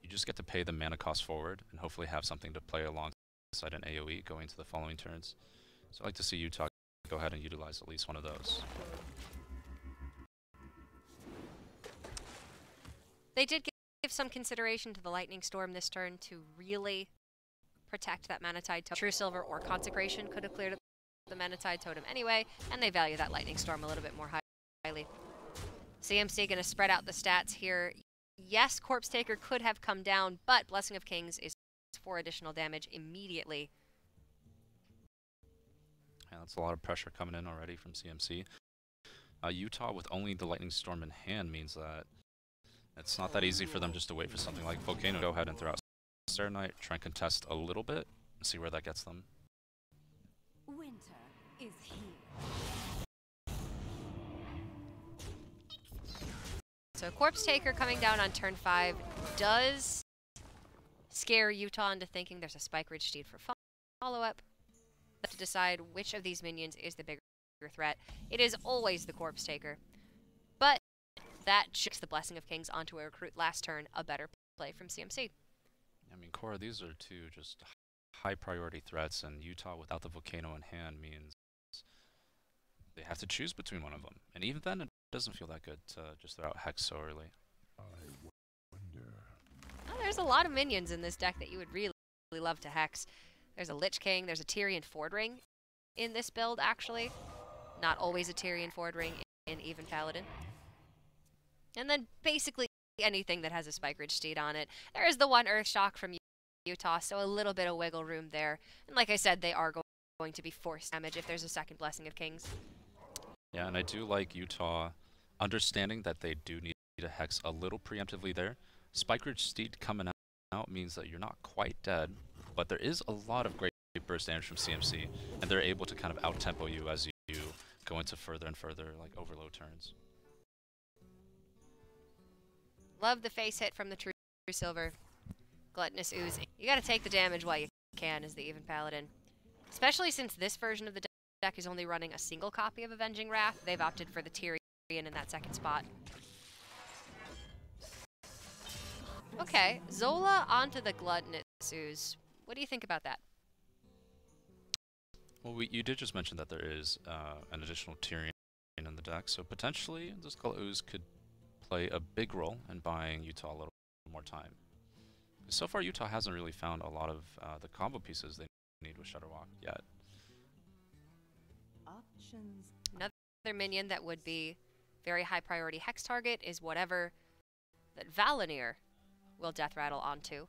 Speaker 2: you just get to pay the mana cost forward and hopefully have something to play alongside an AoE going into the following turns. So I'd like to see Utah go ahead and utilize at least one of those.
Speaker 1: They did give some consideration to the Lightning Storm this turn to really protect that Manatide Totem. True Silver or Consecration could have cleared the Manatide Totem anyway, and they value that Lightning Storm a little bit more highly. CMC going to spread out the stats here. Yes, Corpse Taker could have come down, but Blessing of Kings is 4 additional damage immediately.
Speaker 2: Yeah, that's a lot of pressure coming in already from CMC. Utah with only the Lightning Storm in hand means that it's not that easy for them just to wait for something like Volcano. Go ahead and throw out Serenite, try and contest a little bit, and see where that gets them.
Speaker 3: Winter is here.
Speaker 1: So Corpse Taker coming down on turn 5 does scare Utah into thinking there's a Spike Ridge Steed for follow-up. To decide which of these minions is the bigger threat. It is always the Corpse Taker. But that shoots the Blessing of Kings onto a Recruit last turn, a better play from CMC.
Speaker 2: I mean, Cora, these are two just high priority threats, and Utah without the Volcano in hand means they have to choose between one of them. And even then, it doesn't feel that good to just throw out Hex so early.
Speaker 5: I wonder.
Speaker 1: Well, there's a lot of minions in this deck that you would really love to Hex. There's a Lich King, there's a Tyrian Ford Ring in this build, actually. Not always a Tyrian Ford Ring in Even Paladin. And then basically anything that has a Spike Ridge Steed on it. There is the one Earth Shock from Utah, so a little bit of wiggle room there. And like I said, they are going to be forced damage if there's a second Blessing of Kings.
Speaker 2: Yeah, and I do like Utah understanding that they do need to Hex a little preemptively there. Spike Ridge Steed coming out means that you're not quite dead, but there is a lot of great burst damage from CMC, and they're able to kind of out-tempo you as you go into further and further, like, overload turns.
Speaker 1: Love the face hit from the True Silver. Gluttonous Ooze. You gotta take the damage while you can as the Even Paladin. Especially since this version of the deck is only running a single copy of Avenging Wrath, they've opted for the Tyrian in that second spot. Okay, Zola onto the Gluttonous Ooze. What do you think about that?
Speaker 2: Well, you did just mention that there is an additional Tyrian in the deck, so potentially this Glut Ooze could play a big role in buying Utah a little more time. So far, Utah hasn't really found a lot of the combo pieces they need with Shudderwock yet.
Speaker 3: Options.
Speaker 1: Another minion that would be very high priority Hex target is whatever that Valinir will Death Rattle onto.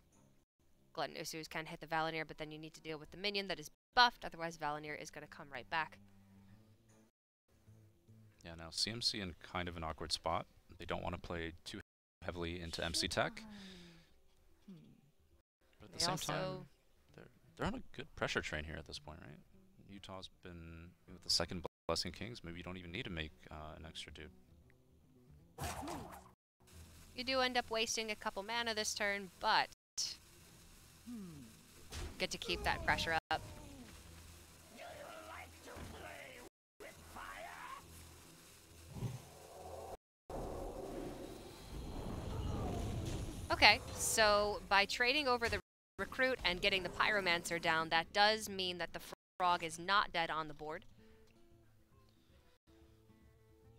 Speaker 1: Gluttonous Ooze can hit the Valinir, but then you need to deal with the minion that is buffed, otherwise Valinir is going to come right back.
Speaker 2: Yeah, now CMC in kind of an awkward spot. They don't want to play too heavily into MC Tech. But at the same time, they're on a good pressure train here at this point, right? Utah's been with the second Blessing Kings. Maybe you don't even need to make an extra dude.
Speaker 1: You do end up wasting a couple mana this turn, but get to keep that pressure up. Okay, so by trading over the recruit and getting the pyromancer down, that does mean that the frog is not dead on the board.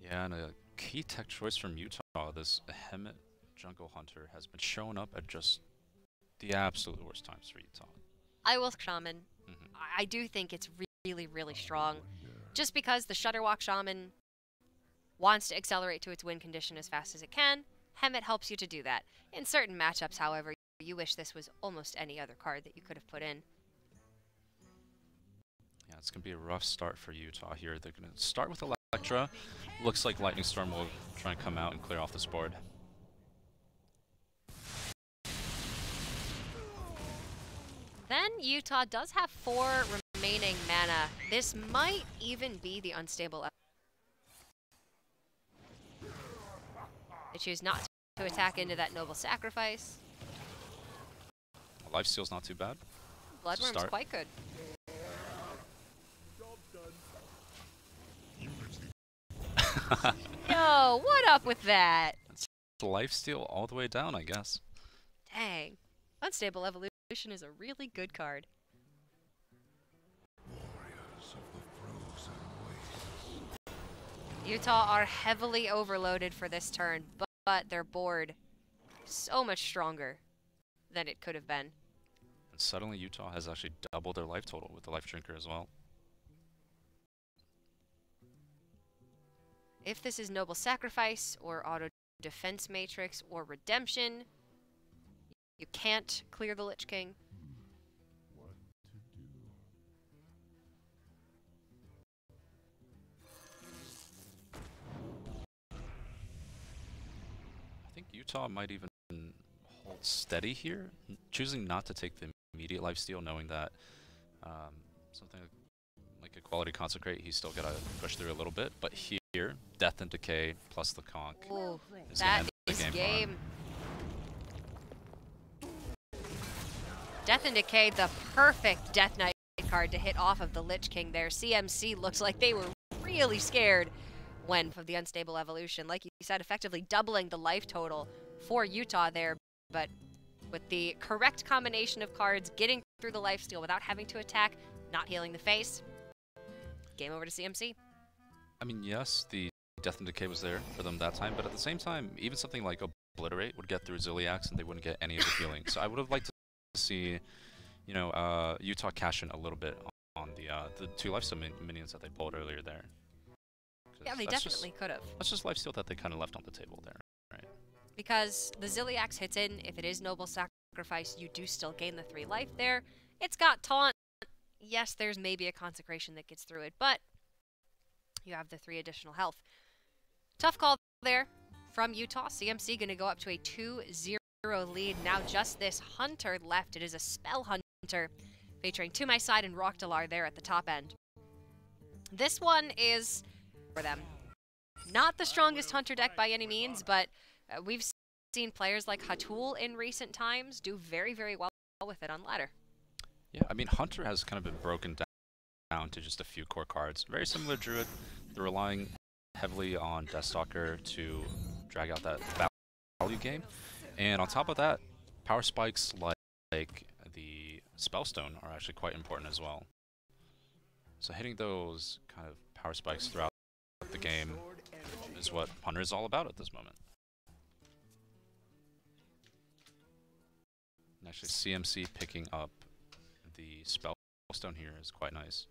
Speaker 2: Yeah, and a key tech choice from Utah, this Hemet Jungle Hunter, has been showing up at just the absolute worst times for Utah.
Speaker 1: I will Shaman. I do think it's really, really strong. Just because the Shutterwalk Shaman wants to accelerate to its win condition as fast as it can, Hemet helps you to do that. In certain matchups, however, you wish this was almost any other card that you could have put in.
Speaker 2: Yeah, it's going to be a rough start for Utah here. They're going to start with Electra. Looks like Lightning Storm will try and come out and clear off this board.
Speaker 1: Then Utah does have 4 remaining mana. This might even be the unstable. They choose not to attack into that Noble Sacrifice.
Speaker 2: Lifesteal's not too bad.
Speaker 1: Bloodworm's quite good. Yo, what up with that?
Speaker 2: That's lifesteal all the way down, I guess.
Speaker 1: Dang. Unstable Evolution is a really good card. Utah are heavily overloaded for this turn, but their board so much stronger than it could have been.
Speaker 2: And suddenly Utah has actually doubled their life total with the Life Drinker as well.
Speaker 1: If this is Noble Sacrifice or Auto Defense Matrix or Redemption, you can't clear the Lich King.
Speaker 5: What to do?
Speaker 2: I think Utah might even hold steady here, choosing not to take the immediate lifesteal, knowing that something like Equality Consecrate, he's still got to push through a little bit. But here, Death and Decay plus the Conch
Speaker 1: Ooh,
Speaker 2: is
Speaker 1: that
Speaker 2: the
Speaker 1: is
Speaker 2: game.
Speaker 1: game. Death and Decay, the perfect Death Knight card to hit off of the Lich King there. CMC looks like they were really scared when of the Unstable Evolution. Like you said, effectively doubling the life total for Utah there, but with the correct combination of cards, getting through the lifesteal without having to attack, not healing the face, game over to CMC.
Speaker 2: I mean, yes, the Death and Decay was there for them that time, but at the same time, even something like Obliterate would get through Ziliax and they wouldn't get any of the healing. So I would have liked to see, you know, Utah cash in a little bit on the 2 lifesteal minions that they pulled earlier there.
Speaker 1: Yeah, they definitely could have.
Speaker 2: That's just lifesteal that they kind of left on the table there, right?
Speaker 1: Because the Ziliax hits in, if it is Noble Sacrifice, you do still gain the 3 life there. It's got Taunt. Yes, there's maybe a Consecration that gets through it, but you have the 3 additional health. Tough call there from Utah. CMC going to go up to a 2-0 lead. Now just this Hunter left. It is a Spell Hunter featuring To My Side and Rockdalar there at the top end. This one is for them. Not the strongest Hunter deck by any means, but we've seen players like Hatul in recent times do very, very well with it on ladder.
Speaker 2: Yeah, I mean, Hunter has kind of been broken down to just a few core cards. Very similar to Druid. They're relying heavily on Deathstalker to drag out that value game. And on top of that, power spikes like the Spellstone are actually quite important as well. So hitting those kind of power spikes throughout the game is what Hunter is all about at this moment. And actually, CMC picking up the Spellstone here is quite nice.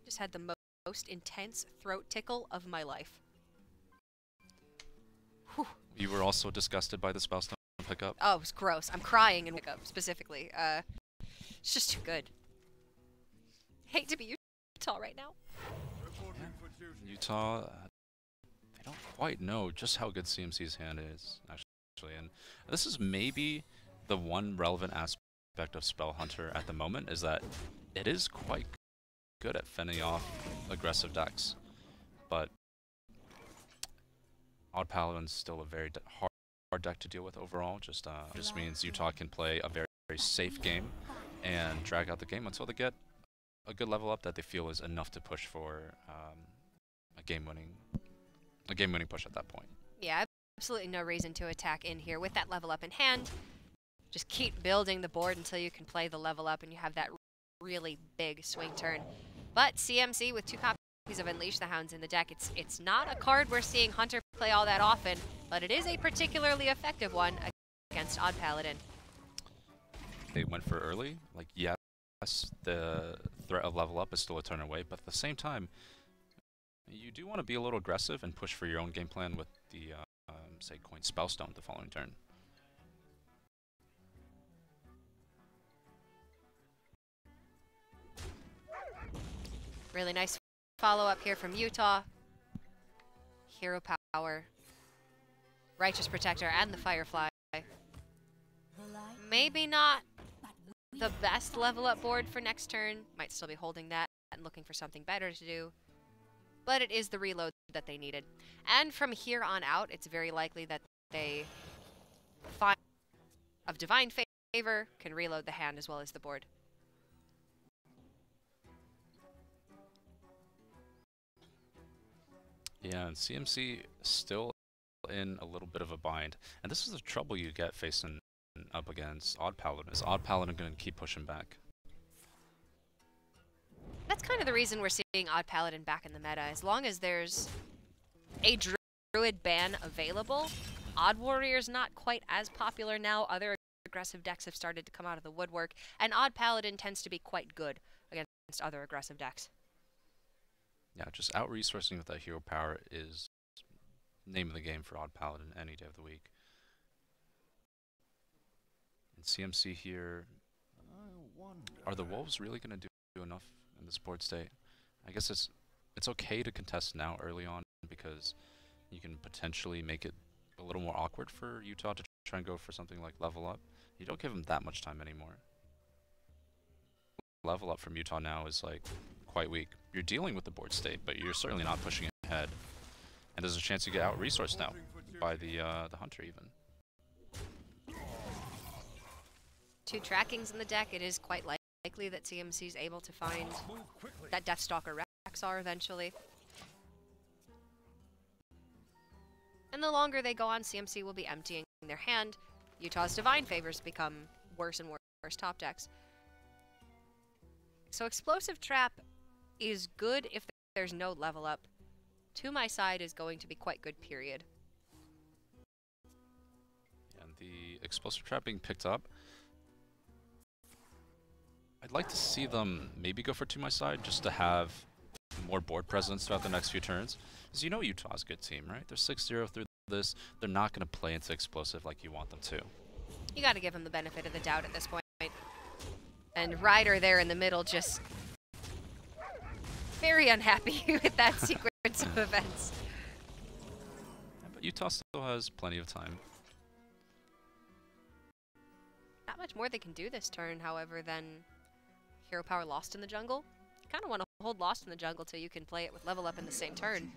Speaker 1: Just had the most intense throat tickle of my life. Whew.
Speaker 2: You were also disgusted by the Spellstone pickup?
Speaker 1: Oh, it was gross. I'm crying in pickup specifically. It's just too good. Hate to be Utah right now.
Speaker 2: Utah, they don't quite know just how good CMC's hand is, actually. And this is maybe the one relevant aspect of Spell Hunter at the moment, is that it is quite good at fending off aggressive decks. But Odd Paladin's still a very hard deck to deal with overall. Just means Utah can play a very, very safe game and drag out the game until they get a good level up that they feel is enough to push for a game-winning push at that point.
Speaker 1: Yeah, absolutely no reason to attack in here with that level up in hand. Just keep building the board until you can play the level up and you have that really big swing turn. But CMC with 2 copies of Unleash the Hounds in the deck, it's not a card we're seeing Hunter play all that often, but it is a particularly effective one against Odd Paladin.
Speaker 2: They went for early. Like, yes, the threat of level up is still a turn away, but at the same time, you do want to be a little aggressive and push for your own game plan with the, say, Coin Spellstone the following turn.
Speaker 1: Really nice follow-up here from Utah. Hero Power, Righteous Protector, and the Firefly. Maybe not the best level-up board for next turn. Might still be holding that and looking for something better to do. But it is the reload that they needed. And from here on out, it's very likely that they find of Divine Favor can reload the hand as well as the board.
Speaker 2: Yeah, and CMC still in a little bit of a bind. And this is the trouble you get facing up against Odd Paladin. Is Odd Paladin going to keep pushing back?
Speaker 1: That's kind of the reason we're seeing Odd Paladin back in the meta. As long as there's a Druid ban available, Odd Warrior's not quite as popular now. Other aggressive decks have started to come out of the woodwork, and Odd Paladin tends to be quite good against other aggressive decks.
Speaker 2: Yeah, just out-resourcing with that hero power is name of the game for Odd Paladin any day of the week. And CMC here, are the Wolves really going to do enough in this board state? I guess it's okay to contest now early on because you can potentially make it a little more awkward for Utah to try and go for something like level up. You don't give them that much time anymore. Level up from Utah now is like quite weak. You're dealing with the board state, but you're certainly not pushing ahead. And there's a chance you get out-resourced now by the Hunter even.
Speaker 1: 2 trackings in the deck. It is quite likely that CMC is able to find that Deathstalker Rexar eventually. And the longer they go on, CMC will be emptying their hand. Utah's Divine Favors become worse and worse top decks. So Explosive Trap is good if there's no level up. To my side is going to be quite good, period.
Speaker 2: And the Explosive Trap being picked up, I'd like to see them maybe go for To My Side just to have more board presence throughout the next few turns. Because you know Utah's a good team, right? They're 6-0 through this. They're not going to play into Explosive like you want them to.
Speaker 1: You got to give them the benefit of the doubt at this point. And Ryder there in the middle just very unhappy with that sequence of events.
Speaker 2: Yeah, but Utah still has plenty of time.
Speaker 1: Not much more they can do this turn, however, than Hero Power Lost in the Jungle. You kind of want to hold Lost in the Jungle till you can play it with level up in the same turn.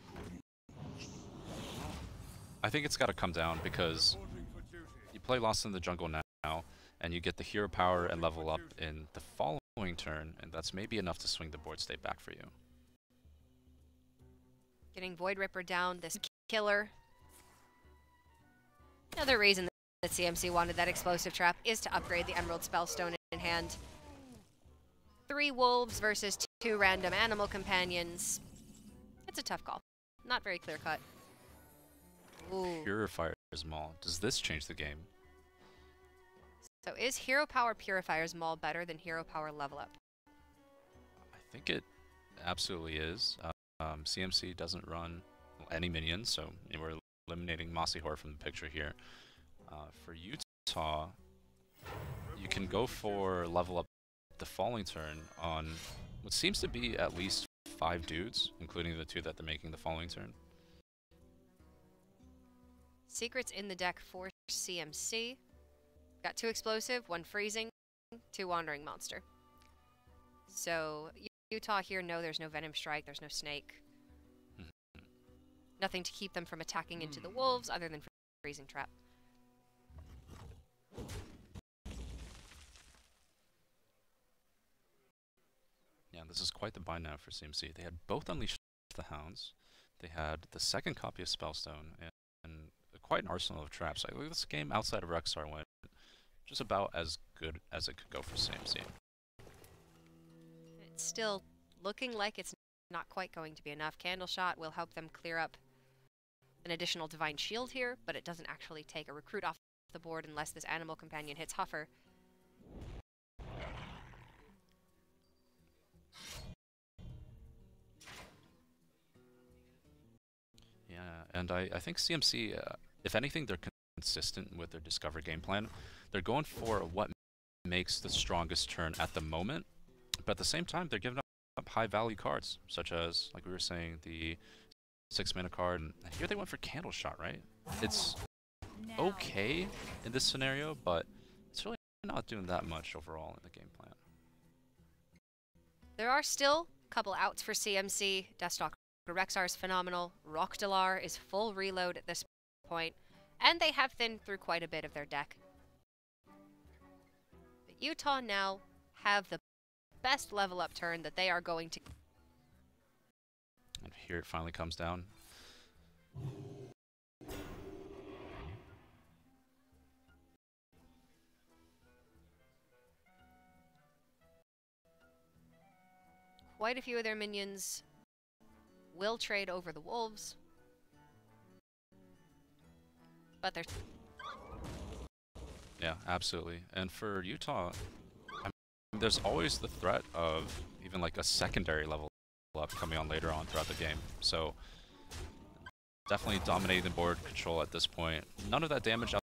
Speaker 2: I think it's got to come down because you play Lost in the Jungle now, and you get the hero power and level up in the following turn, and that's maybe enough to swing the board state back for you.
Speaker 1: Getting Void Ripper down, this killer. Another reason that CMC wanted that Explosive Trap is to upgrade the Emerald Spellstone in hand. 3 wolves versus 2 random animal companions. It's a tough call. Not very clear cut. Ooh.
Speaker 2: Purifier's Maul. Does this change the game?
Speaker 1: So is Hero Power Purifier's Maul better than Hero Power Level Up?
Speaker 2: I think it absolutely is. CMC doesn't run any minions, so we're eliminating Mossy Horror from the picture here. For Utah, you can go for level up the following turn on what seems to be at least 5 dudes, including the 2 that they're making the following turn.
Speaker 1: Secrets in the deck for CMC. Got 2 explosive, 1 freezing, 2 wandering monster. So Utah here, no, there's no Venom Strike, there's no Snake. Nothing to keep them from attacking into the wolves other than freezing trap.
Speaker 2: Yeah, this is quite the bind now for CMC. They had both Unleash the Hounds. They had the second copy of Spellstone and quite an arsenal of traps. I think this game outside of Rexar went just about as good as it could go for CMC.
Speaker 1: It's still looking like it's not quite going to be enough. Candle Shot will help them clear up an additional Divine Shield here, but it doesn't actually take a recruit off the board unless this Animal Companion hits Huffer.
Speaker 2: Yeah, and I think CMC, if anything, they're consistent with their Discover game plan. They're going for what makes the strongest turn at the moment, but at the same time, they're giving up high value cards, such as, like we were saying, the 6-mana card. And here they went for Candle Shot, right? It's okay in this scenario, but it's really not doing that much overall in the game plan.
Speaker 1: There are still a couple outs for CMC. Deathstalker Rexar is phenomenal. Rockdalar is full reload at this point, and they have thinned through quite a bit of their deck. But Utah now have the best level up turn that they are going to.
Speaker 2: And here it finally comes down.
Speaker 1: Quite a few of their minions will trade over the wolves, but they're...
Speaker 2: Yeah, absolutely. And for Utah, I mean, there's always the threat of even like a secondary level up coming on later on throughout the game. So definitely dominating the board control at this point. None of that damage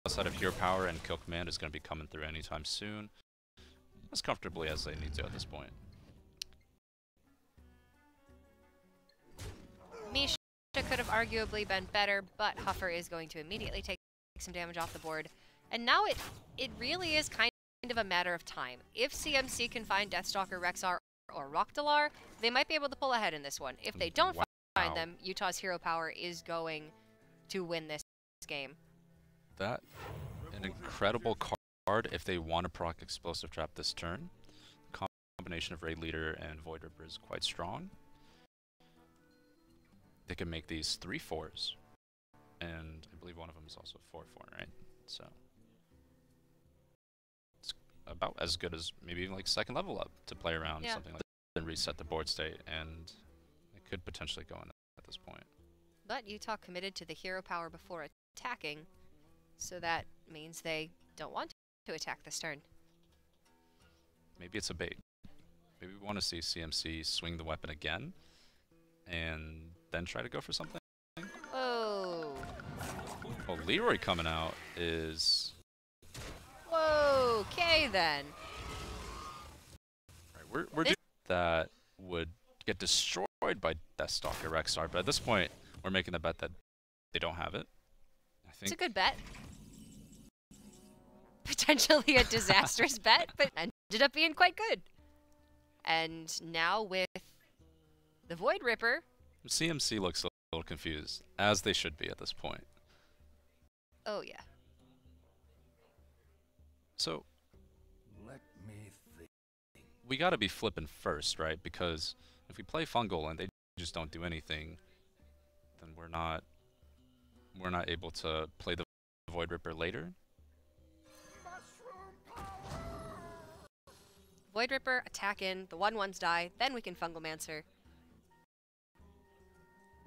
Speaker 2: outside of hero power and kill command is going to be coming through anytime soon, as comfortably as they need to at this point.
Speaker 1: Misha could have arguably been better, but Huffer is going to immediately take some damage off the board. And now it really is kind of a matter of time. If CMC can find Deathstalker, Rexar, or Rockdalar, they might be able to pull ahead in this one. If they don't find them, Utah's hero power is going to win this game.
Speaker 2: That, an incredible card if they want to proc Explosive Trap this turn. The combination of Raid Leader and Void Ripper is quite strong. They can make these 3/4s, and I believe one of them is also 4/4, right? So it's about as good as maybe even like second level up to play around, something like that, and reset the board state, and it could potentially go in at this point.
Speaker 1: But Utah committed to the hero power before attacking, so that means they don't want to attack this turn.
Speaker 2: Maybe it's a bait. Maybe we want to see CMC swing the weapon again, and then try to go for something.
Speaker 1: Oh.
Speaker 2: Well, Leroy coming out is...
Speaker 1: Whoa, okay then.
Speaker 2: Right, we're doing that would get destroyed by Deathstalker Rexar, but at this point, we're making the bet that they don't have it. I think
Speaker 1: it's a good bet. Potentially a disastrous bet, but ended up being quite good. And now with the Void Ripper,
Speaker 2: CMC looks a little confused, as they should be at this point.
Speaker 1: Oh yeah.
Speaker 2: So
Speaker 4: Let me think.
Speaker 2: we gotta be flipping first, right? Because if we play Fungal and they just don't do anything, then we're not able to play the Void Ripper later.
Speaker 1: Void Ripper, attack in, the 1/1s die, then we can Fungalmancer.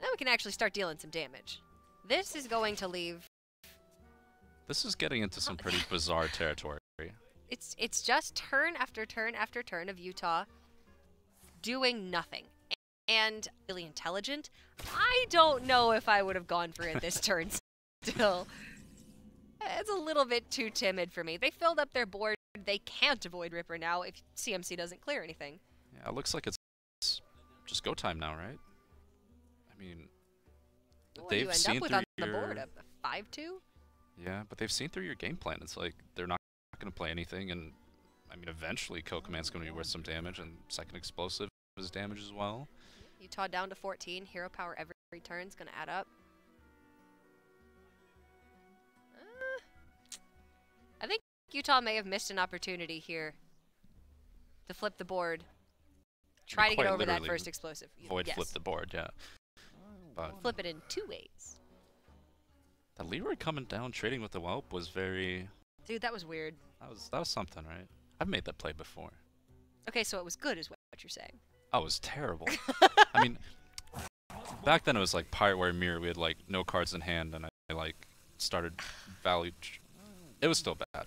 Speaker 1: Then we can actually start dealing some damage. This is going to leave...
Speaker 2: This is getting into some pretty bizarre territory.
Speaker 1: It's just turn after turn after turn of Utah doing nothing. And really intelligent. I don't know if I would have gone for it this turn still. It's a little bit too timid for me. They filled up their board. They can't avoid Ripper now if CMC doesn't clear anything.
Speaker 2: Yeah, it looks like it's just go time now, right? I mean,
Speaker 1: What do you
Speaker 2: they've
Speaker 1: end
Speaker 2: seen
Speaker 1: up with
Speaker 2: through
Speaker 1: on the
Speaker 2: your
Speaker 1: board? A 5-2?
Speaker 2: yeah, but they've seen through your game plan. It's like they're not going to play anything, and I mean, eventually Kill Command's going to be worth some damage, and second explosive is damage as well.
Speaker 1: Utah down to 14. Hero power every turn's gonna add up. I think Utah may have missed an opportunity here to flip the board. Try to get over that first explosive.
Speaker 2: Void flip the board, yeah. But
Speaker 1: flip it in 2 ways.
Speaker 2: that Leroy coming down trading with the Whelp was very.
Speaker 1: Dude, that was weird.
Speaker 2: That was something, right? I've made that play before.
Speaker 1: Okay, so it was good, is what you're saying.
Speaker 2: Oh, it was terrible. I mean, back then it was like Pirate Warrior Mirror. We had like no cards in hand, and I like started value. It was still bad.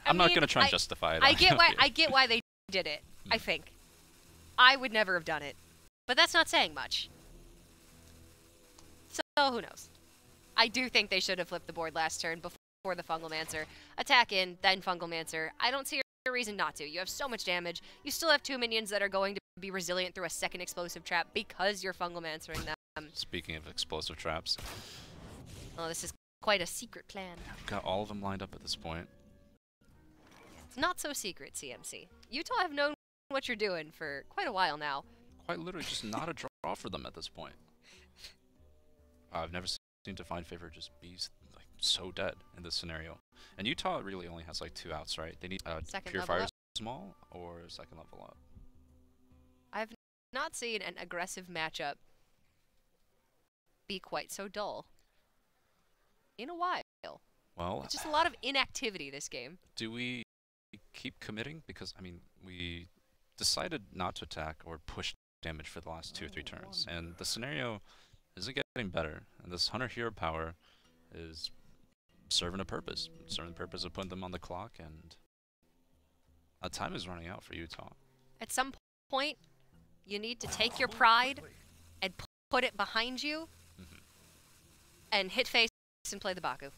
Speaker 2: I'm not gonna try and justify it.
Speaker 1: I get why they did it. I think. I would never have done it, but that's not saying much. So who knows? I do think they should have flipped the board last turn before the Fungalmancer. Attack in, then Fungalmancer. I don't see a reason not to. You have so much damage. You still have 2 minions that are going to be resilient through a second explosive trap because you're Fungalmancering them.
Speaker 2: Speaking of explosive traps.
Speaker 1: Oh, this is quite a secret plan.
Speaker 2: I've got all of them lined up at this point.
Speaker 1: It's not so secret, CMC. Utah have known what you're doing for quite a while now.
Speaker 2: Quite literally just not a draw for them at this point. I've never seen Divine Favor just be like so dead in this scenario. And Utah really only has like 2 outs, right? They need Purifier Small or second level up.
Speaker 1: I've not seen an aggressive matchup be quite so dull in a while.
Speaker 2: Well,
Speaker 1: it's just a lot of inactivity this game.
Speaker 2: Do we keep committing? Because, I mean, we decided not to attack or push damage for the last 2 or 3 turns, and the scenario isn't getting better, and this Hunter Hero power is serving a purpose. Serving the purpose of putting them on the clock, and time is running out for Utah.
Speaker 1: At some point, you need to take your pride and put it behind you and hit face and play the Baku.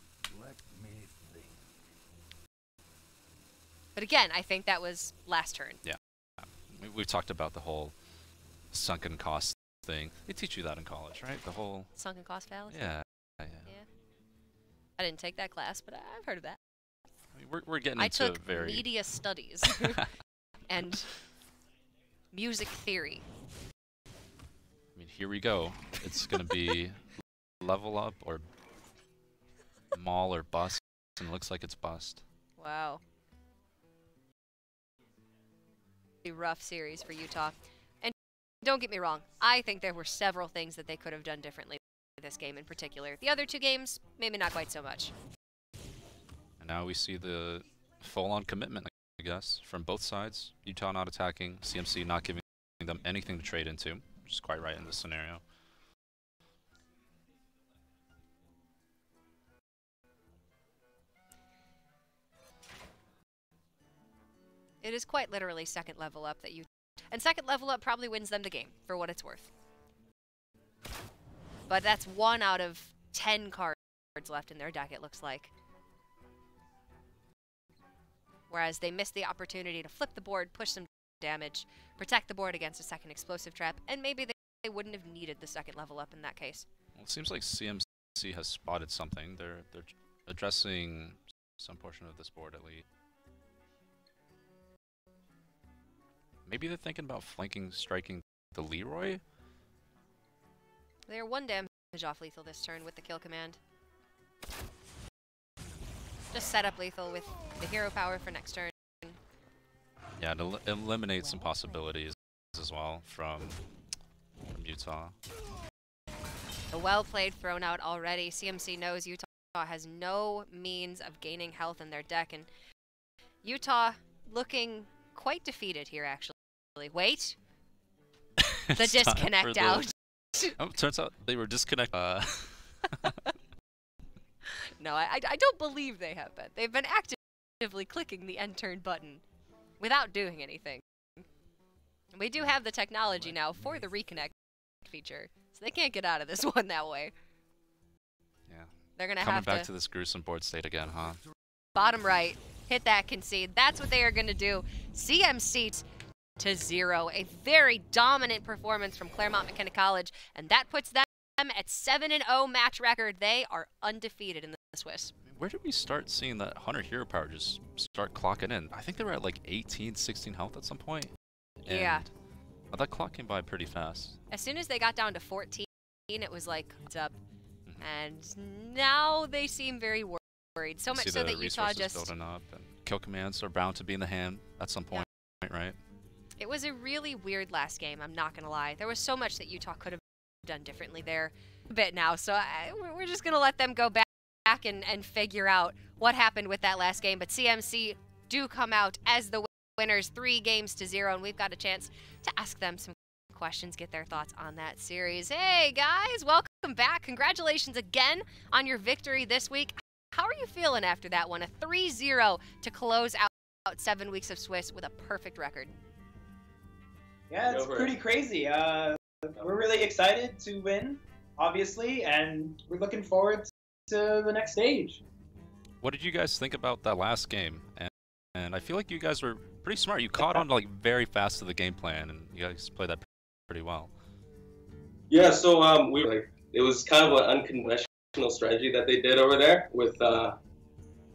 Speaker 1: But again, I think that was last turn.
Speaker 2: Yeah. We've talked about the whole sunken cost thing. They teach you that in college, right? The whole
Speaker 1: sunken cost fallacy?
Speaker 2: Yeah.
Speaker 1: I didn't take that class, but I've heard of that.
Speaker 2: I mean, we're getting into very
Speaker 1: media studies and music theory.
Speaker 2: I mean, here we go. It's going to be level up or maul or bust, and it looks like it's bust.
Speaker 1: Wow. A rough series for Utah. And don't get me wrong, I think there were several things that they could have done differently this game in particular. The other 2 games, maybe not quite so much.
Speaker 2: And now we see the full-on commitment, I guess, from both sides. Utah not attacking, CMC not giving them anything to trade into, which is quite right in this scenario.
Speaker 1: It is quite literally second level up that you... And second level up probably wins them the game, for what it's worth. But that's 1 out of 10 cards left in their deck, it looks like. Whereas they missed the opportunity to flip the board, push some damage, protect the board against a second explosive trap, and maybe they wouldn't have needed the second level up in that case.
Speaker 2: Well, it seems like CMC has spotted something. They're addressing some portion of this board at least. Maybe they're thinking about flanking, striking the Leroy?
Speaker 1: They're 1 damage off lethal this turn with the kill command. Just set up lethal with the hero power for next turn.
Speaker 2: Yeah, to eliminate some possibilities as well from Utah.
Speaker 1: A well-played thrown out already. CMC knows Utah has no means of gaining health in their deck, and Utah looking quite defeated here, actually. Wait. The disconnect out.
Speaker 2: Oh, turns out they were disconnected.
Speaker 1: No, I don't believe they have been. They've been actively clicking the end turn button without doing anything. We do have the technology now for the reconnect feature, so they can't get out of this one that way.
Speaker 2: Yeah.
Speaker 1: They're gonna
Speaker 2: Coming
Speaker 1: have
Speaker 2: back to this gruesome board state again, huh?
Speaker 1: Bottom right, hit that concede. That's what they are gonna do. CMC 0. A very dominant performance from Claremont McKenna College, and that puts them at 7-0 match record. They are undefeated in the Swiss.
Speaker 2: Where did we start seeing that Hunter Hero Power just start clocking in? I think they were at like 18, 16 health at some point.
Speaker 1: Yeah.
Speaker 2: And that clock came by pretty fast.
Speaker 1: As soon as they got down to 14, it was like, it's up. And now they seem very worried. So much so that Utah just
Speaker 2: building up, and kill commands are bound to be in the hand at some point, right?
Speaker 1: It was a really weird last game, I'm not gonna lie. There was so much that Utah could have done differently there a bit now, so we're just gonna let them go back and figure out what happened with that last game. But CMC do come out as the winners, 3-0, and we've got a chance to ask them some questions, get their thoughts on that series. Hey guys, welcome back. Congratulations again on your victory this week. How are you feeling after that one? A 3-0 to close out 7 weeks of Swiss with a perfect record.
Speaker 9: Yeah, it's pretty crazy. We're really excited to win, obviously, and we're looking forward to the next stage.
Speaker 2: What did you guys think about that last game? And I feel like you guys were pretty smart. You caught on like very fast to the game plan, and you guys played that pretty well.
Speaker 6: Yeah, so it was kind of an unconventional strategy that they did over there with I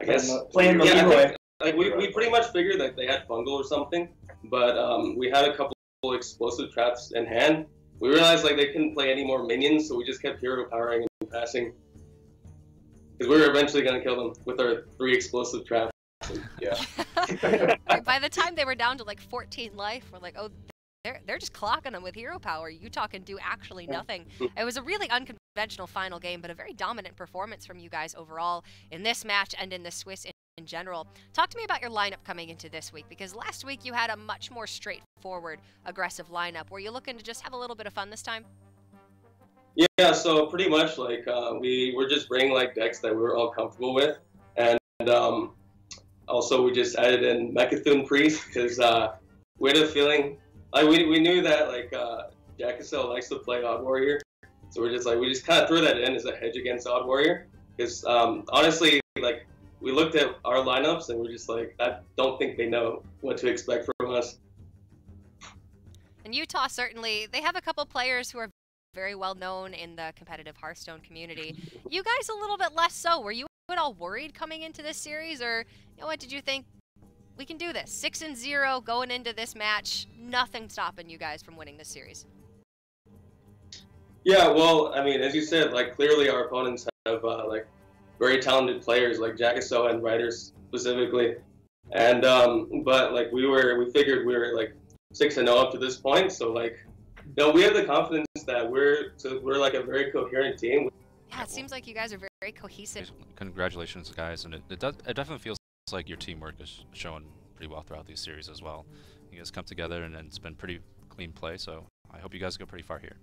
Speaker 6: guess
Speaker 9: playing the leeway.
Speaker 6: Like we pretty much figured that they had fungal or something, but we had a couple explosive traps in hand. We realized like they couldn't play any more minions, so we just kept hero powering and passing. Because we were eventually gonna kill them with our 3 explosive traps. Yeah.
Speaker 1: By the time they were down to like 14 life, we're like, oh, they're just clocking them with hero power. Utah can do actually nothing. It was a really unconventional final game, but a very dominant performance from you guys overall in this match and in the Swiss in general. Talk to me about your lineup coming into this week, because last week you had a much more straightforward, aggressive lineup. Were you looking to just have a little bit of fun this time?
Speaker 6: Yeah, so pretty much like we were just bringing like decks that we were all comfortable with, and also we just added in Mechathune Priest because we had a feeling like we knew that like Jackasel likes to play Odd Warrior, so we just kind of threw that in as a hedge against Odd Warrior because honestly like we looked at our lineups and we're just like, I don't think they know what to expect from us.
Speaker 1: And Utah certainly, they have a couple players who are very well known in the competitive Hearthstone community. You guys a little bit less so. Were you at all worried coming into this series, or you know what, did you think we can do this? 6-0 going into this match, nothing stopping you guys from winning this series?
Speaker 6: Yeah, well, I mean, as you said, like clearly our opponents have like very talented players like Jackasel and Riders specifically, and but like we figured we were like 6-0 up to this point, so like no, we have the confidence that we're like a very coherent team.
Speaker 1: Yeah, it seems like you guys are very, very cohesive.
Speaker 2: Congratulations, guys, and it definitely feels like your teamwork is showing pretty well throughout these series as well. You guys come together, and it's been pretty clean play, so I hope you guys go pretty far here.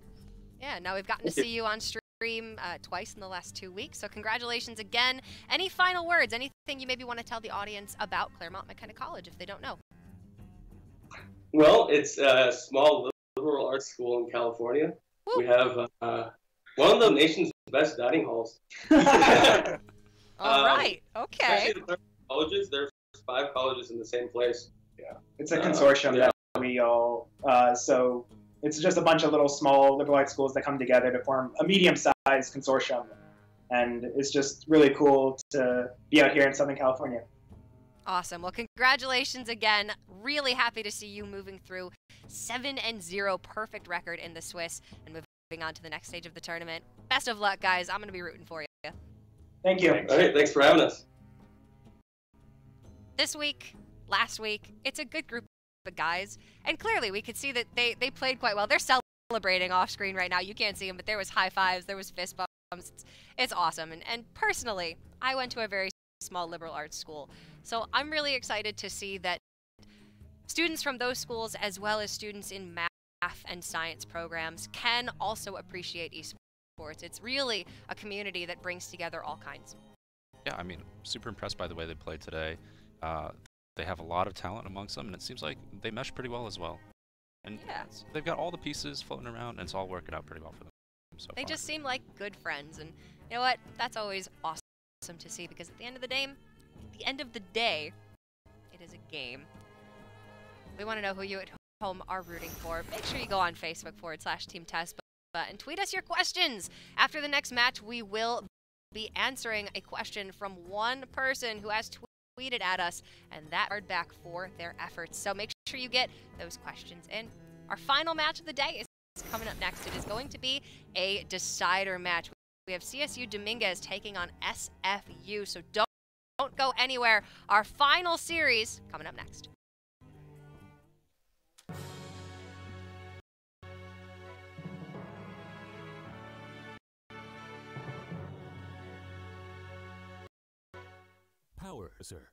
Speaker 1: Yeah, now we've gotten to see you on stream twice in the last 2 weeks, so congratulations again. Any final words, anything you maybe want to tell the audience about Claremont McKenna College if they don't know?
Speaker 6: Well, it's a small liberal arts school in California. Woo. We have one of the nation's best dining halls.
Speaker 1: All right, okay.
Speaker 6: Especially the colleges, there's 5 colleges in the same place.
Speaker 9: Yeah, it's a consortium that we all, so it's just a bunch of little small liberal arts schools that come together to form a medium-sized consortium. And it's just really cool to be out here in Southern California.
Speaker 1: Awesome. Well, congratulations again. Really happy to see you moving through 7-0, perfect record in the Swiss, and moving on to the next stage of the tournament. Best of luck, guys. I'm going to be rooting for you.
Speaker 9: Thank you.
Speaker 6: All right, thanks for having us.
Speaker 1: This week, last week, it's a good group of guys, and clearly we could see that they played quite well. They're celebrating off screen right now. You can't see them, but there was high fives, there was fist bumps. It's awesome. And personally, I went to a very small liberal arts school, so I'm really excited to see that students from those schools, as well as students in math and science programs, can also appreciate esports. It's really a community that brings together all kinds.
Speaker 2: Yeah, I mean, super impressed by the way they played today. They have a lot of talent amongst them, and it seems like they mesh pretty well as well. And
Speaker 1: yeah,
Speaker 2: they've got all the pieces floating around, and it's all working out pretty well for them so
Speaker 1: They
Speaker 2: far.
Speaker 1: just seem like good friends, and you know what? That's always awesome to see, because at the end of the day, it is a game. We want to know who you at home are rooting for, make sure you go on Facebook/TeamTest and tweet us your questions. After the next match, we will be answering a question from one person who has tweeted at us, and that card back for their efforts. So make sure you get those questions in. Our final match of the day is coming up next. It is going to be a decider match. We have CSU Dominguez taking on SFU, so don't go anywhere. Our final series coming up next.
Speaker 4: Power, sir.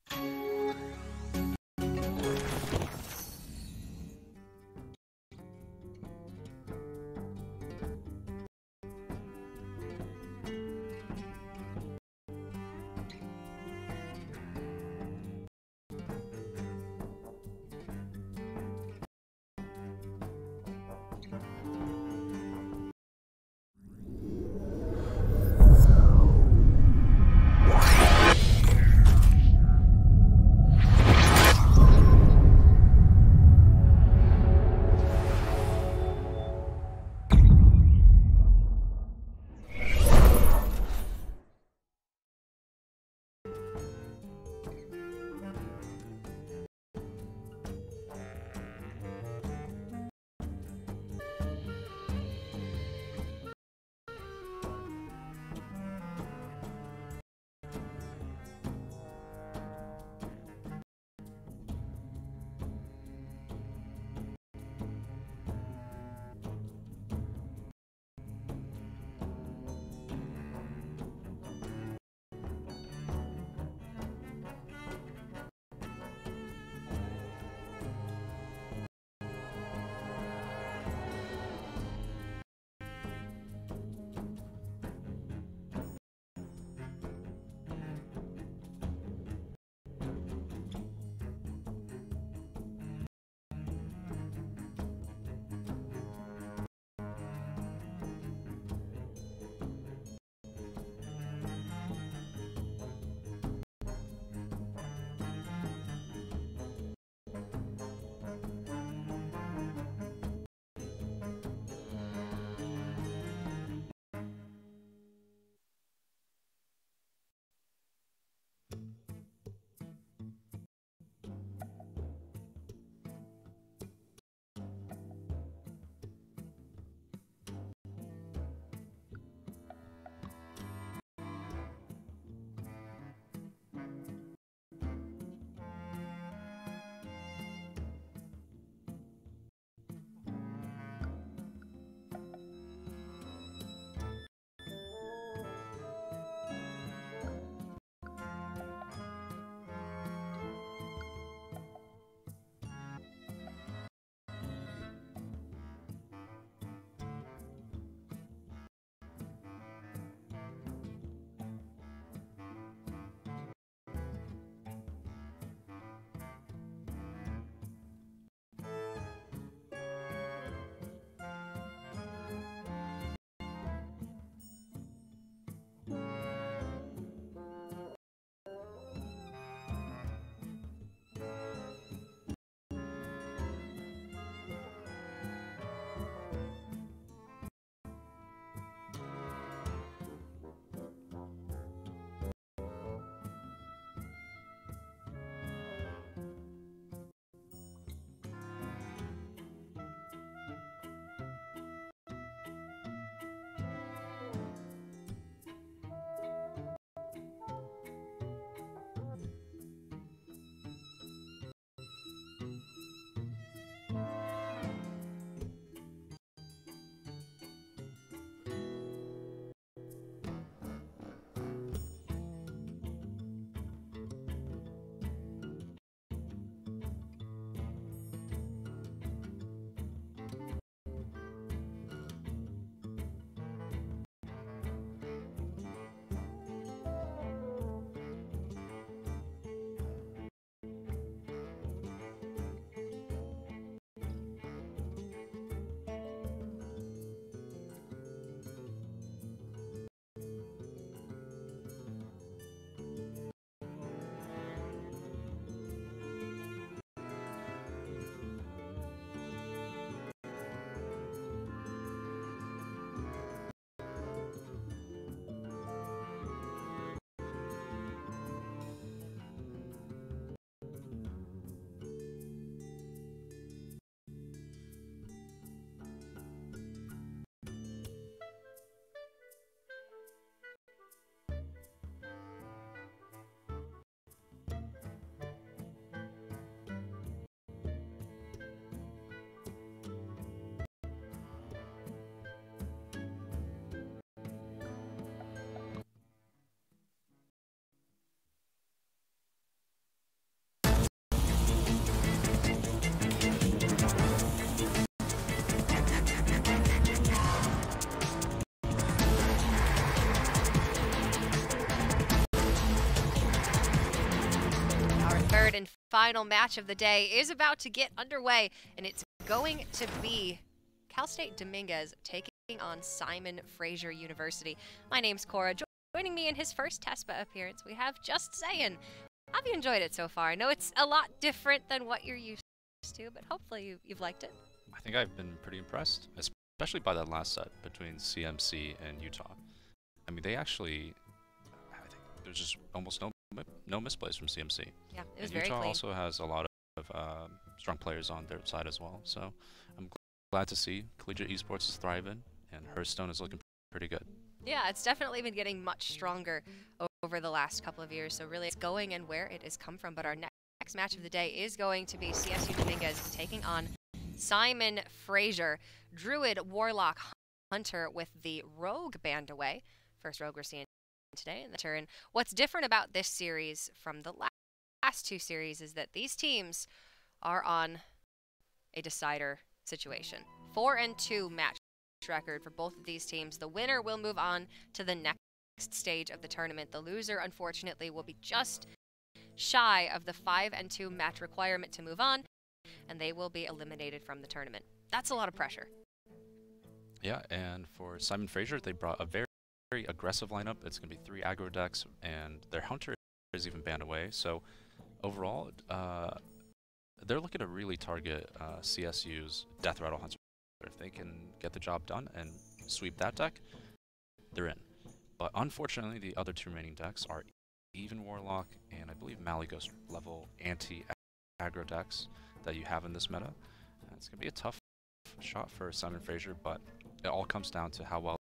Speaker 1: final match of the day is about to get underway, and it's going to be Cal State Dominguez taking on Simon Fraser University. My name's Cora. Joining me in his first TESPA appearance, we have Just Saying. Have you enjoyed it so far? I know it's a lot different than what you're used to, but hopefully you've liked it.
Speaker 2: I think I've been pretty impressed, especially by that last set between CMC and Utah. I mean, they actually, I think there's just almost no misplays from CMC.
Speaker 1: Yeah, it was
Speaker 2: and
Speaker 1: very
Speaker 2: Utah
Speaker 1: clean.
Speaker 2: also has a lot of strong players on their side as well. So I'm glad to see Collegiate Esports is thriving, and Hearthstone is looking pretty good.
Speaker 1: Yeah, it's definitely been getting much stronger over the last couple of years, so really it's going and where it has come from. But our next match of the day is going to be CSU Dominguez taking on Simon Fraser. Druid, Warlock, Hunter with the Rogue band away. First Rogue we're seeing today in the turn. What's different about this series from the last two series is that these teams are on a decider situation. 4-2 match record for both of these teams. The winner will move on to the next stage of the tournament. The loser, unfortunately, will be just shy of the 5-2 match requirement to move on, and they will be eliminated from the tournament. That's a lot of pressure.
Speaker 2: Yeah, and for Simon Fraser, they brought a very aggressive lineup. It's going to be 3 aggro decks, and their Hunter is even banned away. So overall, they're looking to really target CSU's Death Rattle Hunter. If they can get the job done and sweep that deck, they're in. But unfortunately, the other 2 remaining decks are even Warlock and I believe Malyghost level anti-aggro decks that you have in this meta. It's going to be a tough shot for Simon Fraser, but it all comes down to how well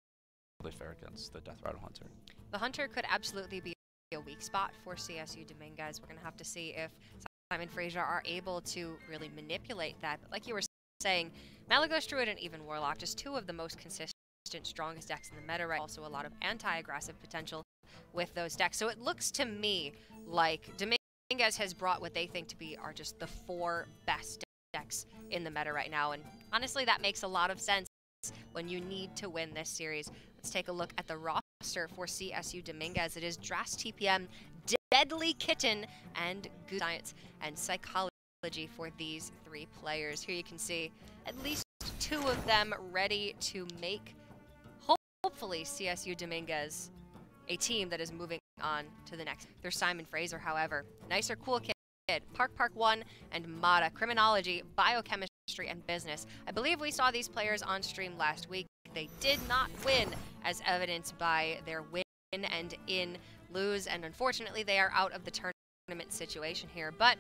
Speaker 2: they fare against the Death Rattle Hunter.
Speaker 1: The Hunter could absolutely be a weak spot for CSU Dominguez. We're going to have to see if Simon Fraser are able to really manipulate that. But like you were saying, Malyghost, Druid, and even Warlock, just 2 of the most consistent, strongest decks in the meta, right? Also a lot of anti-aggressive potential with those decks. So it looks to me like Dominguez has brought what they think to be are just the 4 best decks in the meta right now. And honestly, that makes a lot of sense when you need to win this series. Let's take a look at the roster for CSU Dominguez. It is Drast TPM, Deadly Kitten, and Good Science and Psychology for these 3 players. Here you can see at least 2 of them ready to make, hopefully, CSU Dominguez a team that is moving on to the next. There's Simon Fraser, however. Nicer Cool Kid, Park 1, and Mata, Criminology, Biochemistry, and Business. I believe we saw these players on stream last week. They did not win, as evidenced by their win and in lose, and unfortunately they are out of the tournament situation here. But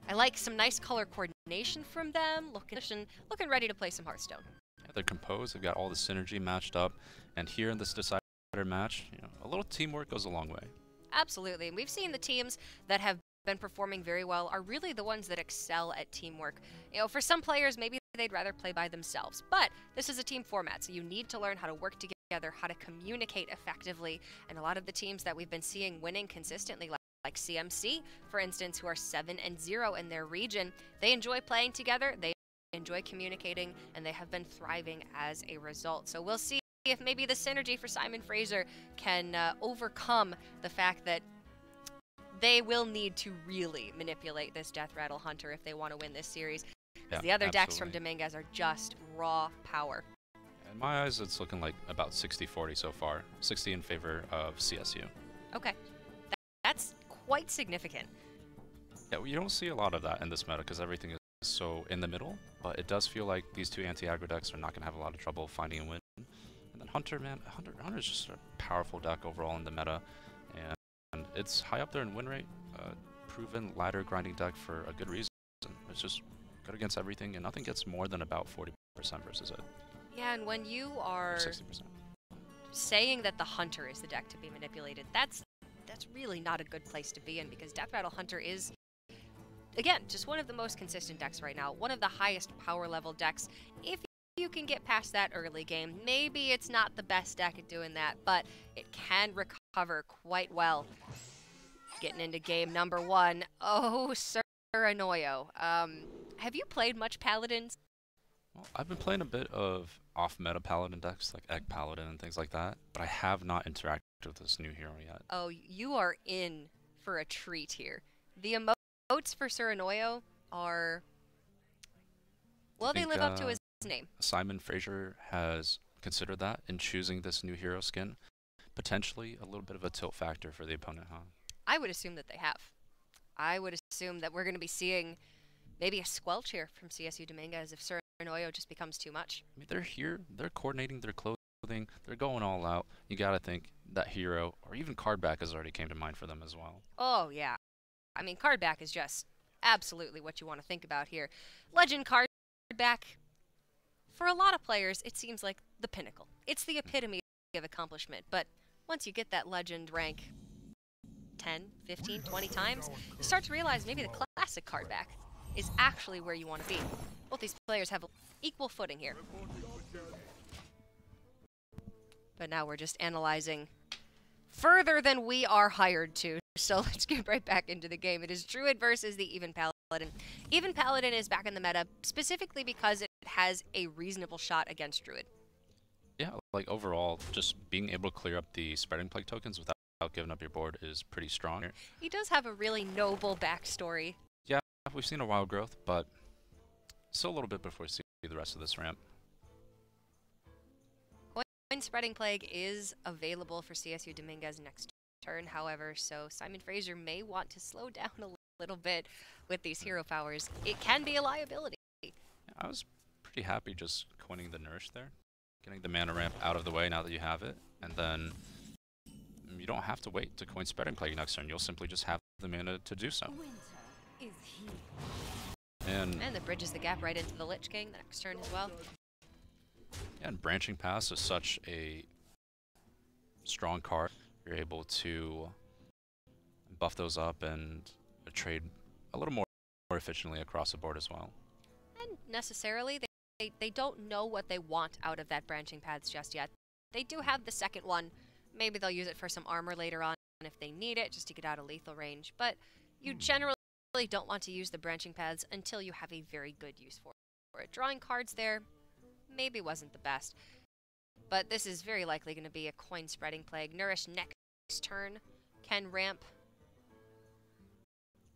Speaker 1: I like some nice color coordination from them, looking ready to play some Hearthstone.
Speaker 2: Yeah, they're composed, they've got all the synergy matched up, and here in this decider match, a little teamwork goes a long way.
Speaker 1: Absolutely, and we've seen the teams that have been performing very well are really the ones that excel at teamwork. For some players, maybe they'd rather play by themselves, but this is a team format, so you need to learn how to work together, how to communicate effectively, and a lot of the teams that we've been seeing winning consistently, like CMC, for instance, who are 7-0 in their region, they enjoy playing together, they enjoy communicating, and they have been thriving as a result. So we'll see if maybe the synergy for Simon Fraser can overcome the fact that they will need to really manipulate this Death Rattle Hunter if they want to win this series. Because the other decks from Dominguez are just raw power.
Speaker 2: In my eyes, it's looking like about 60-40 so far. 60 in favor of CSU.
Speaker 1: Okay. That's quite significant.
Speaker 2: Yeah, well, you don't see a lot of that in this meta because everything is so in the middle, but it does feel like these 2 anti-aggro decks are not going to have a lot of trouble finding a win. And then Hunter, man, Hunter's just a powerful deck overall in the meta, and it's high up there in win rate, proven ladder grinding deck for a good reason. It's just good against everything, and nothing gets more than about 40% versus it.
Speaker 1: Yeah, and when you are
Speaker 2: 60%.
Speaker 1: saying that the Hunter is the deck to be manipulated, that's really not a good place to be in, because Death Rattle Hunter is, again, just one of the most consistent decks right now, one of the highest power level decks. If you can get past that early game, maybe it's not the best deck at doing that, but it can recover quite well. Getting into game number 1. Oh, Sir Anoyo. Have you played much Paladins?
Speaker 2: Well, I've been playing a bit of off-meta Paladin decks, like Egg Paladin and things like that, but I have not interacted with this new hero yet.
Speaker 1: Oh, you are in for a treat here. The emote votes for Surinoyo are, will they live up to his name?
Speaker 2: Simon Fraser has considered that in choosing this new hero skin. Potentially a little bit of a tilt factor for the opponent, huh?
Speaker 1: I would assume that they have. I would assume that we're going to be seeing maybe a squelch here from CSU Dominguez if Surinoyo just becomes too much.
Speaker 2: I mean, they're here, they're coordinating their clothing, they're going all out. You gotta think that hero, or even card back has already came to mind for them as well.
Speaker 1: Oh, yeah. I mean, card back is just absolutely what you want to think about here. Legend card back, for a lot of players, it seems like the pinnacle. It's the epitome of accomplishment, but once you get that legend rank 10, 15, 20 times, you start to realize maybe the classic card back is actually where you want to be. Both these players have equal footing here. But now we're just analyzing further than we are hired to. So let's get right back into the game. It is Druid versus the Even Paladin. Even Paladin is back in the meta specifically because it has a reasonable shot against Druid.
Speaker 2: Yeah, like overall, just being able to clear up the Spreading Plague tokens without giving up your board is pretty strong.
Speaker 1: He does have a really noble backstory.
Speaker 2: Yeah, we've seen a wild growth, but still a little bit before we see the rest of this ramp.
Speaker 1: Coin Spreading Plague is available for CSU Dominguez next turn, however, so Simon Fraser may want to slow down a little bit with these hero powers. It can be a liability.
Speaker 2: Yeah, I was pretty happy just coining the Nourish there. Getting the mana ramp out of the way now that you have it, and then you don't have to wait to coin Spreading Plague next turn. You'll simply just have the mana to do so. And
Speaker 1: that bridges the gap right into the Lich King the next turn as well.
Speaker 2: Yeah, and Branching Paths is such a strong card. You're able to buff those up and trade a little more efficiently across the board as well.
Speaker 1: And necessarily, they don't know what they want out of that Branching Paths just yet. They do have the second one. It. Maybe they'll use it for some armor later on if they need it, just to get out of lethal range. But you generally don't want to use the Branching Paths until you have a very good use for it. Drawing cards there maybe wasn't the best. But this is very likely going to be a Coin Spreading Plague. Nourish next turn can ramp.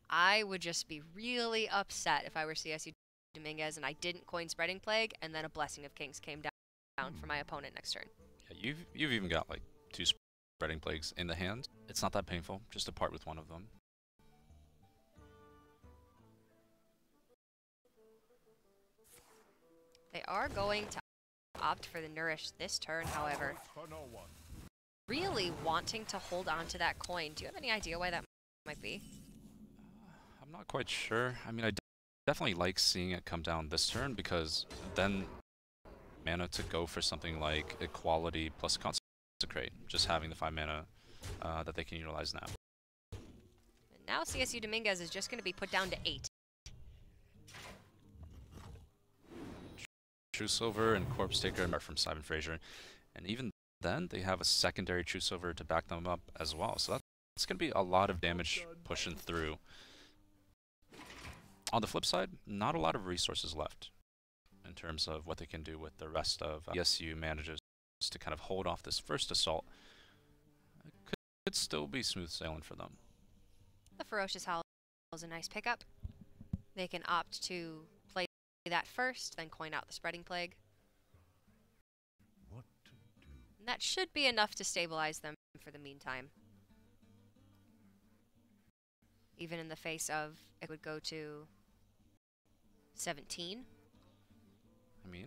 Speaker 1: I would just be really upset if I were CSU Dominguez and I didn't Coin Spreading Plague and then a Blessing of Kings came down for my opponent next turn.
Speaker 2: Yeah, you've even got like 2 Spreading Plagues in the hand. It's not that painful, just to part with one of them.
Speaker 1: They are going to opt for the Nourish this turn, however. Really wanting to hold on to that coin. Do you have any idea why that might be?
Speaker 2: I'm not quite sure. I mean, I definitely like seeing it come down this turn because then mana to go for something like Equality plus Consecrate, just having the 5 mana that they can utilize now.
Speaker 1: And now CSU Dominguez is just going to be put down to 8.
Speaker 2: True Silver and Corpse Taker are from Simon Fraser, and even then they have a secondary True Silver to back them up as well, so that's going to be a lot of damage pushing through. On the flip side, not a lot of resources left in terms of what they can do with the rest of CSU manages to kind of hold off this first assault. It could still be smooth sailing for them.
Speaker 1: The Ferocious Howl is a nice pickup. They can opt to play that first, then coin out the Spreading Plague.
Speaker 5: What to do?
Speaker 1: And that should be enough to stabilize them for the meantime. Even in the face of, it would go to 17.
Speaker 2: I mean,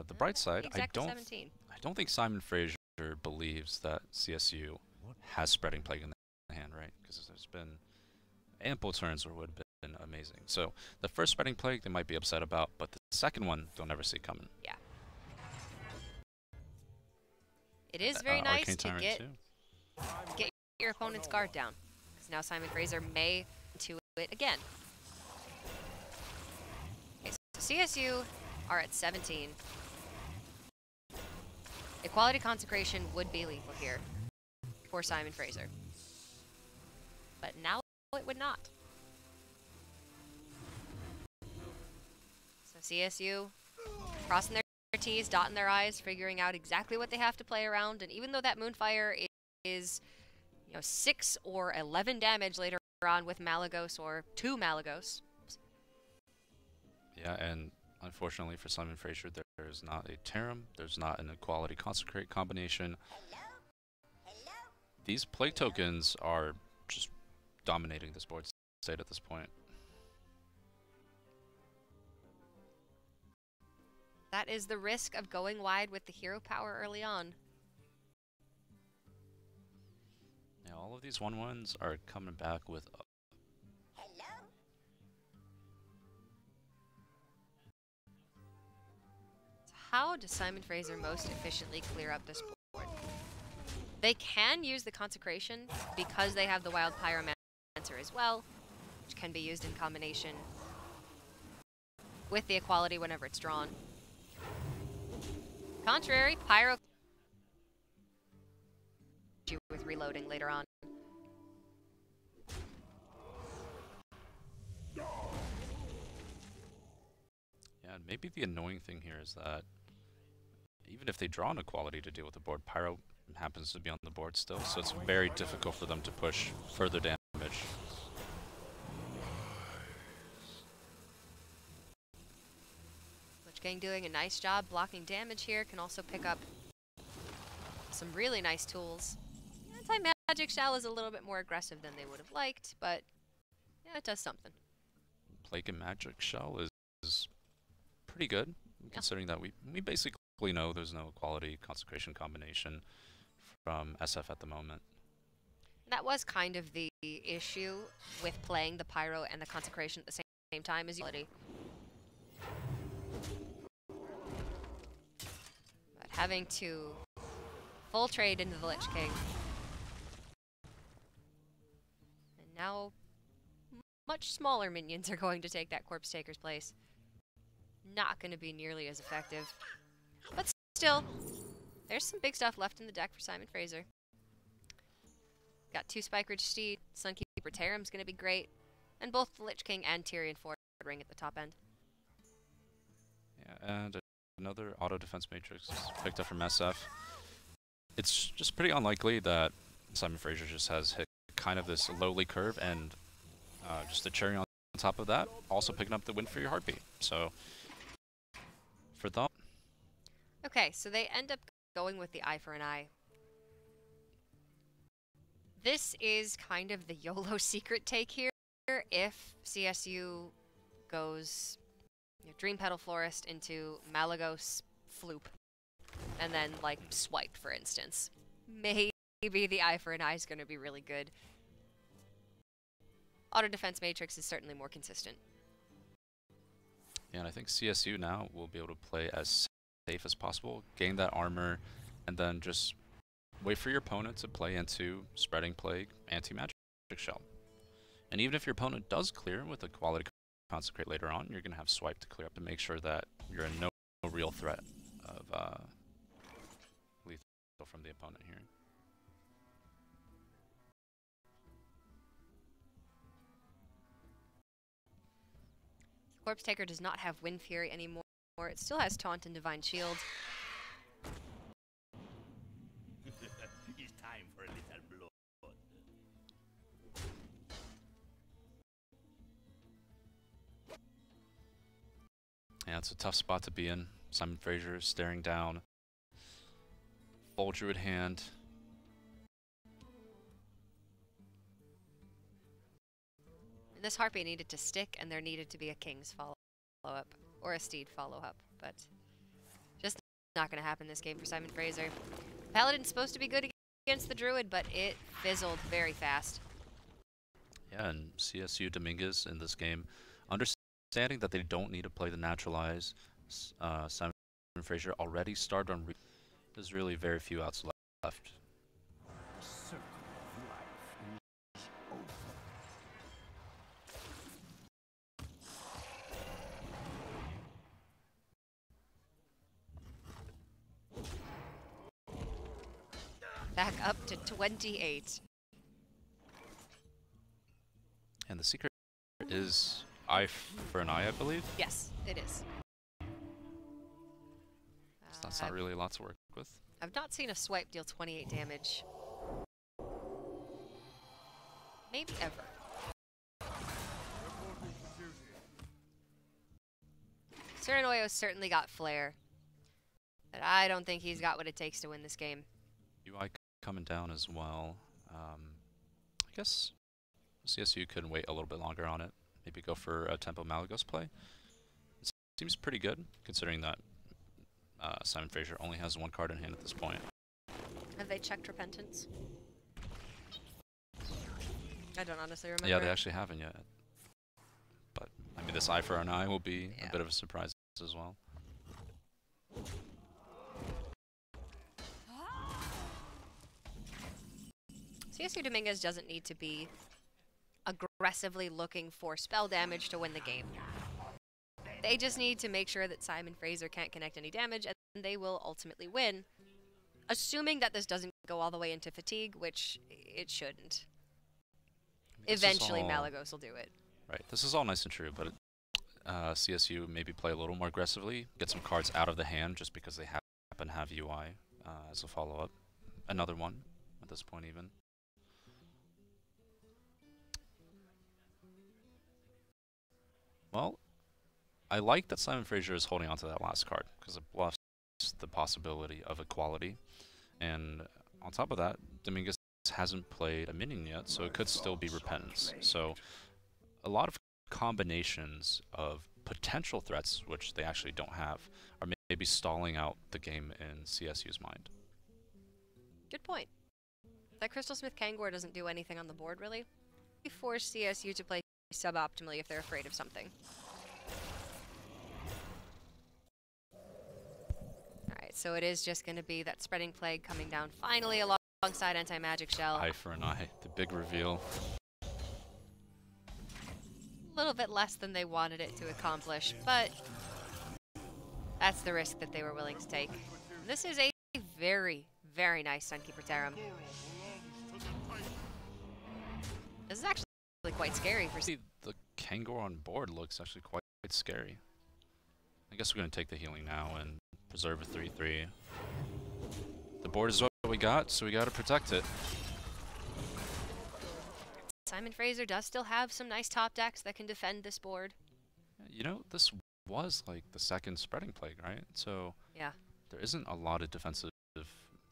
Speaker 2: the bright side, I
Speaker 1: exact
Speaker 2: don't think Simon Fraser believes that CSU has Spreading Plague in the hand, right? Because there's been ample turns where it would have been amazing. So the first Spreading Plague they might be upset about, but the second one they'll never see coming.
Speaker 1: Yeah. It is very nice to get your opponent's guard down. Because now Simon Fraser may do it again. Okay, so CSU are at 17. Equality Consecration would be lethal here for Simon Fraser. But now it would not. So CSU crossing their T's, dotting their I's, figuring out exactly what they have to play around. And even though that Moonfire is, 6 or 11 damage later on with Malagos or 2 Malagos.
Speaker 2: Yeah, and unfortunately for Simon Fraser, there is not a Tarim, there's not an Equality Consecrate combination. These Plague tokens are just dominating this board state at this point.
Speaker 1: That is the risk of going wide with the hero power early on.
Speaker 2: Yeah, all of these 1/1s are coming back with...
Speaker 1: How does Simon Fraser most efficiently clear up this board? They can use the Consecration because they have the Wild Pyromancer as well, which can be used in combination with the Equality whenever it's drawn. Contrary, Pyro with reloading later on.
Speaker 2: Yeah, and maybe the annoying thing here is that even if they draw an Equality to deal with the board, Pyro happens to be on the board still, so it's very difficult for them to push further damage.
Speaker 1: Lich King doing a nice job blocking damage here, can also pick up some really nice tools. Anti-Magic Shell is a little bit more aggressive than they would have liked, but yeah, it does something.
Speaker 2: Plague and Magic Shell is pretty good, considering that we basically know there's no Equality Consecration combination from SF at the moment.
Speaker 1: That was kind of the issue with playing the Pyro and the Consecration at the same time as utility. But having to full trade into the Lich King. And now much smaller minions are going to take that Corpse Taker's place. Not going to be nearly as effective. But still, there's some big stuff left in the deck for Simon Fraser. Got 2 Spike Ridge Steed, Sunkeeper Tarim's going to be great, and both the Lich King and Tyrion Ford ring at the top end.
Speaker 2: Yeah, and another Auto Defense Matrix picked up from SF. It's just pretty unlikely that Simon Fraser just has hit kind of this lowly curve, and just the cherry on top of that, also picking up the win for your Heartbeat. So, for them.
Speaker 1: Okay, so they end up going with the Eye for an Eye. This is kind of the YOLO secret take here. If CSU goes Dream Petal Florist into Malagos Floop, and then like swiped, for instance, maybe the Eye for an Eye is going to be really good. Auto Defense Matrix is certainly more consistent.
Speaker 2: Yeah, and I think CSU now will be able to play as safe as possible, gain that armor, and then just wait for your opponent to play into Spreading Plague, Anti-Magic Shell. And even if your opponent does clear with a Quality Consecrate later on, you're going to have Swipe to clear up to make sure that you're in no real threat of lethal from the opponent here.
Speaker 1: Corpse Taker does not have Wind Fury anymore. It still has Taunt and Divine Shield.
Speaker 10: It's time for a little blood.
Speaker 2: Yeah, it's a tough spot to be in. Simon Fraser is staring down. Full Druid hand.
Speaker 1: And this Harpy needed to stick, and there needed to be a King's follow-up, or a Steed follow-up, but just not going to happen this game for Simon Fraser. Paladin's supposed to be good against the Druid, but it fizzled very fast.
Speaker 2: Yeah, and CSU Dominguez in this game, understanding that they don't need to play the Naturalize, Simon Fraser already started on... There's really very few outs left.
Speaker 1: Back up to 28.
Speaker 2: And the secret is Eye for an Eye, I believe?
Speaker 1: Yes, it is.
Speaker 2: So that's not really a lot to work with.
Speaker 1: I've not seen a swipe deal 28 damage. Maybe ever. Serenoyo's certainly got flair, but I don't think he's got what it takes to win this game.
Speaker 2: UI coming down as well. I guess CSU could wait a little bit longer on it. Maybe go for a Tempo Malagos play. It seems pretty good, considering that Simon Fraser only has one card in hand at this point.
Speaker 1: Have they checked Repentance? I don't honestly remember.
Speaker 2: Yeah, they actually haven't yet. But, I mean, this eye for an eye will be a bit of a surprise as well.
Speaker 1: CSU Dominguez doesn't need to be aggressively looking for spell damage to win the game. They just need to make sure that Simon Fraser can't connect any damage, and they will ultimately win, assuming that this doesn't go all the way into fatigue, which it shouldn't. Eventually, Malagos will do it.
Speaker 2: Right, this is all nice and true, but CSU maybe play a little more aggressively, get some cards out of the hand just because they happen to have UI as a follow-up. Another one at this point even. Well, I like that Simon Fraser is holding on to that last card because it bluffs the possibility of equality. And on top of that, Dominguez hasn't played a minion yet, so it could still be Repentance. So a lot of combinations of potential threats, which they actually don't have, are maybe stalling out the game in CSU's mind.
Speaker 1: Good point. That Crystal Smith Kangor doesn't do anything on the board, really. We force CSU to play suboptimally if they're afraid of something. Alright, so it is just going to be that Spreading Plague coming down finally alongside Anti-Magic Shell.
Speaker 2: Eye for an eye, the big reveal.
Speaker 1: A little bit less than they wanted it to accomplish, but that's the risk that they were willing to take. This is a very, very nice Sunkeeper Tarim. This is actually quite scary for
Speaker 2: the Kangor on board looks actually quite scary. I guess we're going to take the healing now and preserve a 3/3. The board is what we got, so we got to protect it.
Speaker 1: Simon Fraser does still have some nice top decks that can defend this board.
Speaker 2: You know, this was like the second Spreading Plague, right? So
Speaker 1: yeah,
Speaker 2: there isn't a lot of defensive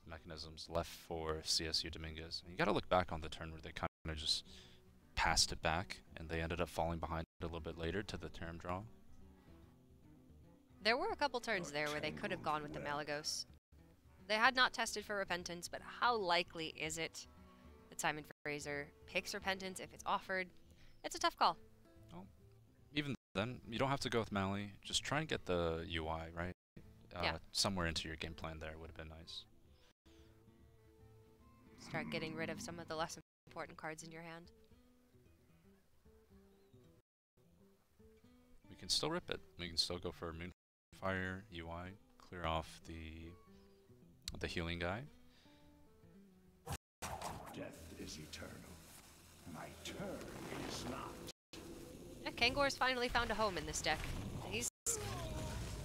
Speaker 2: mechanisms left for CSU Dominguez. And you got to look back on the turn where they kind of just passed it back, and they ended up falling behind a little bit later to the Tarim draw.
Speaker 1: There were a couple turns there where they could have gone with the Malagos. They had not tested for Repentance, but how likely is it that Simon Fraser picks Repentance if it's offered? It's a tough call.
Speaker 2: Well, even then, you don't have to go with Mally. Just try and get the UI, right?
Speaker 1: Yeah.
Speaker 2: Somewhere into your game plan there would have been nice.
Speaker 1: Start getting rid of some of the less important cards in your hand.
Speaker 2: We can still rip it. We can still go for Moonfire, UI, clear off the healing guy.
Speaker 10: Death is eternal. My turn is not.
Speaker 1: Yeah, Kangor's finally found a home in this deck. He's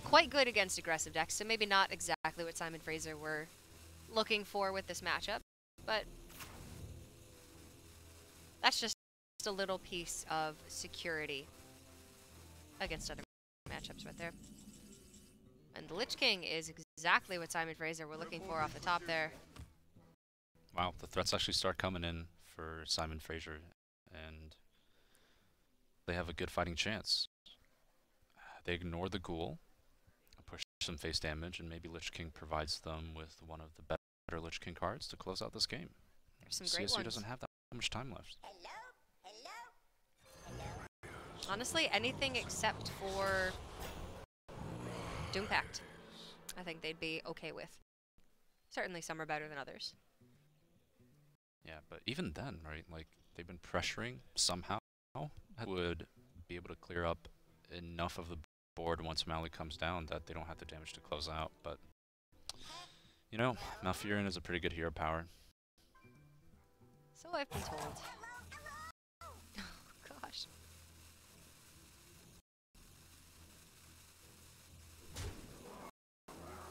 Speaker 1: quite good against aggressive decks, so maybe not exactly what Simon Fraser were looking for with this matchup, but that's just a little piece of security against other matchups right there. And the Lich King is exactly what Simon Fraser were looking for off the top there.
Speaker 2: Wow, the threats actually start coming in for Simon Fraser, and they have a good fighting chance. They ignore the Ghoul, push some face damage, and maybe Lich King provides them with one of the better Lich King cards to close out this game.
Speaker 1: There's some great
Speaker 2: CSU
Speaker 1: ones.
Speaker 2: doesn't have that much time left.
Speaker 1: Honestly, anything except for Doom Pact, I think they'd be okay with. Certainly some are better than others.
Speaker 2: Yeah, but even then, right, like, they've been pressuring somehow, would be able to clear up enough of the board once Mally comes down that they don't have the damage to close out, but, you know, Malfurion is a pretty good hero power.
Speaker 1: So I've been told. Oh, gosh.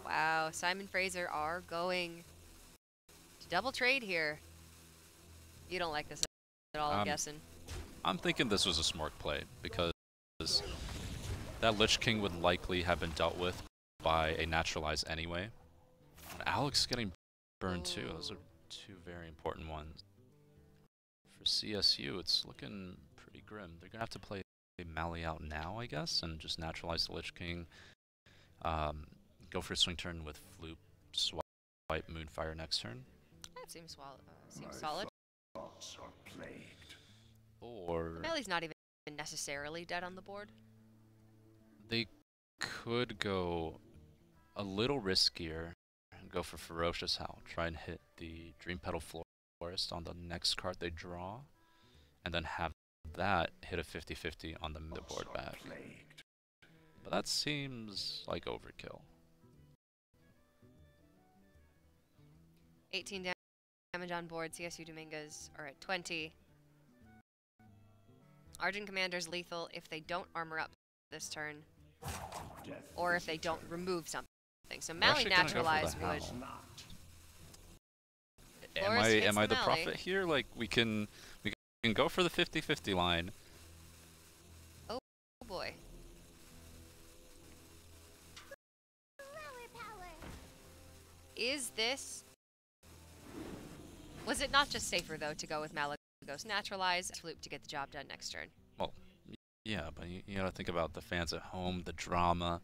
Speaker 1: Wow, Simon Fraser are going to double trade here. You don't like this at all, I'm guessing.
Speaker 2: I'm thinking this was a smart play because That Lich King would likely have been dealt with by a Naturalize anyway. And Alex getting burned too. Those are two very important ones. For CSU, it's looking pretty grim. They're going to have to play Mally out now, I guess, and just Naturalize the Lich King. Go for a swing turn with Floop, swipe Moonfire next turn.
Speaker 1: That seems solid.
Speaker 10: Thoughts are plagued.
Speaker 2: Or
Speaker 1: Mally's not even necessarily dead on the board.
Speaker 2: they could go a little riskier and go for Ferocious Howl. Try and hit the Dream Petal Florist on the next card they draw, and then have that hit a 50-50 on the board back. But that seems like overkill.
Speaker 1: 18 damage on board. CSU Dominguez are at 20. Argent Commander's lethal if they don't armor up this turn, or if they don't remove something. So Mally Naturalize would.
Speaker 2: Am I the prophet here? Like we can go for the 50-50 line.
Speaker 1: Oh boy. Is this? Was it not just safer though to go with Malagos Naturalize, Floop to get the job done next turn?
Speaker 2: Well, yeah, but you gotta think about the fans at home, the drama,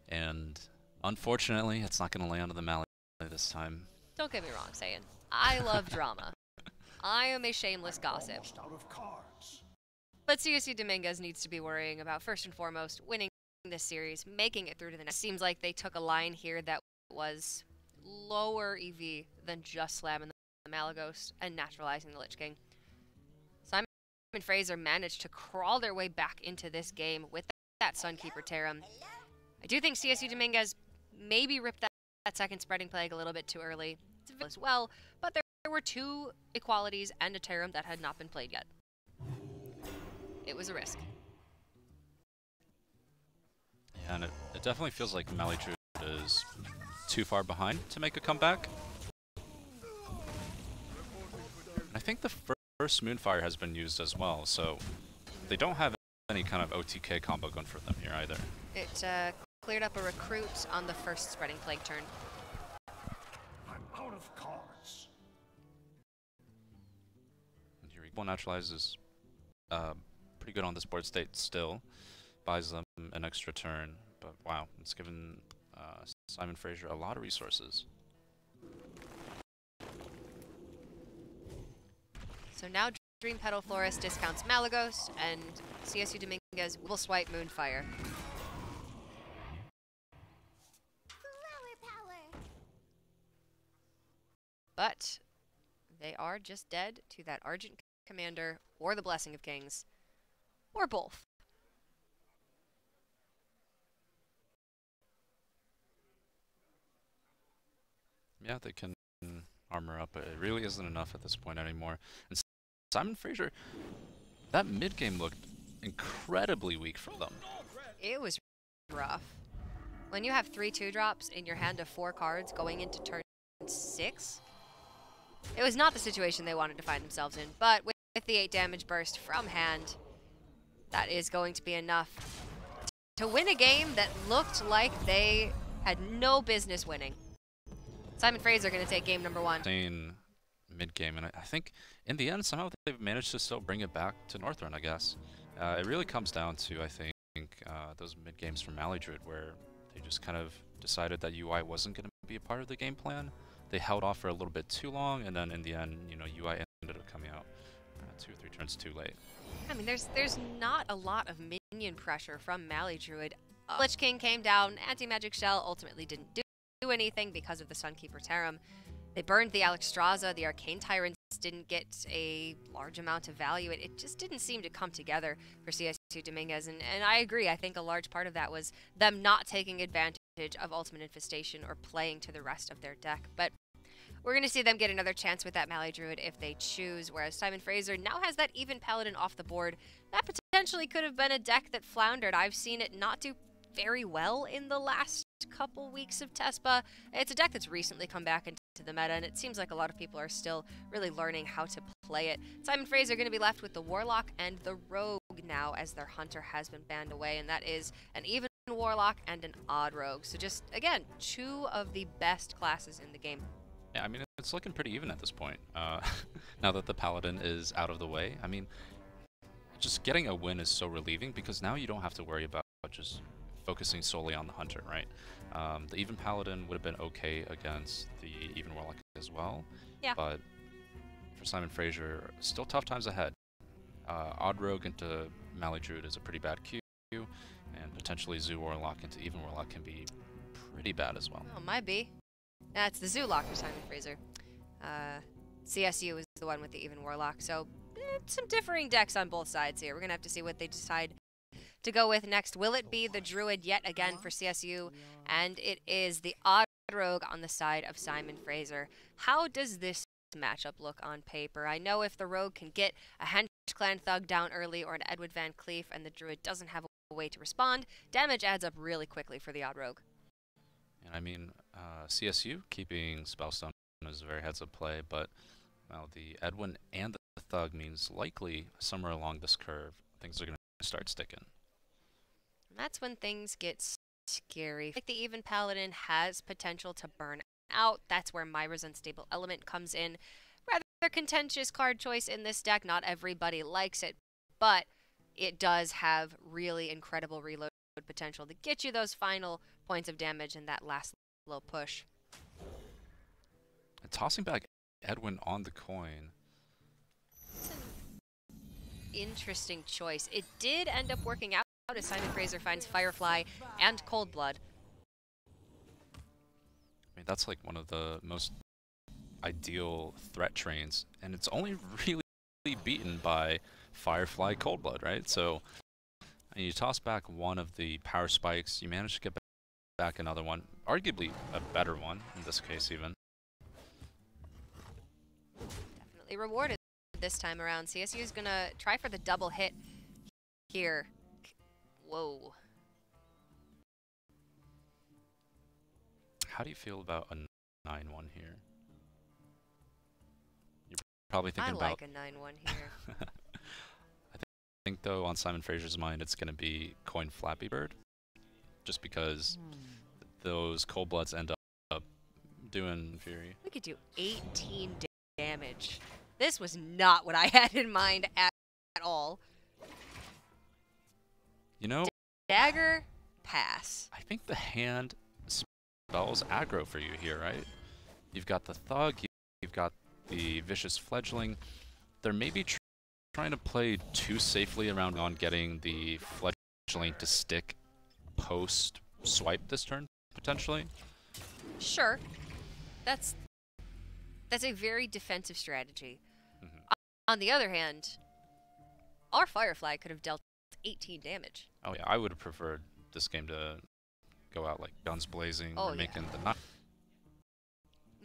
Speaker 2: and unfortunately, it's not gonna land on the Mally this time.
Speaker 1: Don't get me wrong, saying I love drama. I am a shameless gossip. But CSU Dominguez needs to be worrying about, first and foremost, winning this series, making it through to the next. Seems like they took a line here that was lower EV than just slamming the Malagos and naturalizing the Lich King. Simon Fraser managed to crawl their way back into this game with that Sunkeeper Tarim. I do think CSU Dominguez maybe ripped that second Spreading Plague a little bit too early as well, but there were two Equalities and a Tarim that had not been played yet. It was a risk.
Speaker 2: Yeah, and it definitely feels like Mally Druid is too far behind to make a comeback. I think the first Moonfire has been used as well, so they don't have any kind of OTK combo going for them here either.
Speaker 1: It cleared up a recruit on the first Spreading Plague turn.
Speaker 10: I'm out of cards.
Speaker 2: And here Equal Naturalize is pretty good on this board state still. Buys them an extra turn, but wow, it's given Simon Fraser a lot of resources.
Speaker 1: So now Dream Petal Florist discounts Malagos, and CSU Dominguez will swipe Moonfire. But they are just dead to that Argent Commander or the Blessing of Kings, or both.
Speaker 2: Yeah, they can armor up, but it really isn't enough at this point anymore. And Simon Fraser, that mid-game looked incredibly weak for them.
Speaker 1: It was rough. When you have 3 2-drops in your hand of 4 cards going into turn 6, it was not the situation they wanted to find themselves in, but with the 8 damage burst from hand, that is going to be enough to win a game that looked like they had no business winning. Simon Fraser going to take game number 1.
Speaker 2: Insane mid-game, and I think in the end somehow they've managed to still bring it back to Northrend, I guess. It really comes down to, I think, those mid-games from Mally Druid where they just kind of decided that UI wasn't going to be a part of the game plan. They held off for a little bit too long, and then in the end, you know, UI ended up coming out 2 or 3 turns too late.
Speaker 1: I mean, there's not a lot of minion pressure from Mally Druid. Lich King came down, Anti-Magic Shell ultimately didn't do anything because of the Sunkeeper Tarim. They burned the Alexstrasza, the Arcane Tyrants didn't get a large amount of value. It just didn't seem to come together for CSU Dominguez, and I agree. I think a large part of that was them not taking advantage of Ultimate Infestation or playing to the rest of their deck. But we're going to see them get another chance with that Mally Druid if they choose, whereas Simon Fraser now has that even Paladin off the board. That potentially could have been a deck that floundered. I've seen it not do very well in the last couple weeks of TESPA. It's a deck that's recently come back into the meta, and it seems like a lot of people are still really learning how to play it. Simon Fraser going to be left with the Warlock and the Rogue rogue now, as their hunter has been banned away, and that is an even warlock and an odd rogue. So just, again, 2 of the best classes in the game.
Speaker 2: Yeah, I mean, it's looking pretty even at this point. Now that the paladin is out of the way, I mean, just getting a win is so relieving because now you don't have to worry about just focusing solely on the hunter, right? The even paladin would have been okay against the even warlock as well.
Speaker 1: Yeah.
Speaker 2: But for Simon Fraser, still tough times ahead. Odd rogue into Mally Druid is a pretty bad queue, and potentially Zoo Warlock into even warlock can be pretty bad as well.
Speaker 1: Oh, might be. That's the Zoolock for Simon Fraser. CSU is the one with the even warlock, so some differing decks on both sides here. We're gonna have to see what they decide to go with next. Will it be the Druid yet again for CSU? And it is the odd rogue on the side of Simon Fraser. How does this matchup look on paper? I know if the rogue can get a Hench Clan Thug down early or an Edward Van Cleef and the Druid doesn't have a way to respond, damage adds up really quickly for the odd rogue.
Speaker 2: And I mean, CSU keeping Spellstone is a very heads-up play, but well, the Edwin and the Thug means likely somewhere along this curve, things are going to start sticking.
Speaker 1: And that's when things get scary. Like the even Paladin has potential to burn out. That's where Myra's Unstable Element comes in. Rather contentious card choice in this deck. Not everybody likes it, but it does have really incredible reload potential to get you those final points of damage in that last little push.
Speaker 2: And tossing back Edwin on the coin.
Speaker 1: It's an interesting choice. It did end up working out as Simon Fraser finds Firefly and Cold Blood.
Speaker 2: I mean, that's like one of the most ideal threat trains, and it's only really beaten by Firefly Cold Blood, right? So and you toss back one of the power spikes, you manage to get back another one, arguably a better one in this case even.
Speaker 1: Definitely rewarded this time around. CSU is gonna try for the double hit here. Whoa.
Speaker 2: How do you feel about a 9-1 here? You're probably thinking
Speaker 1: I like a 9-1 here.
Speaker 2: I think though on Simon Fraser's mind it's going to be coin Flappy Bird, just because those Cold Bloods end up doing Fury.
Speaker 1: We could do 18 damage. This was not what I had in mind at all.
Speaker 2: You know,
Speaker 1: Dagger, pass.
Speaker 2: I think the hand spells aggro for you here, right? You've got the Thug, you've got the Vicious Fledgling. They're maybe trying to play too safely around on getting the Fledgling to stick post swipe this turn, potentially.
Speaker 1: Sure. That's a very defensive strategy. On the other hand, our Firefly could have dealt 18 damage.
Speaker 2: Oh yeah, I would have preferred this game to go out like guns blazing
Speaker 1: Oh,
Speaker 2: or making
Speaker 1: yeah.
Speaker 2: the knock.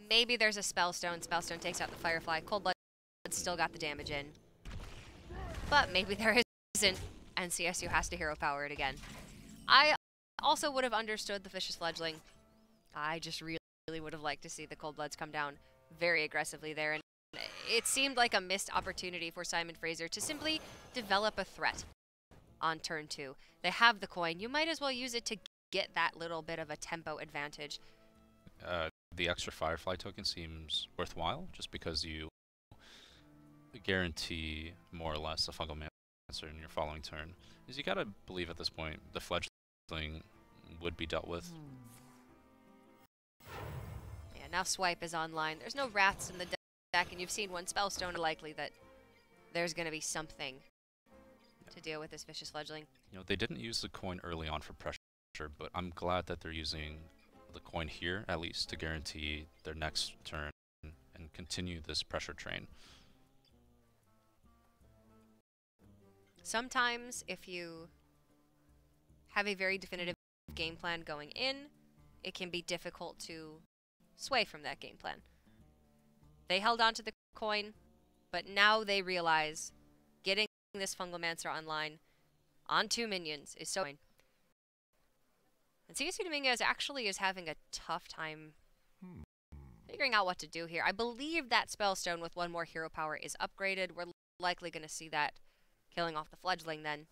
Speaker 1: Maybe there's a Spellstone. Spellstone takes out the Firefly. Cold Blood still got the damage in. But maybe there isn't, and CSU has to hero power it again. I also would have understood the Vicious Fledgling. I just really would have liked to see the Cold Bloods come down very aggressively there. And it seemed like a missed opportunity for Simon Fraser to simply develop a threat on turn 2. They have the coin. You might as well use it to get that little bit of a tempo advantage.
Speaker 2: The extra Firefly token seems worthwhile, just because you guarantee more or less a Fungal Mancer in your following turn. Because you gotta believe at this point the Fledgling would be dealt with.
Speaker 1: Yeah, now Swipe is online. There's no Wraths in the deck, and you've seen one Spellstone, likely that there's going to be something to deal with this Vicious Fledgling.
Speaker 2: You know, they didn't use the coin early on for pressure, but I'm glad that they're using the coin here, at least, to guarantee their next turn and continue this pressure train.
Speaker 1: Sometimes, if you have a very definitive game plan going in, it can be difficult to sway from that game plan. They held on to the coin, but now they realize getting this Fungal Mancer online on 2 minions is so... And CSU Dominguez actually is having a tough time figuring out what to do here. I believe that Spellstone with 1 more hero power is upgraded. We're likely going to see that killing off the fledgling then.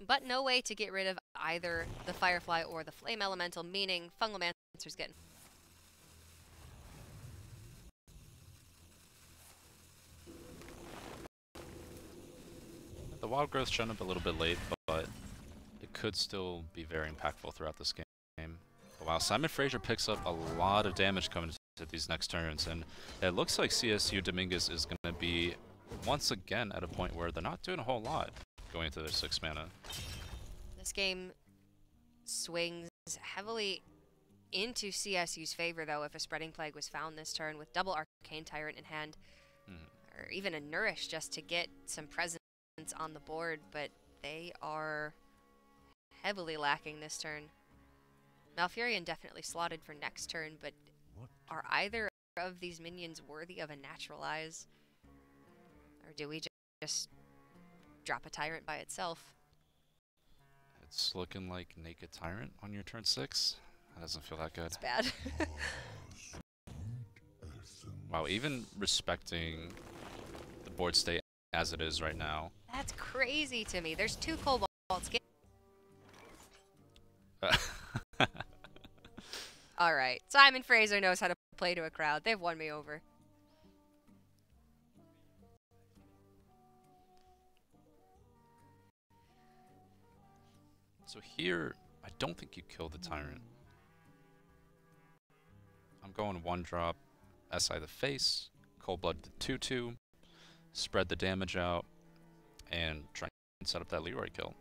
Speaker 1: But no way to get rid of either the Firefly or the Flame Elemental, meaning Fungalmancer's getting...
Speaker 2: The Wild Growth shown up a little bit late, but it could still be very impactful throughout this game. But wow, Simon Fraser picks up a lot of damage coming into these next turns, and it looks like CSU Dominguez is going to be once again at a point where they're not doing a whole lot going into their 6 mana.
Speaker 1: This game swings heavily into CSU's favor, though, if a Spreading Plague was found this turn with double Arcane Tyrant in hand, or even a Nourish just to get some presence on the board, but they are heavily lacking this turn. Malfurion definitely slotted for next turn, but are either of these minions worthy of a Naturalize? Or do we just drop a Tyrant by itself?
Speaker 2: It's looking like Naked Tyrant on your turn 6. That doesn't feel that good.
Speaker 1: It's bad.
Speaker 2: Wow, even respecting the board state as it is right now.
Speaker 1: That's crazy to me. There's 2 Cobalts. Alright, Simon Fraser knows how to play to a crowd. They've won me over.
Speaker 2: So here, I don't think you kill the Tyrant. I'm going 1-drop, SI the face, Cold Blood the 2/2, spread the damage out, and try and set up that Leroy kill.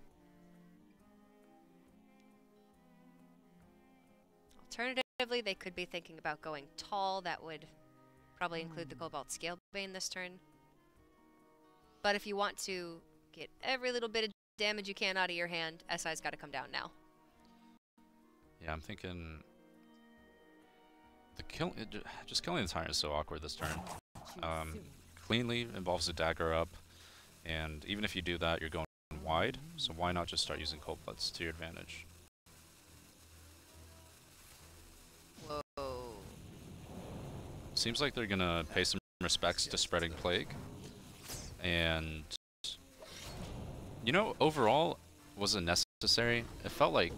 Speaker 1: Alternatively, they could be thinking about going tall. That would probably include the Cobalt Scalebane this turn. But if you want to get every little bit of damage you can out of your hand, SI's got to come down now.
Speaker 2: Yeah, I'm thinking just killing the Tyrant is so awkward this turn. Cleanly involves a dagger up, and even if you do that, you're going wide, so why not just start using Cold Bloods to your advantage?
Speaker 1: Whoa.
Speaker 2: Seems like they're gonna pay some respects to Spreading Plague, and you know, overall, wasn't necessary. It felt like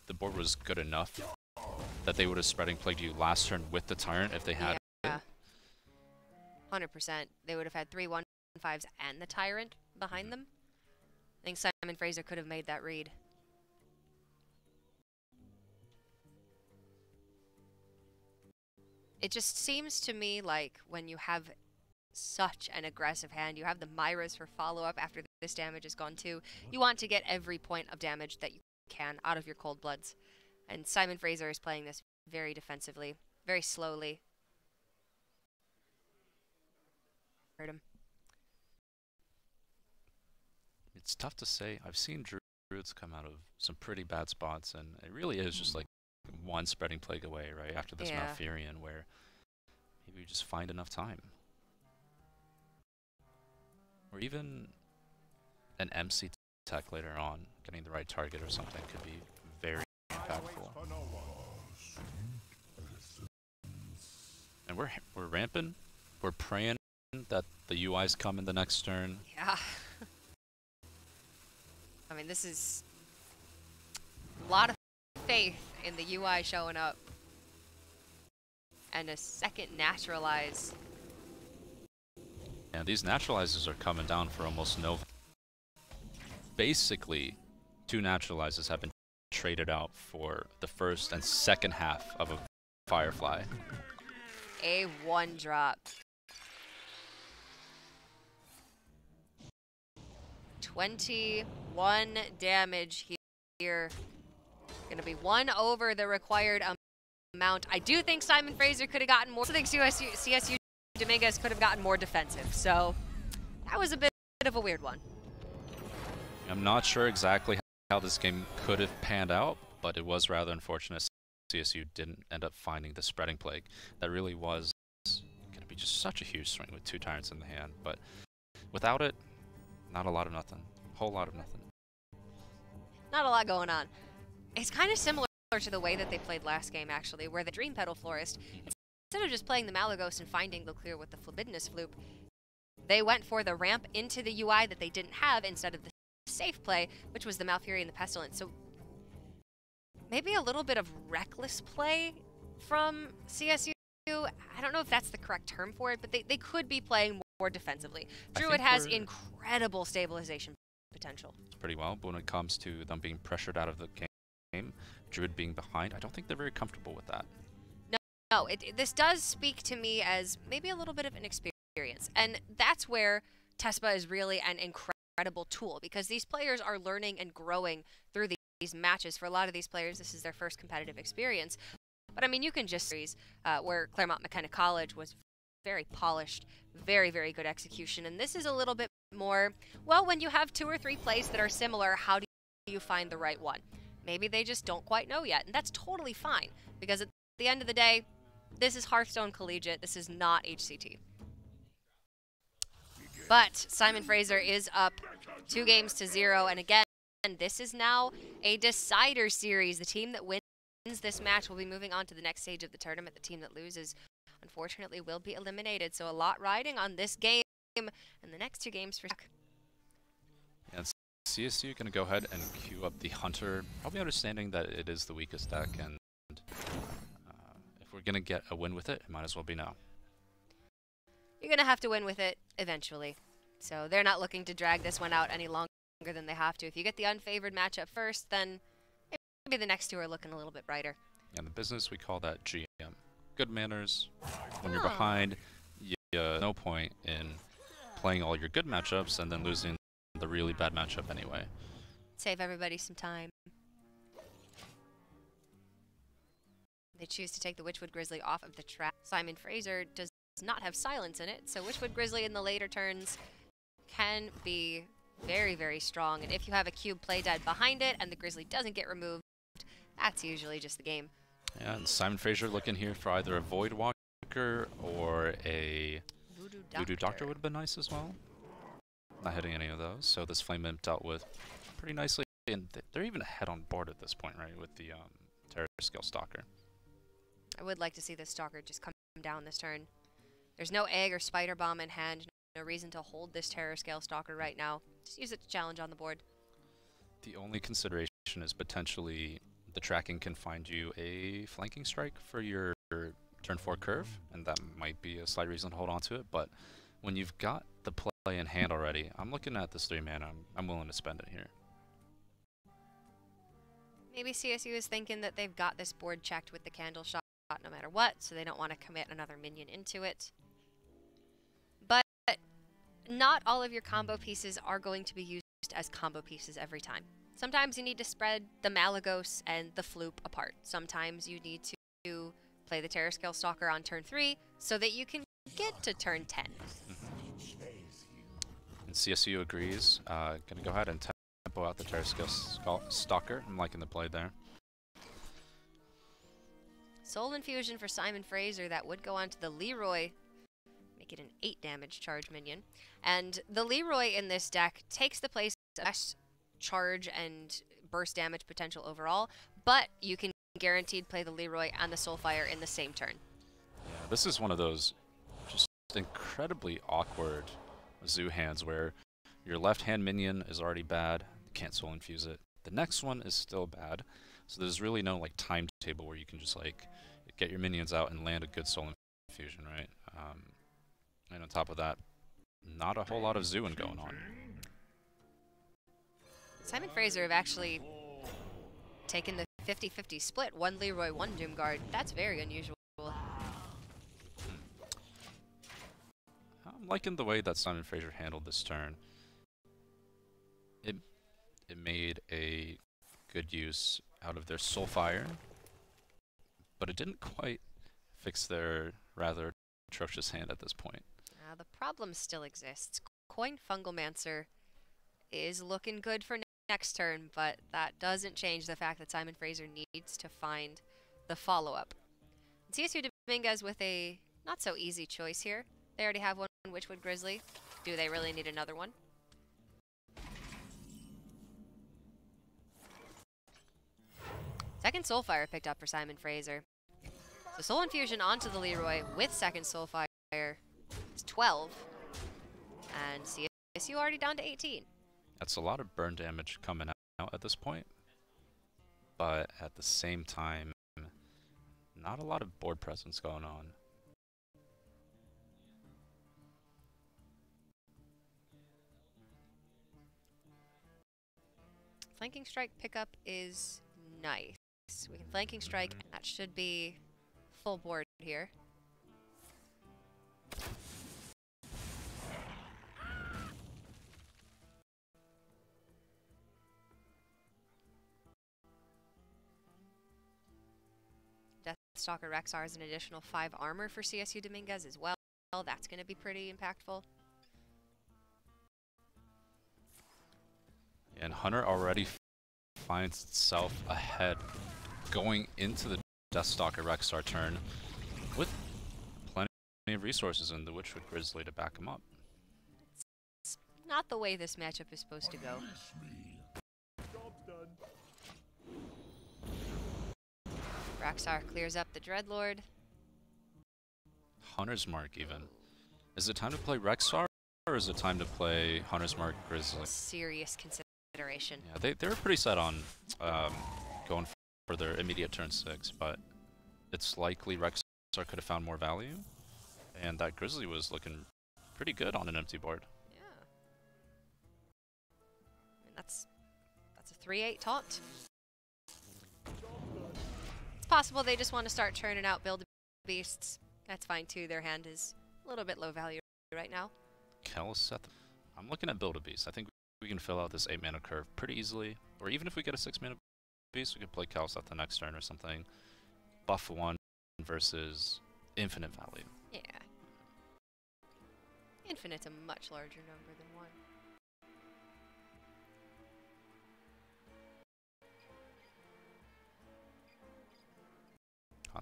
Speaker 2: the board was good enough that they would have Spreading Plagued you last turn with the Tyrant if they had it.
Speaker 1: 100%. They would have had 3 1/5s and the Tyrant behind them. I think Simon Fraser could have made that read. It just seems to me like when you have such an aggressive hand, you have the Myras for follow-up after this damage is gone too. You want to get every point of damage that you can out of your Cold Bloods. And Simon Fraser is playing this very defensively, very slowly. Hurt him.
Speaker 2: It's tough to say. I've seen Druids come out of some pretty bad spots, and it really is just like one Spreading Plague away, right? After this Malfurion, where maybe you just find enough time. Or even an MC tech later on, getting the right target or something could be very impactful. And we're ramping. We're praying that the UIs come in the next turn.
Speaker 1: Yeah. I mean, this is a lot of faith in the UI showing up. And a second Naturalize.
Speaker 2: Yeah, these Naturalizes are coming down for almost no... Basically, 2 Naturalizes have been traded out for the first and second half of a Firefly.
Speaker 1: A 1-drop. 21 damage here. Gonna be 1 over the required amount. I do think Simon Fraser could have gotten more. I think CSU Dominguez could have gotten more defensive. So that was a bit of a weird one.
Speaker 2: I'm not sure exactly how this game could have panned out, but it was rather unfortunate CSU didn't end up finding the Spreading Plague. That really was going to be just such a huge swing with 2 Tyrants in the hand, but without it, not a lot of nothing. Whole lot of nothing.
Speaker 1: Not a lot going on. It's kind of similar to the way that they played last game, actually, where the Dream Petal Florist, instead of just playing the Malagos and finding the clear with the Libidinous Floop, They went for the ramp into the UI that they didn't have instead of the safe play, which was the Malfury and the Pestilence. So maybe a little bit of reckless play from CSU. I don't know if that's the correct term for it, but they could be playing more defensively. Druid has incredible stabilization potential.
Speaker 2: Pretty well, but when it comes to them being pressured out of the game, Druid being behind, I don't think they're very comfortable with that.
Speaker 1: No, this does speak to me as maybe a little bit of an experience. And that's where Tespa is really an incredible tool, because these players are learning and growing through these matches. For a lot of these players, this is their first competitive experience. But I mean, you can just see where Claremont McKenna College was very polished, very, very good execution. And this is a little bit more, well, when you have 2 or 3 plays that are similar, how do you find the right one? Maybe they just don't quite know yet. And that's totally fine, because at the end of the day, this is Hearthstone Collegiate. This is not HCT. But Simon Fraser is up 2 games to 0. And again, this is now a decider series. The team that wins this match will be moving on to the next stage of the tournament. The team that loses, unfortunately, will be eliminated. So a lot riding on this game and the next 2 games for
Speaker 2: Yeah, CSU going to go ahead and queue up the Hunter, probably understanding that it is the weakest deck, and if we're going to get a win with it, it might as well be now.
Speaker 1: You're going to have to win with it eventually. So they're not looking to drag this one out any longer than they have to. If you get the unfavored matchup first, then maybe the next 2 are looking a little bit brighter.
Speaker 2: In the business, we call that GM. Good manners. When you're behind, no point in playing all your good matchups and then losing the really bad matchup anyway.
Speaker 1: Save everybody some time. They choose to take the Witchwood Grizzly off of the trap. Simon Fraser does not have silence in it, so Witchwood Grizzly in the later turns can be very, very strong. And if you have a cube play dead behind it and the Grizzly doesn't get removed, that's usually just the game.
Speaker 2: Yeah, and Simon Fraser looking here for either a Void Walker or a Voodoo Doctor would have been nice as well. Not hitting any of those, so this Flame Imp dealt with pretty nicely. And they're even ahead on board at this point, right, with the Terror Scale Stalker.
Speaker 1: I would like to see this Stalker just come down this turn. There's no Egg or Spider Bomb in hand. No reason to hold this Terror Scale Stalker right now. Just use it to challenge on the board.
Speaker 2: The only consideration is potentially the tracking can find you a flanking strike for your turn 4 curve, and that might be a slight reason to hold on to it. But when you've got the play in hand already, I'm looking at this 3 mana. I'm willing to spend it here.
Speaker 1: Maybe CSU is thinking that they've got this board checked with the Candle Shot no matter what, so they don't want to commit another minion into it. But not all of your combo pieces are going to be used as combo pieces every time. Sometimes you need to spread the Malagos and the Floop apart. Sometimes you need to play the Terror Scale Stalker on turn 3 so that you can get to turn 10.
Speaker 2: And CSU agrees. Gonna go ahead and tempo out the Terror Scale Stalker. I'm liking the play there.
Speaker 1: Soul Infusion for Simon Fraser. That would go on to the Leroy. Make it an 8 damage charge minion. And the Leroy in this deck takes the place of less charge and burst damage potential overall, but you can guaranteed play the Leroy and the Soulfire in the same turn.
Speaker 2: Yeah, this is one of those just incredibly awkward Zoo hands where your left hand minion is already bad, you can't Soul Infuse it. The next one is still bad, so there's really no like timetable where you can just like get your minions out and land a good Soul Infusion, right? And on top of that, not a whole lot of Zooing going on.
Speaker 1: Simon Fraser have actually taken the 50-50 split, 1 Leroy, 1 Doomguard. That's very unusual.
Speaker 2: I'm liking the way that Simon Fraser handled this turn. It made a good use out of their Soulfire, but it didn't quite fix their rather atrocious hand at this point.
Speaker 1: The problem still exists. Coin Fungalmancer is looking good for next turn, but that doesn't change the fact that Simon Fraser needs to find the follow-up. CSU Dominguez with a not so easy choice here. They already have one Witchwood Grizzly. Do they really need another one? Second Soulfire picked up for Simon Fraser. So Soul Infusion onto the Leroy with second Soulfire. It's 12. And CSU already down to 18.
Speaker 2: That's a lot of burn damage coming out at this point. But at the same time, not a lot of board presence going on.
Speaker 1: Flanking strike pickup is nice. We can flanking strike, and that should be full board here. Deathstalker Rexar is an additional 5 armor for CSU Dominguez as well. That's going to be pretty impactful.
Speaker 2: And Hunter already finds itself ahead going into the Deathstalker Rexar turn with plenty of resources in the Witchwood Grizzly to back him up.
Speaker 1: It's not the way this matchup is supposed to go. Rexar clears up the Dreadlord.
Speaker 2: Hunter's Mark even. Is it time to play Rexar or is it time to play Hunter's Mark Grizzly?
Speaker 1: Serious consideration.
Speaker 2: Yeah, they were pretty set on going for their immediate turn 6, but it's likely Rexar could have found more value, and that Grizzly was looking pretty good on an empty board.
Speaker 1: Yeah. And that's a 3-8 taunt. It's possible they just want to start churning out Build-A-Beasts. That's fine too. Their hand is a little bit low value right now.
Speaker 2: Kelseth, I'm looking at Build-A-Beast. I think we can fill out this 8-mana curve pretty easily, or even if we get a 6-mana beast, we could play Kelseth the next turn or something. Buff 1 versus infinite value.
Speaker 1: Yeah. Infinite's a much larger number than 1.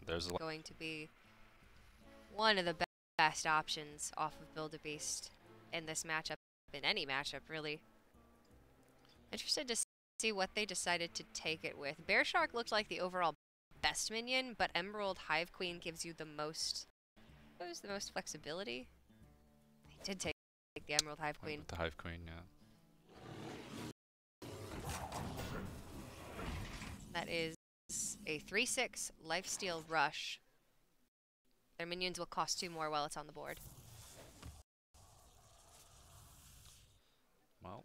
Speaker 2: There's
Speaker 1: going to be one of the best options off of Build-A-Beast in this matchup, in any matchup really. Interested to see what they decided to take it with. Bear Shark looks like the overall best minion, but Emerald Hive Queen gives you the most. What was the most flexibility? They did take the Emerald Hive Queen.
Speaker 2: The Hive Queen, yeah.
Speaker 1: That is a 3/6 lifesteal rush. Their minions will cost 2 more while it's on the board.
Speaker 2: Well,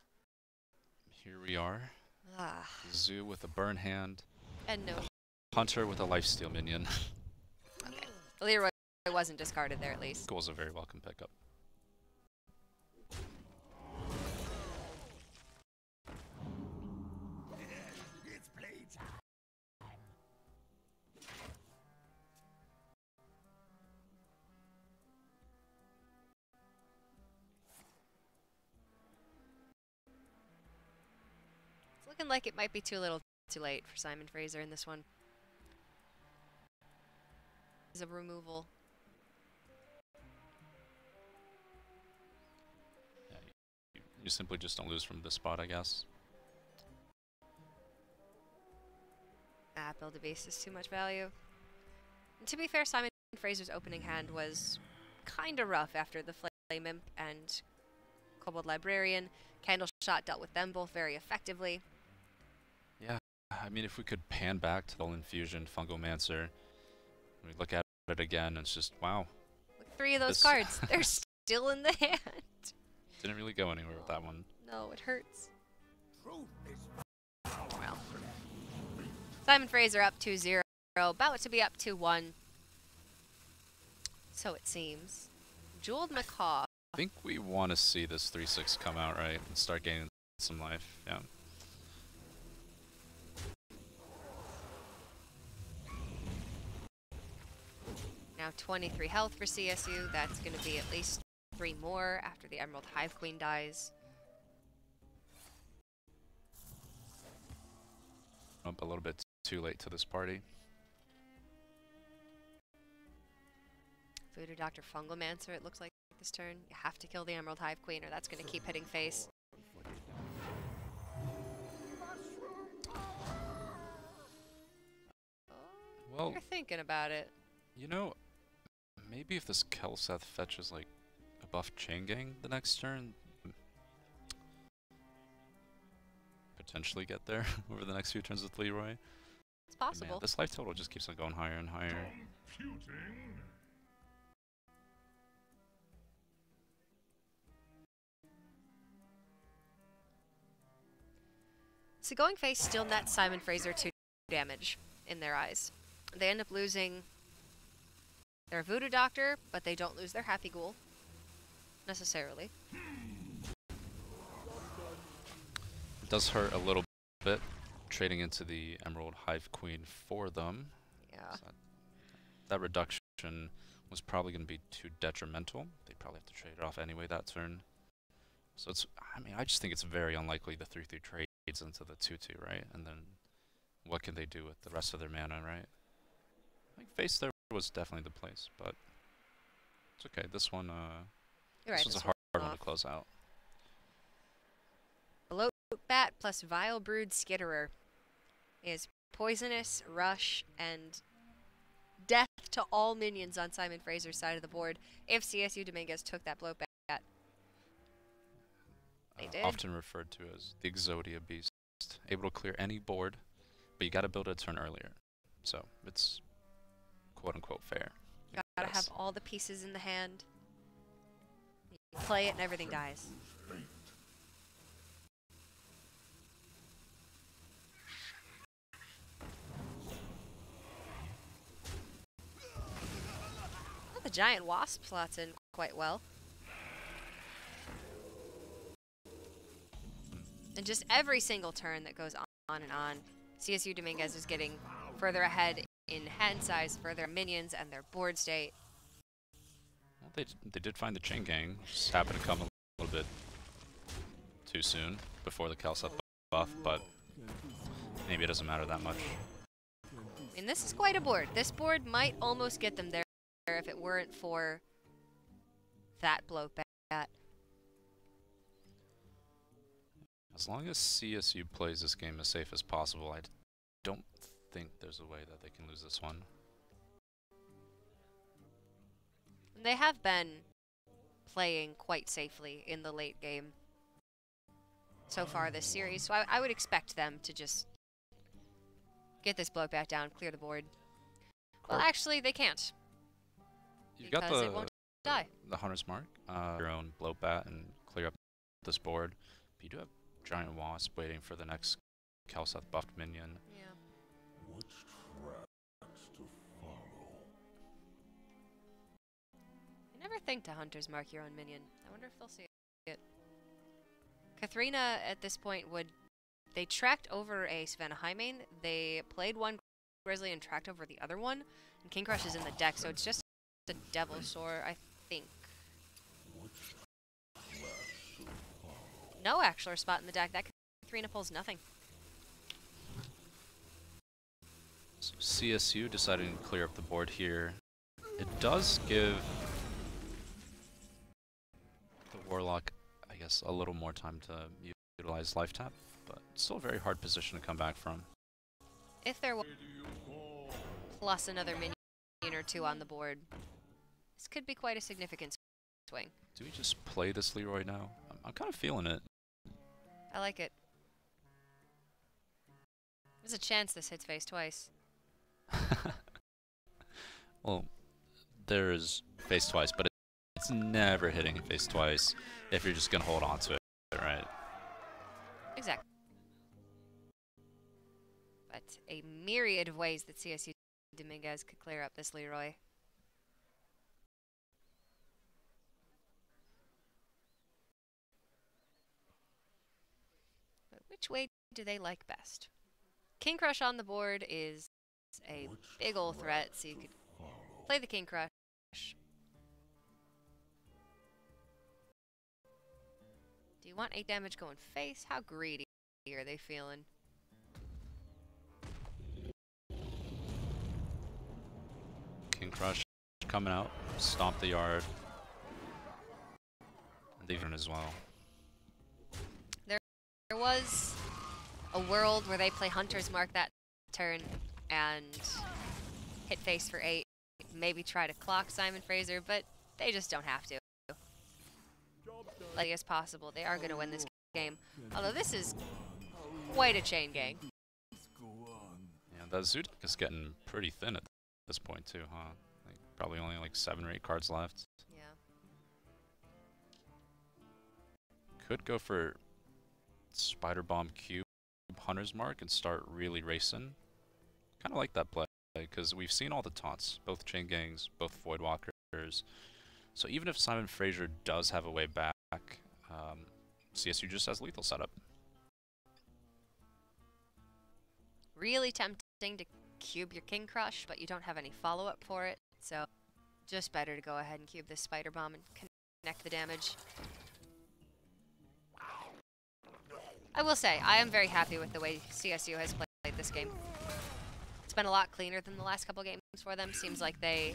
Speaker 2: here we are.
Speaker 1: Ah.
Speaker 2: Zoo with a burn hand.
Speaker 1: And no.
Speaker 2: Hunter with a lifesteal minion.
Speaker 1: Okay. Leroy wasn't discarded there at least.
Speaker 2: Goal's a very welcome pickup.
Speaker 10: It's playtime.
Speaker 1: It's looking like it might be too little too late for Simon Fraser in this one. Is a removal.
Speaker 2: Yeah, you simply just don't lose from this spot, I guess.
Speaker 1: Build-A-Beast is too much value. And to be fair, Simon Fraser's opening hand was kind of rough after the Flame Imp and Kobold Librarian. Candle Shot dealt with them both very effectively.
Speaker 2: Yeah, I mean, if we could pan back to the Infusion, Fungomancer, we look at it again, and it's just, wow.
Speaker 1: Look, 3 of those cards, they're still in the hand.
Speaker 2: Didn't really go anywhere with that one.
Speaker 1: No, it hurts. Well. Simon Fraser up 2-0, about to be up 2-1. So it seems. Jeweled Macaw.
Speaker 2: I think we want to see this 3/6 come out, right, and start gaining some life, yeah.
Speaker 1: Now 23 health for CSU. That's going to be at least 3 more after the Emerald Hive Queen dies.
Speaker 2: Up a little bit too late to this party.
Speaker 1: Voodoo Doctor Fungomancer, it looks like this turn. You have to kill the Emerald Hive Queen or that's going to keep hitting face.
Speaker 2: Well,
Speaker 1: you're thinking about it.
Speaker 2: You know, maybe if this Kelseth fetches like a buff chain gang the next turn. Potentially get there over the next few turns with Leroy.
Speaker 1: It's possible.
Speaker 2: Man, this life total just keeps on going higher and higher.
Speaker 1: So going face still nets Simon Fraser 2 damage in their eyes. They end up losing their Voodoo Doctor, but they don't lose their Happy Ghoul, necessarily.
Speaker 2: It does hurt a little bit, trading into the Emerald Hive Queen for them.
Speaker 1: Yeah.
Speaker 2: So that reduction was probably going to be too detrimental. They'd probably have to trade it off anyway that turn. So it's, I mean, I just think it's very unlikely the 3/3 trades into the 2/2, right? And then what can they do with the rest of their mana, right? I think face there was definitely the place, but it's okay. This one,
Speaker 1: You're right,
Speaker 2: this was a hard one to close out.
Speaker 1: Bloat Bat plus Vile Brood Skitterer is poisonous, rush, and death to all minions on Simon Fraser's side of the board if CSU Dominguez took that Bloat Bat. They did.
Speaker 2: Often referred to as the Exodia Beast. Able to clear any board, but you gotta build it a turn earlier. So it's quote-unquote fair.
Speaker 1: Gotta have all the pieces in the hand. You play it and everything dies. Well, the giant wasp slots in quite well. And just every single turn that goes on and on, CSU Dominguez is getting further ahead in hand size, further minions, and their board state.
Speaker 2: Well, they did find the chain gang. Just happened to come a little bit too soon before the Kelseth buff, but maybe it doesn't matter that much.
Speaker 1: And this is quite a board. This board might almost get them there if it weren't for that Bloat Bat.
Speaker 2: As long as CSU plays this game as safe as possible, I don't think there's a way that they can lose this one.
Speaker 1: They have been playing quite safely in the late game so far this series, so I would expect them to just get this Bloat Bat down, clear the board. Well, actually, they can't.
Speaker 2: You've got
Speaker 1: it won't die.
Speaker 2: The Hunter's Mark, your own Bloat Bat, and clear up this board. But you do have Giant Wasp waiting for the next Kelseth buffed minion.
Speaker 1: Yeah.
Speaker 5: Which tracks to follow?
Speaker 1: I never think to Hunter's Mark your own minion. I wonder if they'll see it. Katharina, at this point, they tracked over a Savannah Highmane. They played one Grizzly and tracked over the other one. And King Crush is in the deck, so it's just a Devil Soar, I think. No Axler spot in the deck. That Katharina pulls nothing.
Speaker 2: So CSU deciding to clear up the board here. It does give the Warlock, I guess, a little more time to utilize Life Tap, but it's still a very hard position to come back from.
Speaker 1: If there was plus another minion or two on the board, this could be quite a significant swing.
Speaker 2: Do we just play this Leroy now? I'm kind of feeling it.
Speaker 1: I like it. There's a chance this hits face twice.
Speaker 2: Well, there's face twice, but it's never hitting face twice if you're just going to hold on to it, right?
Speaker 1: Exactly. But a myriad of ways that CSU Dominguez could clear up this Leroy. But which way do they like best? King Crush on the board is a big ol' threat, so you could play the King Crush. Do you want 8 damage going face? How greedy are they feeling?
Speaker 2: King Crush coming out, stomp the yard. And even as well.
Speaker 1: There was a world where they play Hunter's Mark that turn and hit face for 8. Maybe try to clock Simon Fraser, but they just don't have to. like as possible. They are going to win this game. Although this is quite a chain gang.
Speaker 2: Yeah, that Zoo deck is getting pretty thin at this point too, huh? Like, probably only like 7 or 8 cards left.
Speaker 1: Yeah.
Speaker 2: Could go for Spider Bomb Cube Hunter's Mark and start really racing. Kind of like that play, because we've seen all the taunts, both chain gangs, both Voidwalkers. So even if Simon Fraser does have a way back, CSU just has lethal setup.
Speaker 1: Really tempting to cube your King Crush, but you don't have any follow-up for it, so just better to go ahead and cube this Spider Bomb and connect the damage. I will say, I am very happy with the way CSU has played this game. It's been a lot cleaner than the last couple games for them. Seems like they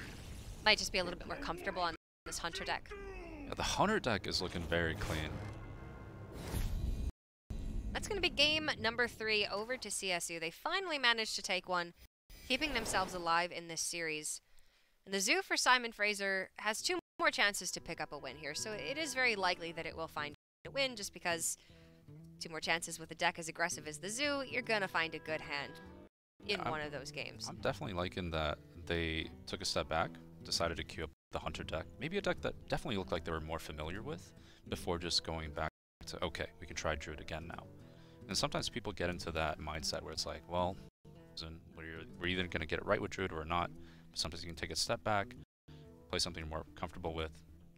Speaker 1: might just be a little bit more comfortable on this Hunter deck.
Speaker 2: Yeah, the Hunter deck is looking very clean.
Speaker 1: That's going to be game number 3 over to CSU. They finally managed to take one, keeping themselves alive in this series. And the Zoo for Simon Fraser has 2 more chances to pick up a win here, so it is very likely that it will find a win just because 2 more chances with a deck as aggressive as the Zoo, you're going to find a good hand in one of those games.
Speaker 2: I'm definitely liking that they took a step back, decided to queue up the Hunter deck. Maybe a deck that definitely looked like they were more familiar with before just going back to, okay, we can try Druid again now. And sometimes people get into that mindset where it's like, well, we're either going to get it right with Druid or not. But sometimes you can take a step back, play something you're more comfortable with,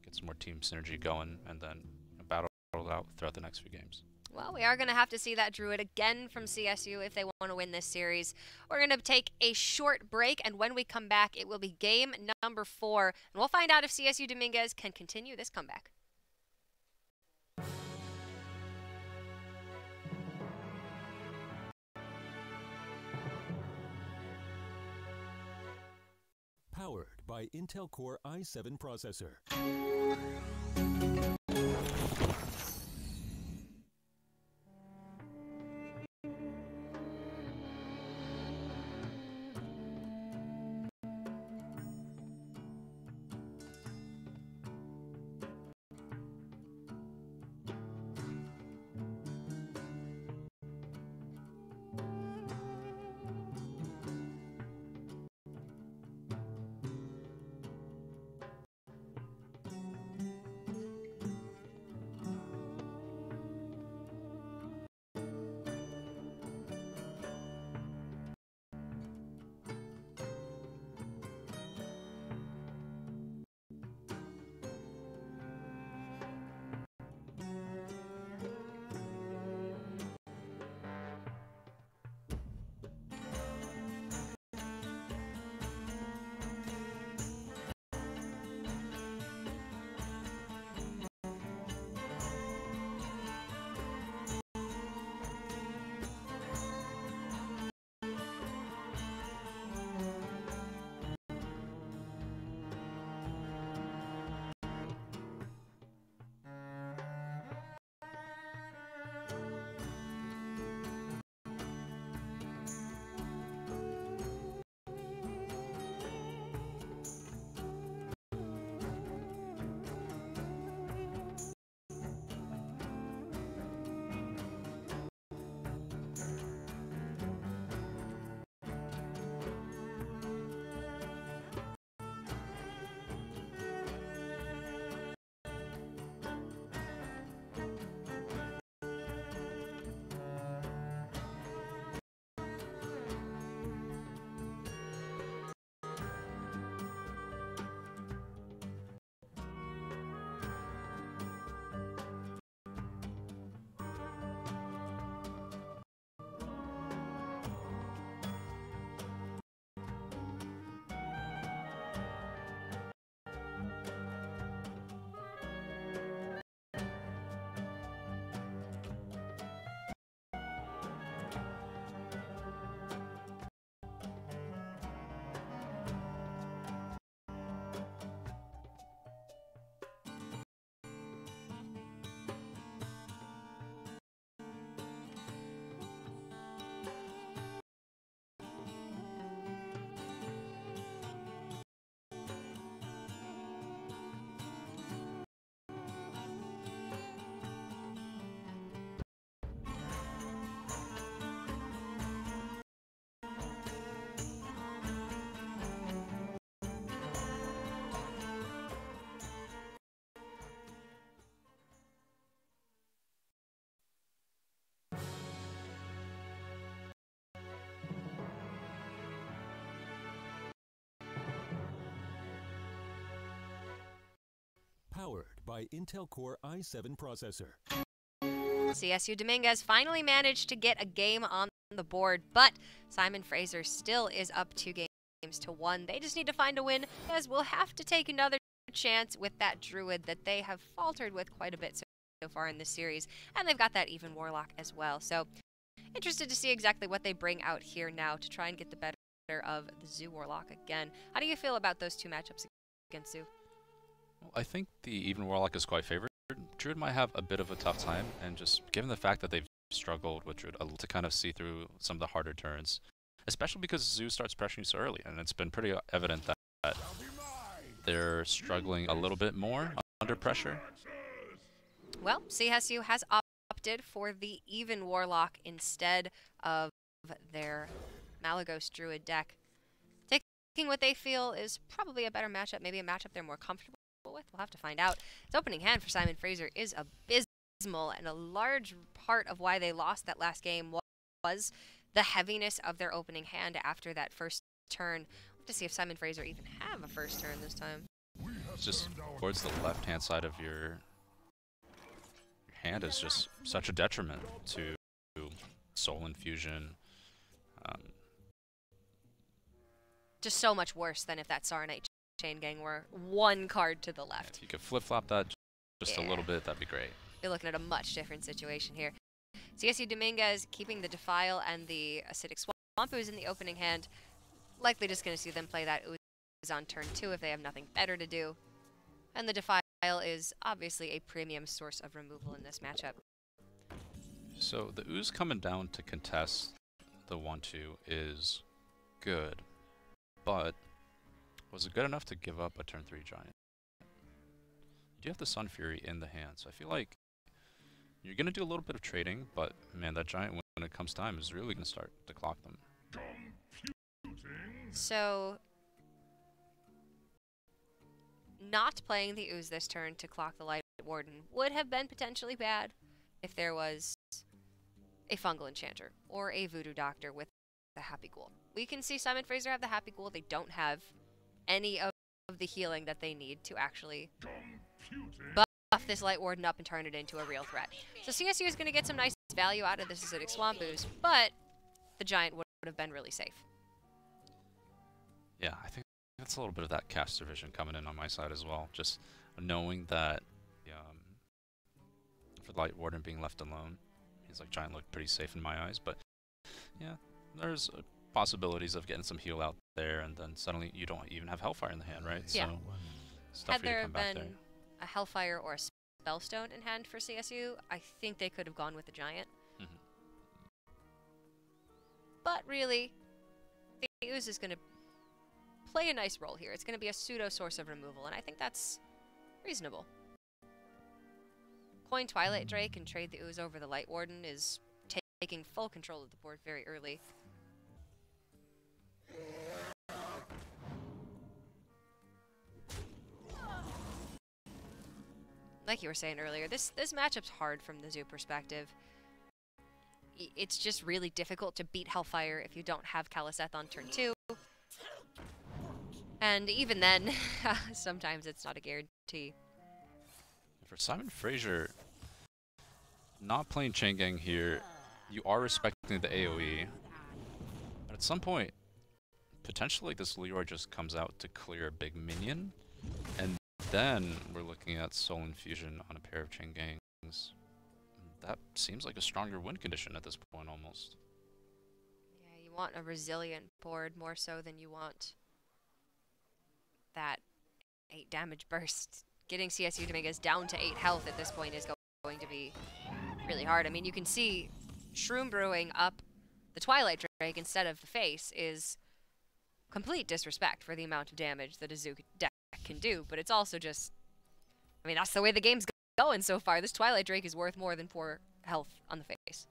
Speaker 2: get some more team synergy going, and then battle it out throughout the next few games.
Speaker 1: Well, we are going to have to see that Druid again from CSU if they want to win this series. We're going to take a short break, and when we come back, it will be game number 4. And we'll find out if CSU Dominguez can continue this comeback.
Speaker 4: Powered by Intel Core i7 processor. Powered by Intel Core i7 processor.
Speaker 1: CSU Dominguez finally managed to get a game on the board, but Simon Fraser still is up 2-1. They just need to find a win, as we'll have to take another chance with that Druid that they have faltered with quite a bit so far in this series, and they've got that even Warlock as well. So interested to see exactly what they bring out here now to try and get the better of the Zoo Warlock again. How do you feel about those two matchups against Zoo?
Speaker 2: Well, I think the even Warlock is quite favored. Druid might have a bit of a tough time, and just given the fact that they've struggled with Druid to kind of see through some of the harder turns, especially because Zoo starts pressuring you so early, and it's been pretty evident that they're struggling a little bit more under pressure.
Speaker 1: Well, CSU has opted for the even Warlock instead of their Malagos Druid deck, taking what they feel is probably a better matchup, maybe a matchup they're more comfortable with. We'll have to find out. His opening hand for Simon Fraser is abysmal, and a large part of why they lost that last game was the heaviness of their opening hand after that first turn. We'll have to see if Simon Fraser even have a first turn this time.
Speaker 2: Just towards the left-hand side of your hand is just such a detriment to Soul Infusion.
Speaker 1: Just so much worse than if that Saronite Chain Gang were one card to the left.
Speaker 2: If you could flip-flop that just a little bit, that'd be great.
Speaker 1: You're looking at a much different situation here. CSU Dominguez keeping the Defile and the Acidic Swamp Ooze in the opening hand. Likely just going to see them play that Ooze on turn 2 if they have nothing better to do. And the Defile is obviously a premium source of removal in this matchup.
Speaker 2: So the Ooze coming down to contest the 1-2 is good, but was it good enough to give up a turn 3 Giant? You do have the Sun Fury in the hand, so I feel like you're going to do a little bit of trading, but man, that Giant, when it comes time, is really going to start to clock them.
Speaker 1: So not playing the Ooze this turn to clock the Light Warden would have been potentially bad if there was a Fungal Enchanter or a Voodoo Doctor with the Happy Ghoul. We can see Simon Fraser have the Happy Ghoul. They don't have any of the healing that they need to actually buff this Light Warden up and turn it into a real threat. So CSU is going to get some nice value out of this Acidic Swamp Ooze, but the Giant would have been really safe.
Speaker 2: Yeah, I think that's a little bit of that caster vision coming in on my side as well. Just knowing that for Light Warden being left alone, he's like Giant looked pretty safe in my eyes, but yeah, there's possibilities of getting some heal out there, and then suddenly you don't even have Hellfire in the hand, right?
Speaker 1: Yeah.
Speaker 2: So stuff
Speaker 1: Had
Speaker 2: for you to
Speaker 1: there
Speaker 2: come back
Speaker 1: been
Speaker 2: there.
Speaker 1: a Hellfire or a Spellstone in hand for CSU, I think they could have gone with the Giant. But really, the Ooze is going to play a nice role here. It's going to be a pseudo source of removal, and I think that's reasonable. Coin Twilight Drake and trade the Ooze over the Light Warden is taking full control of the board very early. Like you were saying earlier, this matchup's hard from the Zoo perspective. It's just really difficult to beat Hellfire if you don't have Kaliseth on turn 2. And even then, sometimes it's not a guarantee.
Speaker 2: For Simon Fraser, not playing Chain Gang here, you are respecting the AoE. But at some point, potentially this Leroy just comes out to clear a big minion, and then we're looking at Soul Infusion on a pair of Chain Gangs. That seems like a stronger win condition at this point, almost.
Speaker 1: Yeah, you want a resilient board more so than you want that 8 damage burst. Getting CSU Dominguez down to 8 health at this point is going to be really hard. I mean, you can see Shroom Brewing up the Twilight Drake instead of the face is complete disrespect for the amount of damage that a Zoo deck can do, but it's also just, I mean, that's the way the game's going so far. This Twilight Drake is worth more than 4 health on the face.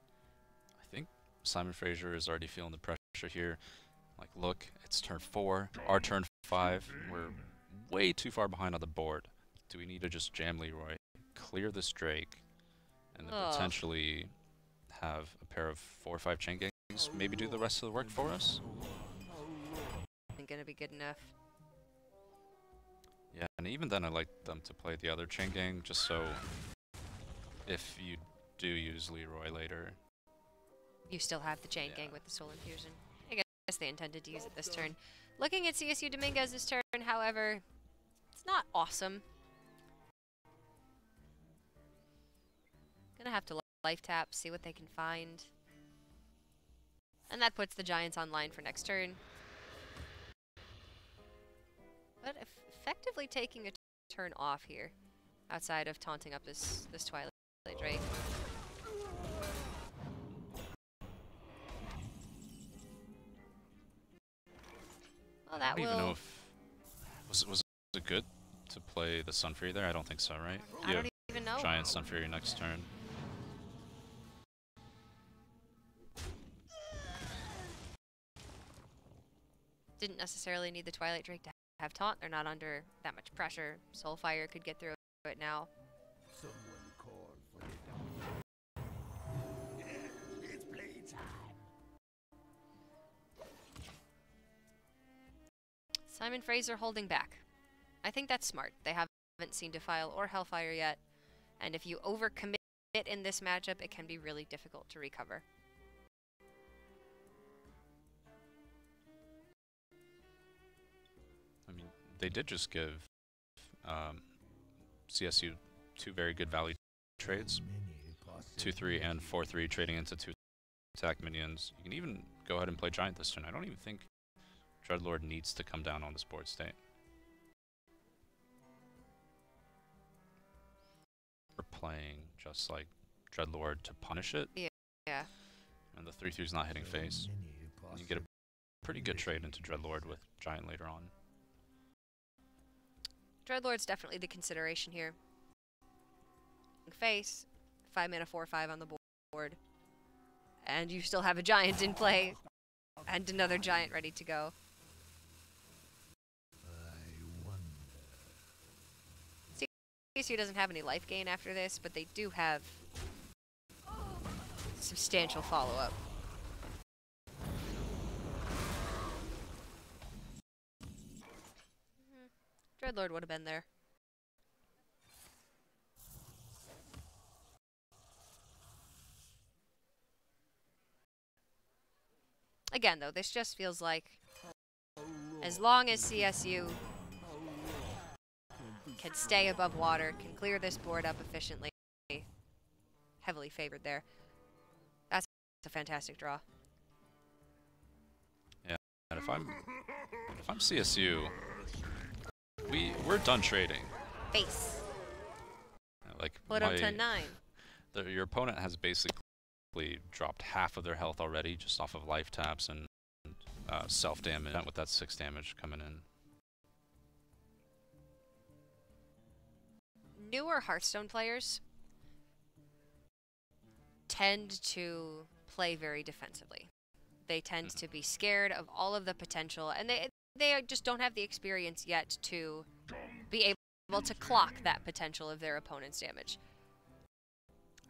Speaker 2: I think Simon Fraser is already feeling the pressure here. Like, look, it's turn 4, our turn 5. We're way too far behind on the board. Do we need to just jam Leroy, clear this Drake, and then potentially have a pair of 4 or 5 Chain Gangs maybe do the rest of the work for us?
Speaker 1: Isn't going to be good enough.
Speaker 2: Yeah, And even then, I like them to play the other chain gang, just so if you do use Leroy later,
Speaker 1: you still have the chain gang with the Soul Infusion. I guess they intended to use it this turn. Looking at CSU Dominguez's turn, however, it's not awesome. Gonna have to life tap, see what they can find. And that puts the Giants online for next turn. But effectively taking a turn off here, outside of taunting up this Twilight Drake. Well, that
Speaker 2: I don't even know if was it good to play the Sun Fury there. I don't think so, right?
Speaker 1: I don't even know.
Speaker 2: Giant Sun Fury next turn.
Speaker 1: Didn't necessarily need the Twilight Drake to have taunt. They're not under that much pressure. Soulfire could get through it now.
Speaker 10: Someone called for the it's playtime.
Speaker 1: Simon Fraser holding back. I think that's smart. They haven't seen Defile or Hellfire yet, and if you overcommit in this matchup, it can be really difficult to recover.
Speaker 2: I mean, they did just give CSU 2 very good value trades. 2-3 and 4-3 trading into 2 attack minions. You can even go ahead and play Giant this turn. I don't even think Dreadlord needs to come down on this board state. We're playing just like Dreadlord to punish it.
Speaker 1: Yeah.
Speaker 2: And the 3-3's not hitting face. And you get a pretty good trade into Dreadlord with Giant later on.
Speaker 1: Dreadlord's definitely the consideration here. Face, 5 mana 4/5 on the board. And you still have a Giant in play. And another Giant ready to go. CSU doesn't have any life gain after this, but they do have substantial follow-up. Dreadlord would have been there. Again, though, this just feels like as long as CSU can stay above water, can clear this board up efficiently, heavily favored there. That's a fantastic draw.
Speaker 2: Yeah, and if I'm CSU, we're done trading.
Speaker 1: Face.
Speaker 2: Like
Speaker 1: put up to 9.
Speaker 2: Your opponent has basically dropped half of their health already, just off of life taps and self damage. With that 6 damage coming in.
Speaker 1: Newer Hearthstone players tend to play very defensively. They tend to be scared of all of the potential, and they just don't have the experience yet to be able to clock that potential of their opponent's damage.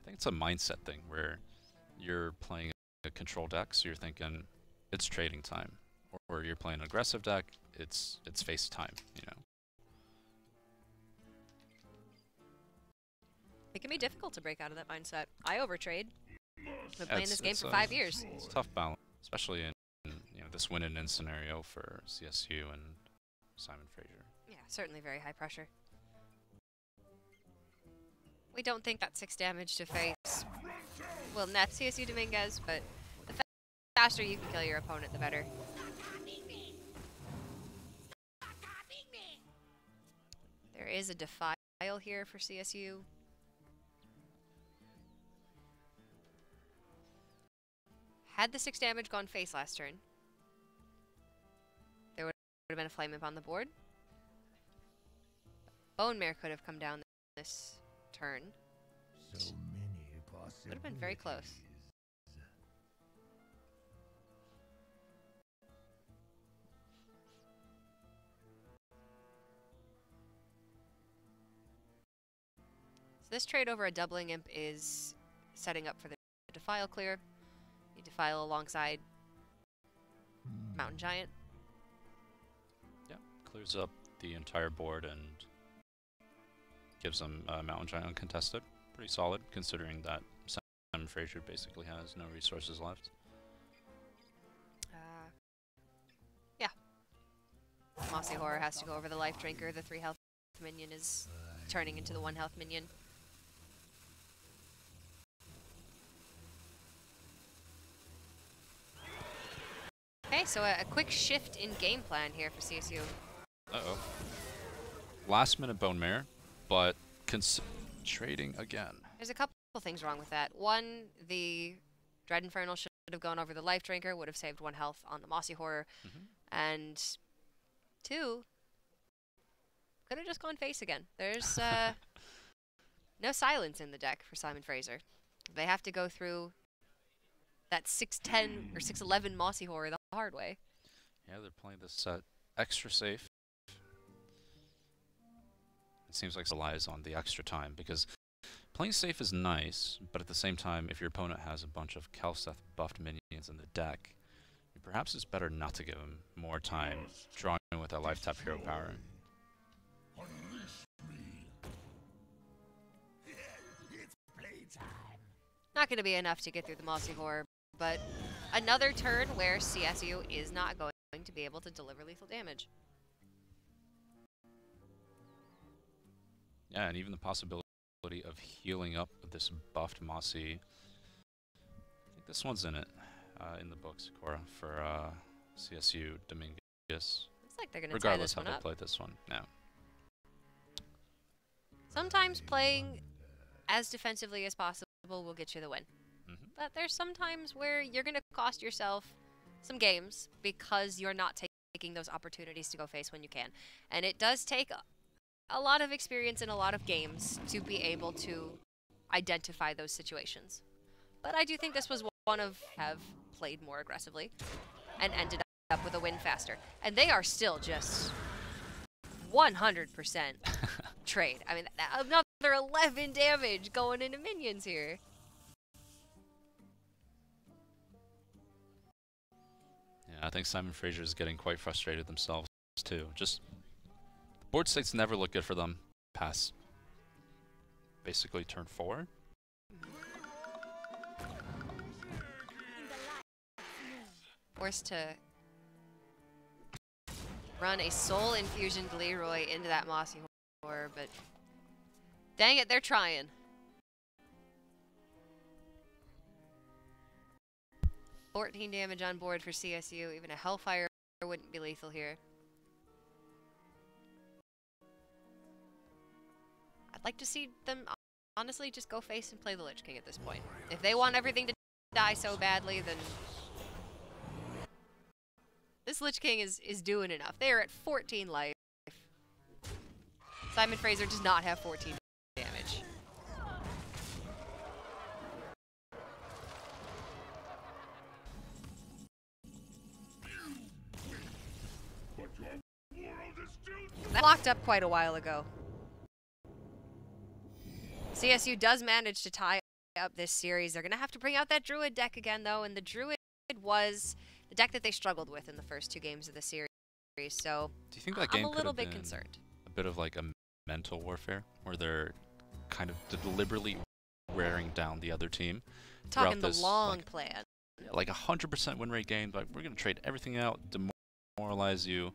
Speaker 2: I think it's a mindset thing where you're playing a control deck, so you're thinking it's trading time, or you're playing an aggressive deck, it's face time, you know.
Speaker 1: It can be difficult to break out of that mindset. I overtrade. I've been playing this game for 5 years.
Speaker 2: It's a tough balance, especially in this win-and-in scenario for CSU and Simon Fraser.
Speaker 1: Yeah, certainly very high pressure. We don't think that 6 damage to face will net CSU Dominguez, but the faster you can kill your opponent, the better. There is a Defile here for CSU. Had the 6 damage gone face last turn, there would have been a Flame Imp on the board. Bone Mare could have come down this turn.
Speaker 10: So many possibilities.
Speaker 1: Would have been very close. So this trade over a Doubling Imp is setting up for the Defile clear. You Defile alongside Mountain Giant.
Speaker 2: Yeah, clears up the entire board and gives them Mountain Giant uncontested. Pretty solid, considering that Simon Fraser basically has no resources left.
Speaker 1: Yeah. Mossy Horror has to go over the Life Drinker. The 3 health minion is turning into the 1 health minion. Okay, so a quick shift in game plan here for CSU.
Speaker 2: Uh-oh. Last minute Bone Mare, but trading again.
Speaker 1: There's a couple things wrong with that. One, the Dread Infernal should have gone over the Life Drinker, would have saved 1 health on the Mossy Horror. And 2, could have just gone face again. There's no silence in the deck for Simon Fraser. They have to go through that 6'10 or 6'11 Mossy Horror the hard way.
Speaker 2: Yeah, they're playing this set extra safe. It seems like it relies on the extra time, because playing safe is nice, but at the same time, if your opponent has a bunch of Kalseth buffed minions in the deck, perhaps it's better not to give him more time drawing with that life tap hero power.
Speaker 1: Not going to be enough to get through the Mossy Horror, but another turn where CSU is not going to be able to deliver lethal damage.
Speaker 2: Yeah, and even the possibility of healing up this buffed Mossy. I think this one's in it, in the books, Cora, for CSU Dominguez.
Speaker 1: Looks like they're going to tie this one up.
Speaker 2: Regardless how they play this one, yeah.
Speaker 1: Sometimes playing as defensively as possible will get you the win. But there's sometimes where you're going to cost yourself some games because you're not taking those opportunities to go face when you can. And it does take a lot of experience in a lot of games to be able to identify those situations. But I do think this was one of have played more aggressively and ended up with a win faster. And they are still just 100% trade. I mean, another 11 damage going into minions here.
Speaker 2: Yeah, I think Simon Fraser is getting quite frustrated themselves too. Just board states never look good for them past basically turn 4.
Speaker 1: Forced to run a Soul Infusion Leroy into that Mossy Horror, but dang it, they're trying. $14 damage on board for CSU. Even a Hellfire wouldn't be lethal here. I'd like to see them, honestly, just go face and play the Lich King at this point. If they want everything to die so badly, then this Lich King is doing enough. They are at 14 life. Simon Fraser does not have 14 damage. That locked up quite a while ago. CSU does manage to tie up this series. They're going to have to bring out that Druid deck again, though, and the Druid was the deck that they struggled with in the first 2 games of the series. So
Speaker 2: do you think that game
Speaker 1: I'm a little bit concerned.
Speaker 2: A bit of like a mental warfare, where they're kind of deliberately wearing down the other team.
Speaker 1: Talking the
Speaker 2: this,
Speaker 1: long plan.
Speaker 2: Like 100% win rate gain, but we're going to trade everything out, demoralize you.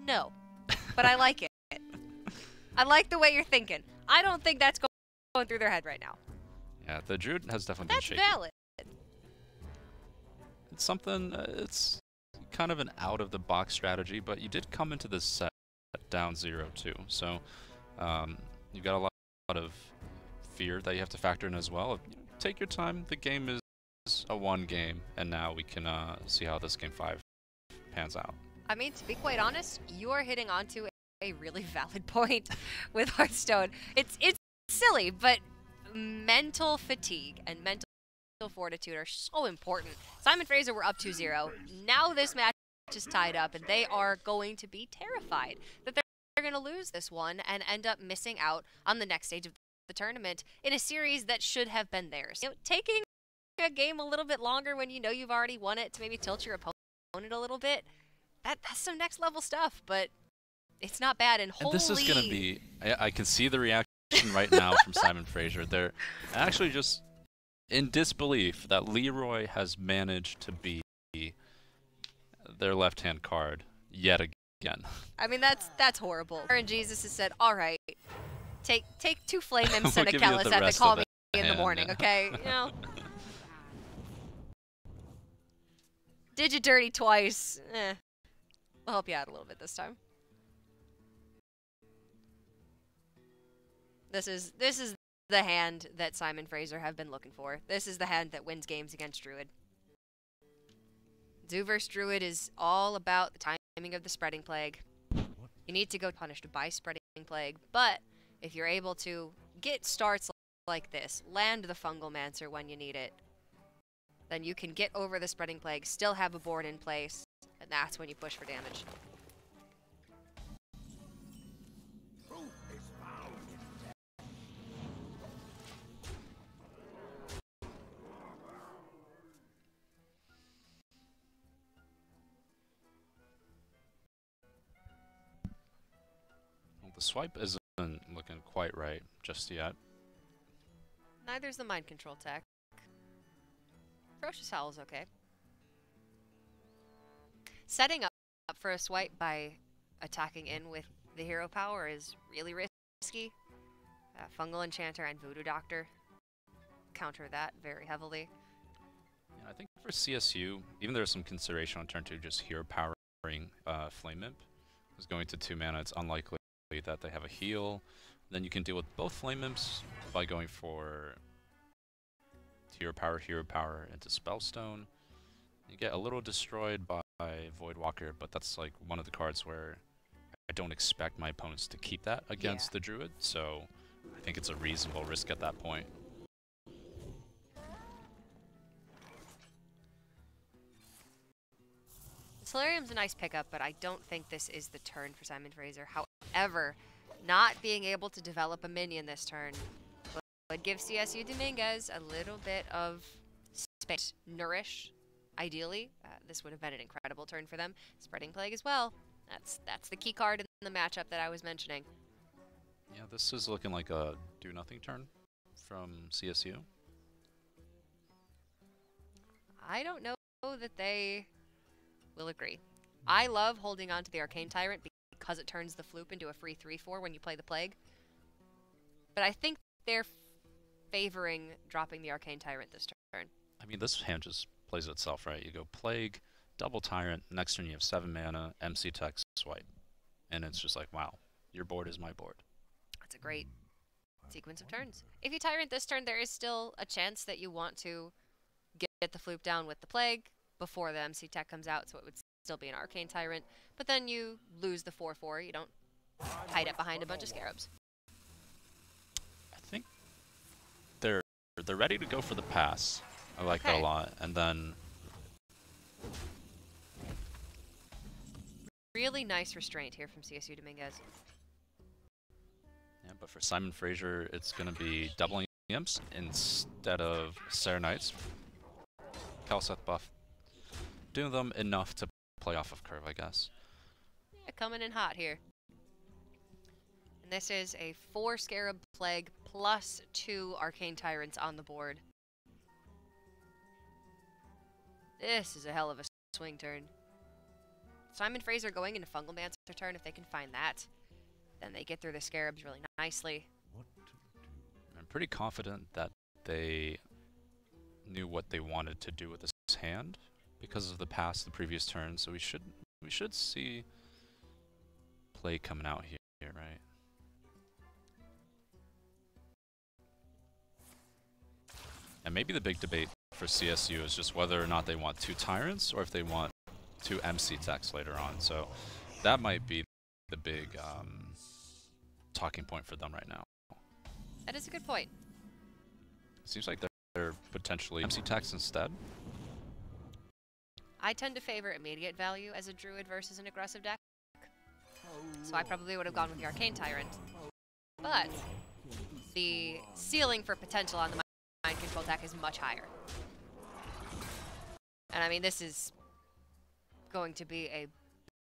Speaker 1: No, but I like it. I like the way you're thinking. I don't think that's going through their head right now.
Speaker 2: Yeah, the Druid has definitely been shaky.
Speaker 1: That's valid.
Speaker 2: It's something, it's kind of an out-of-the-box strategy, but you did come into this set down 0-2, so you've got a lot of fear that you have to factor in as well. Take your time. The game is a 1 game, and now we can see how this game 5 pans out.
Speaker 1: I mean, to be quite honest, you are hitting onto a really valid point with Hearthstone. It's silly, but mental fatigue and mental fortitude are so important. Simon Fraser were up 2-0. Now this match is tied up, and they are going to be terrified that they're going to lose this one and end up missing out on the next stage of the tournament in a series that should have been theirs. You know, taking a game a little bit longer when you know you've already won it to maybe tilt your opponent a little bit, that's some next level stuff, but It's not bad, and holy...
Speaker 2: And this is going to be... I can see the reaction right now from Simon Fraser. They're actually just in disbelief that Leroy has managed to be their left-hand card yet again.
Speaker 1: I mean, that's horrible. And Jesus has said, all right, take 2 Flame Imps and a
Speaker 2: We'll give you the
Speaker 1: Caliseth and
Speaker 2: rest
Speaker 1: call
Speaker 2: of
Speaker 1: me
Speaker 2: the
Speaker 1: in the
Speaker 2: hand,
Speaker 1: morning,
Speaker 2: yeah.
Speaker 1: okay? You know? Did you dirty twice? I'll help you out a little bit this time. This is the hand that Simon Fraser have been looking for. This is the hand that wins games against Druid. Zoo vs. Druid is all about the timing of the Spreading Plague. You need to go punished by Spreading Plague, but if you're able to get starts like this, land the Fungal Mancer when you need it, then you can get over the Spreading Plague, still have a board in place, and that's when you push for damage.
Speaker 2: Well, the swipe isn't looking quite right just yet.
Speaker 1: Neither's the Mind Control tech. Ferocious Howl is okay. Setting up for a swipe by attacking in with the hero power is really risky. Fungal Enchanter and Voodoo Doctor counter that very heavily.
Speaker 2: Yeah, I think for CSU, even there's some consideration on turn 2 just hero powering Flame Imp. Who's going to 2 mana, it's unlikely that they have a heal. Then you can deal with both Flame Imps by going for hero power into Spellstone. You get a little destroyed by Voidwalker, but that's like one of the cards where I don't expect my opponents to keep that against the Druid, so I think it's a reasonable risk at that point.
Speaker 1: Solarium's a nice pickup, but I don't think this is the turn for Simon Fraser. However, not being able to develop a minion this turn would give CSU Dominguez a little bit of space. Nourish, ideally. This would have been an incredible turn for them. Spreading Plague as well. That's the key card in the matchup that I was mentioning.
Speaker 2: Yeah, this is looking like a do-nothing turn from CSU.
Speaker 1: I don't know that they will agree. I love holding on to the Arcane Tyrant because it turns the Floop into a free 3/4 when you play the Plague. But I think they're favoring dropping the Arcane Tyrant this turn.
Speaker 2: I mean, this hand just plays itself, right? You go Plague, double Tyrant, next turn you have 7 mana, MC Tech, swipe. And it's just like, wow, your board is my board.
Speaker 1: That's a great sequence of turns. If you Tyrant this turn, there is still a chance that you want to get the Floop down with the Plague before the MC Tech comes out, so it would still be an Arcane Tyrant. But then you lose the 4/4. You don't hide it behind a bunch of Scarabs.
Speaker 2: I think they're ready to go for the pass. I like that a lot. And then
Speaker 1: really nice restraint here from CSU Dominguez.
Speaker 2: yeah, but for Simon Fraser, it's going to be doubling Imps instead of Sarah Knights. Caliseth buff. Doing them enough to play off of curve, I guess.
Speaker 1: Yeah, coming in hot here. And this is a 4 Scarab Plague plus 2 Arcane Tyrants on the board. This is a hell of a swing turn. Simon Fraser going into Fungal Mancer turn, if they can find that, then they get through the Scarabs really nicely.
Speaker 2: I'm pretty confident that they knew what they wanted to do with this hand because of the past, the previous turn, so we should see play coming out here, right? And maybe the big debate for CSU is just whether or not they want 2 Tyrants or if they want 2 MC Techs later on. So that might be the big talking point for them right now.
Speaker 1: That is a good point.
Speaker 2: It seems like they're potentially MC Techs instead.
Speaker 1: I tend to favor immediate value as a Druid versus an aggressive deck, so I probably would have gone with the Arcane Tyrant. But the ceiling for potential on the Mind Control deck is much higher. And I mean, this is going to be a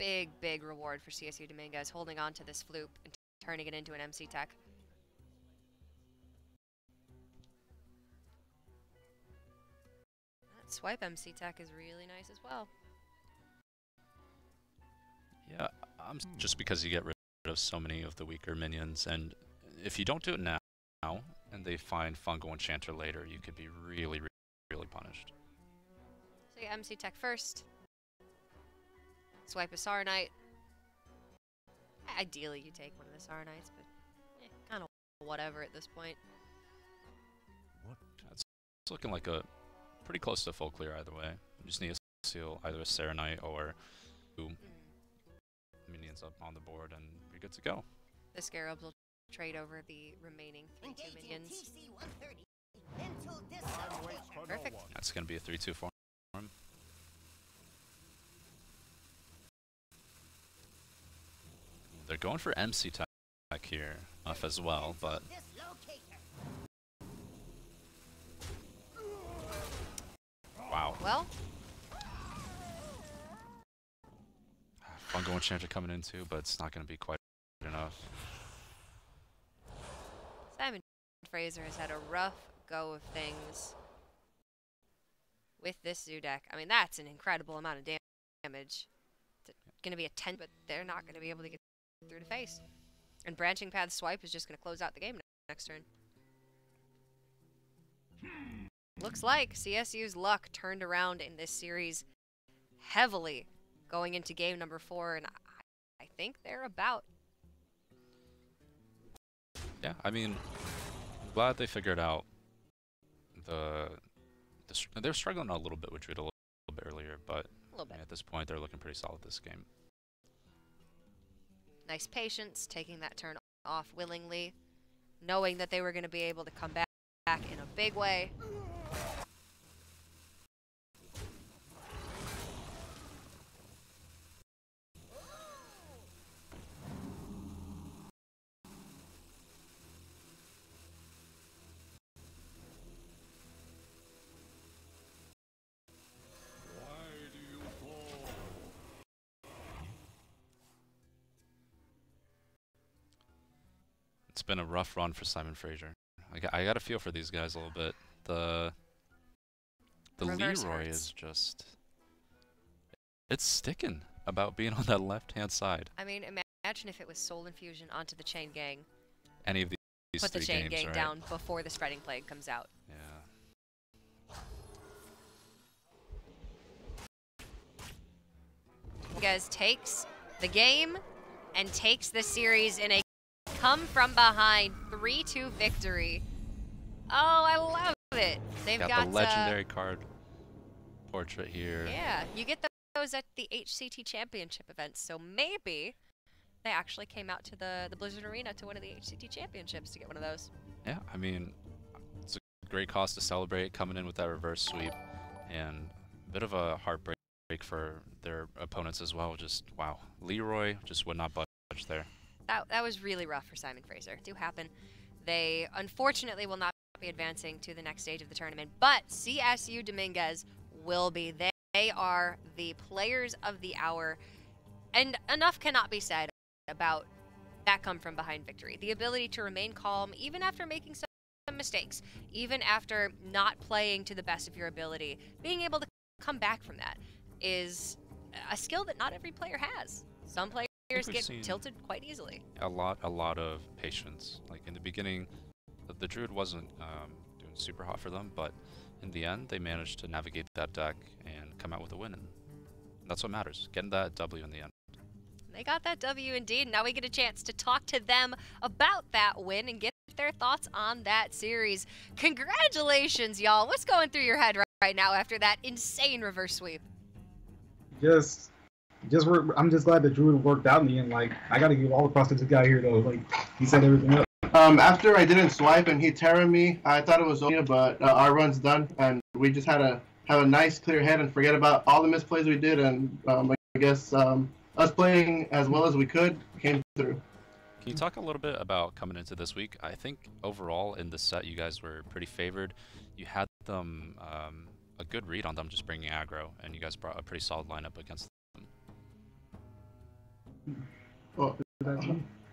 Speaker 1: big, big reward for CSU Dominguez, holding on to this Floop and turning it into an MC Tech. That swipe MC Tech is really nice as well.
Speaker 2: Yeah, just because you get rid of so many of the weaker minions, and if you don't do it now, and they find Fungal Enchanter later, you could be really, really punished.
Speaker 1: So you MC Tech first. Swipe a Saronite. Ideally, you take one of the Saronites, but kind of whatever at this point.
Speaker 2: It's looking like a pretty close to full clear either way. You just need to seal either a Saronite or minions up on the board, and you're good to go.
Speaker 1: The Scarabs will trade over the remaining 3/2 minions. Perfect.
Speaker 2: That's going to be a 3/2 for him. They're going for MC Tech here as well, but wow.
Speaker 1: Well,
Speaker 2: Fungal Enchanter coming in too, but it's not going to be quite enough.
Speaker 1: Simon Fraser has had a rough go of things with this Zoo deck. I mean, that's an incredible amount of damage. It's going to be a 10, but they're not going to be able to get through the face. And Branching Path Swipe is just going to close out the game next turn. Looks like CSU's luck turned around in this series heavily going into game number 4, and I think they're about.
Speaker 2: Yeah, I mean, I'm glad they figured out they're struggling a little bit with Druid a little bit earlier, but at this point they're looking pretty solid this game.
Speaker 1: Nice patience, taking that turn off willingly, knowing that they were going to be able to come back in a big way.
Speaker 2: It's been a rough run for Simon Fraser. I got a feel for these guys a little bit. The Leroy is just, it's sticking about being on that left-hand side.
Speaker 1: I mean, imagine if it was Soul Infusion onto the Chain Gang.
Speaker 2: Any of these
Speaker 1: Put the Chain
Speaker 2: games,
Speaker 1: Gang
Speaker 2: right?
Speaker 1: down before the Spreading Plague comes out.
Speaker 2: Yeah.
Speaker 1: Guys takes the game and takes the series in a come from behind 3-2 victory. Oh, I love it. They've got
Speaker 2: the legendary card portrait here.
Speaker 1: Yeah, you get those at the HCT Championship events, so maybe they actually came out to the Blizzard Arena to one of the HCT Championships to get one of those.
Speaker 2: Yeah, I mean, it's a great cause to celebrate coming in with that reverse sweep, and a bit of a heartbreak for their opponents as well. Just, wow. Leroy just would not budge there.
Speaker 1: That was really rough for Simon Fraser. Do happen. They unfortunately will not be advancing to the next stage of the tournament, but CSU Dominguez will be. They are the players of the hour, and enough cannot be said about that come from behind victory. The ability to remain calm even after making some mistakes, even after not playing to the best of your ability, being able to come back from that is a skill that not every player has. Some players get tilted quite easily.
Speaker 2: A lot of patience. Like in the beginning, the Druid wasn't doing super hot for them, but in the end, they managed to navigate that deck and come out with a win. And that's what matters, getting that W in the end.
Speaker 1: They got that W indeed. Now we get a chance to talk to them about that win and get their thoughts on that series. Congratulations, y'all. What's going through your head right now after that insane reverse sweep?
Speaker 11: I'm just glad the Druid worked out in the end. Like, I gotta give all the props to this guy here though. Like, he set everything up.
Speaker 12: After I didn't swipe and he terrored me, I thought it was over, but our run's done, and we just had to have a nice clear head and forget about all the misplays we did, and I guess us playing as well as we could came through.
Speaker 2: Can you talk a little bit about coming into this week? I think overall in the set you guys were pretty favored. You had them a good read on them just bringing aggro, and you guys brought a pretty solid lineup against them.
Speaker 12: Well,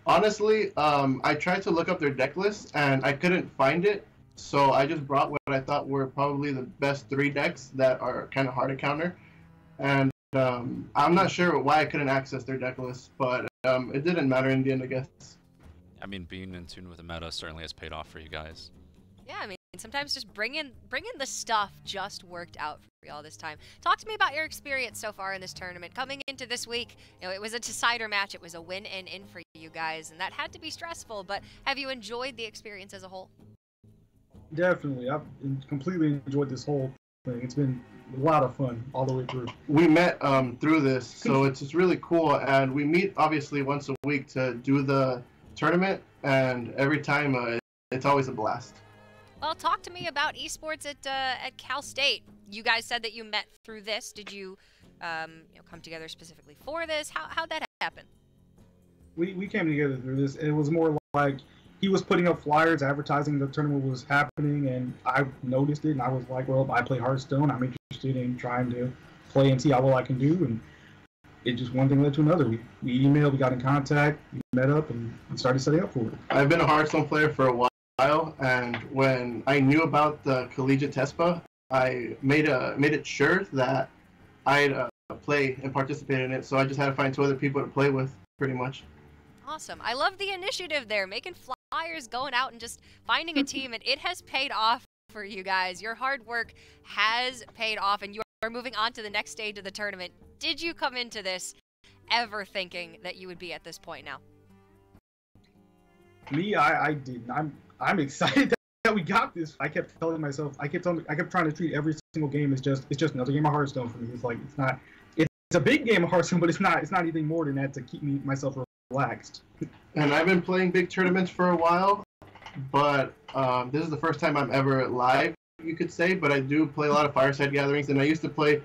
Speaker 12: honestly, I tried to look up their deck list and I couldn't find it, so I just brought what I thought were probably the best 3 decks that are kind of hard to counter. And I'm not sure why I couldn't access their deck list, but it didn't matter in the end, I guess.
Speaker 2: I mean, being in tune with the meta certainly has paid off for you guys.
Speaker 1: Yeah, I mean, sometimes just bringing the stuff just worked out for y'all this time. Talk to me about your experience so far in this tournament. Coming into this week, you know, it was a decider match. It was a win and in for you guys, and that had to be stressful, but have you enjoyed the experience as a whole?
Speaker 11: Definitely. I've completely enjoyed this whole thing. It's been a lot of fun all the way through.
Speaker 12: We met through this, so it's just really cool, and we meet obviously once a week to do the tournament, and every time it's always a blast.
Speaker 1: Well, talk to me about esports at Cal State. You guys said that you met through this. Did you, come together specifically for this? How'd that happen?
Speaker 11: We came together through this. It was more like he was putting up flyers advertising the tournament was happening, and I noticed it, and I was like, well, I play Hearthstone. I'm interested in trying to play and see how well I can do, and it just one thing led to another. We emailed, we got in contact, we met up, and we started setting up for it.
Speaker 12: I've been a Hearthstone player for a while. And when I knew about the Collegiate TESPA, I made it sure that I'd play and participate in it. So I just had to find 2 other people to play with, pretty much.
Speaker 1: Awesome. I love the initiative there, making flyers, going out and just finding a team, and it has paid off for you guys. Your hard work has paid off, and you are moving on to the next stage of the tournament. Did you come into this ever thinking that you would be at this point now?
Speaker 11: Me, I didn't. I'm excited that we got this. I kept telling myself, I kept trying to treat every single game as it's just another game of Hearthstone for me. It's like it's a big game of Hearthstone, but it's not anything more than that to keep myself relaxed.
Speaker 12: And I've been playing big tournaments for a while, but this is the first time I'm ever live, you could say. But I do play a lot of fireside gatherings, and I used to play,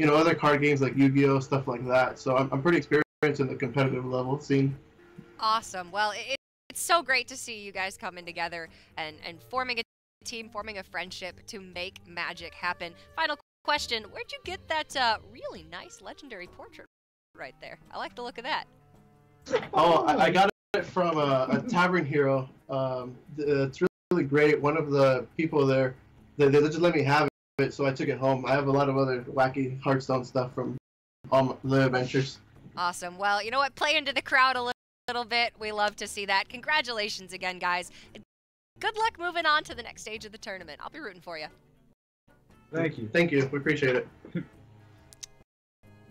Speaker 12: other card games like Yu-Gi-Oh, stuff like that. So I'm pretty experienced in the competitive level scene.
Speaker 1: Awesome. Well, it's so great to see you guys coming together and forming a team, forming a friendship to make magic happen. Final question, where'd you get that really nice legendary portrait right there? I like the look of that.
Speaker 12: Oh, I got it from a tavern hero. It's really great. One of the people there, they just let me have it, so I took it home. I have a lot of other wacky Hearthstone stuff from all the adventures.
Speaker 1: Awesome. Well, you know what? Play into the crowd a little bit. We love to see that. Congratulations again, guys. Good luck moving on to the next stage of the tournament. I'll be rooting for you.
Speaker 11: Thank you.
Speaker 12: Thank you. We appreciate it.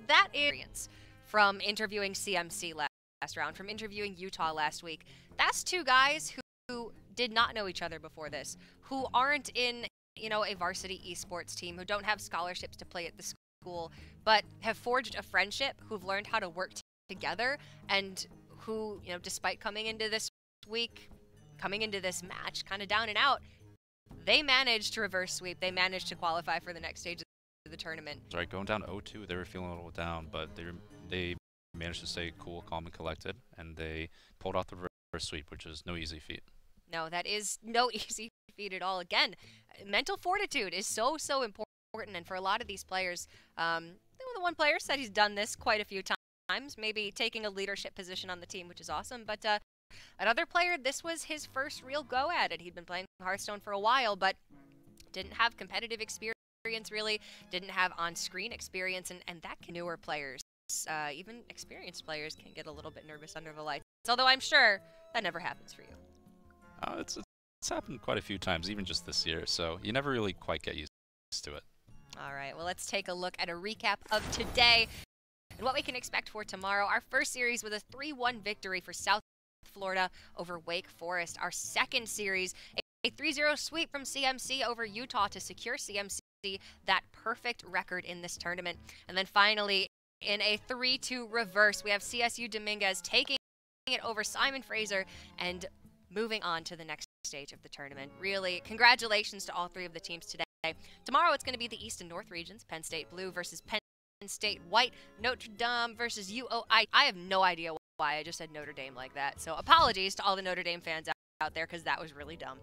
Speaker 1: That experience from interviewing CMC last round, from interviewing Utah last week, that's 2 guys who did not know each other before this, who aren't in, a varsity esports team, who don't have scholarships to play at the school, but have forged a friendship, who've learned how to work together, and who, despite coming into this week, coming into this match kind of down and out, they managed to reverse sweep. They managed to qualify for the next stage of the tournament.
Speaker 2: Right, going down 0-2, they were feeling a little down, but they managed to stay cool, calm, and collected, and they pulled off the reverse sweep, which is no easy feat.
Speaker 1: No, that is no easy feat at all. Again, mental fortitude is so important, and for a lot of these players, the one player said he's done this quite a few times, maybe taking a leadership position on the team, which is awesome, but another player, this was his first real go at it. He'd been playing Hearthstone for a while, but didn't have competitive experience really, didn't have on-screen experience, and that can newer players, even experienced players, can get a little bit nervous under the lights, although I'm sure that never happens for you.
Speaker 2: It's happened quite a few times, even just this year, so you never really quite get used to it.
Speaker 1: All right, well, let's take a look at a recap of today and what we can expect for tomorrow. Our first series with a 3-1 victory for South Florida over Wake Forest. Our second series, a 3-0 sweep from CMC over Utah to secure CMC that perfect record in this tournament. And then finally, in a 3-2 reverse, we have CSU Dominguez taking it over Simon Fraser and moving on to the next stage of the tournament. Really, congratulations to all 3 of the teams today. Tomorrow, it's going to be the East and North regions, Penn State Blue versus Penn State White, Notre Dame versus UOI. I have no idea why I just said Notre Dame like that, so apologies to all the Notre Dame fans out there, because that was really dumb.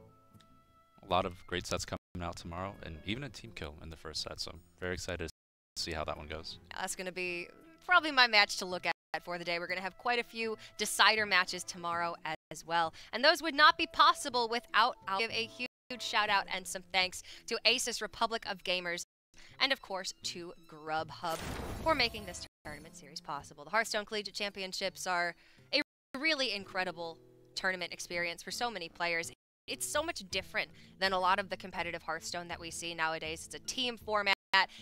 Speaker 2: A lot of great sets coming out tomorrow, and even a team kill in the first set, so I'm very excited to see how that one goes.
Speaker 1: That's going to be probably my match to look at for the day. We're going to have quite a few decider matches tomorrow as well. And those would not be possible without, I'll give a huge shout out and some thanks to Asus Republic of Gamers and of course to Grubhub for making this tournament series possible. The Hearthstone Collegiate Championships are a really incredible tournament experience for so many players. It's so much different than a lot of the competitive Hearthstone that we see nowadays. It's a team format.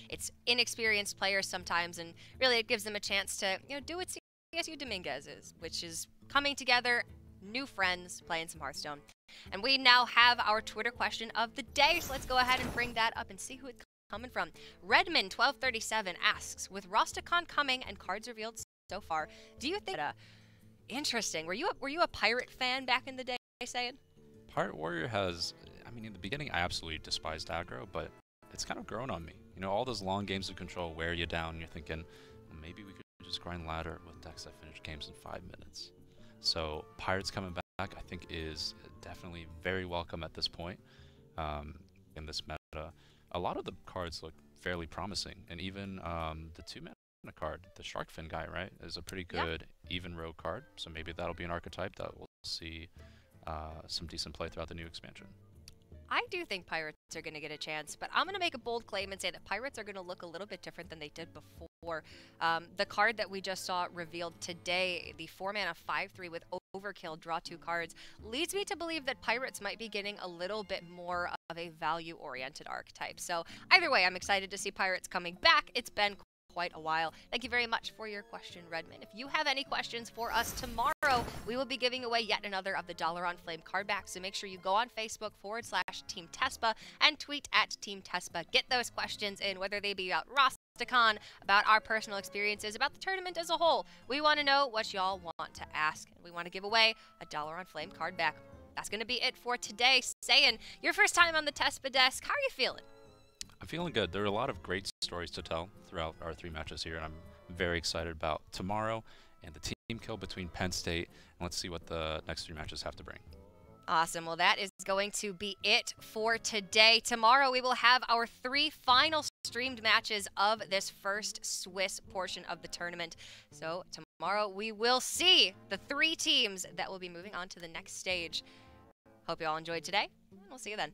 Speaker 1: It's inexperienced players sometimes, and really it gives them a chance to, do what CSU Dominguez is, which is coming together, new friends, playing some Hearthstone. And we now have our Twitter question of the day, so let's go ahead and bring that up and see who it's coming from. Redman1237 asks, with Rosticon coming and cards revealed so far, do you think interesting. Were you a Pirate fan back in the day, saying?
Speaker 2: Pirate Warrior has, I mean, in the beginning I absolutely despised aggro, but it's kind of grown on me. All those long games of control wear you down, and you're thinking, well, maybe we could just grind ladder with decks that finish games in 5 minutes. So Pirates coming back, I think, is definitely very welcome at this point in this meta. A lot of the cards look fairly promising, and even the 2-mana card, the Sharkfin guy, right, is a pretty good even row card. So maybe that'll be an archetype that we'll see some decent play throughout the new expansion.
Speaker 1: I do think Pirates are going to get a chance, but I'm going to make a bold claim and say that Pirates are going to look a little bit different than they did before. The card that we just saw revealed today, the 4-mana 5/3 with Overkill, draw 2 cards, leads me to believe that Pirates might be getting a little bit more of a value-oriented archetype. So either way, I'm excited to see Pirates coming back. It's been quite a while. Thank you very much for your question, Redman. If you have any questions for us tomorrow, we will be giving away yet another of the Dollar on Flame card backs. So make sure you go on Facebook /Team Tespa and tweet at Team Tespa. Get those questions in, whether they be about Rosticon, about our personal experiences, about the tournament as a whole. We want to know what y'all want to ask, and we want to give away a Dollar on Flame card back. That's going to be it for today. Sayin, your first time on the Tespa desk, how are you feeling?
Speaker 2: I'm feeling good. There are a lot of great stories to tell throughout our 3 matches here, and I'm very excited about tomorrow and the team kill between Penn State, and let's see what the next 3 matches have to bring.
Speaker 1: Awesome. Well, that is going to be it for today. Tomorrow, we will have our 3 final streamed matches of this first Swiss portion of the tournament. So tomorrow, we will see the 3 teams that will be moving on to the next stage. Hope you all enjoyed today, and we'll see you then.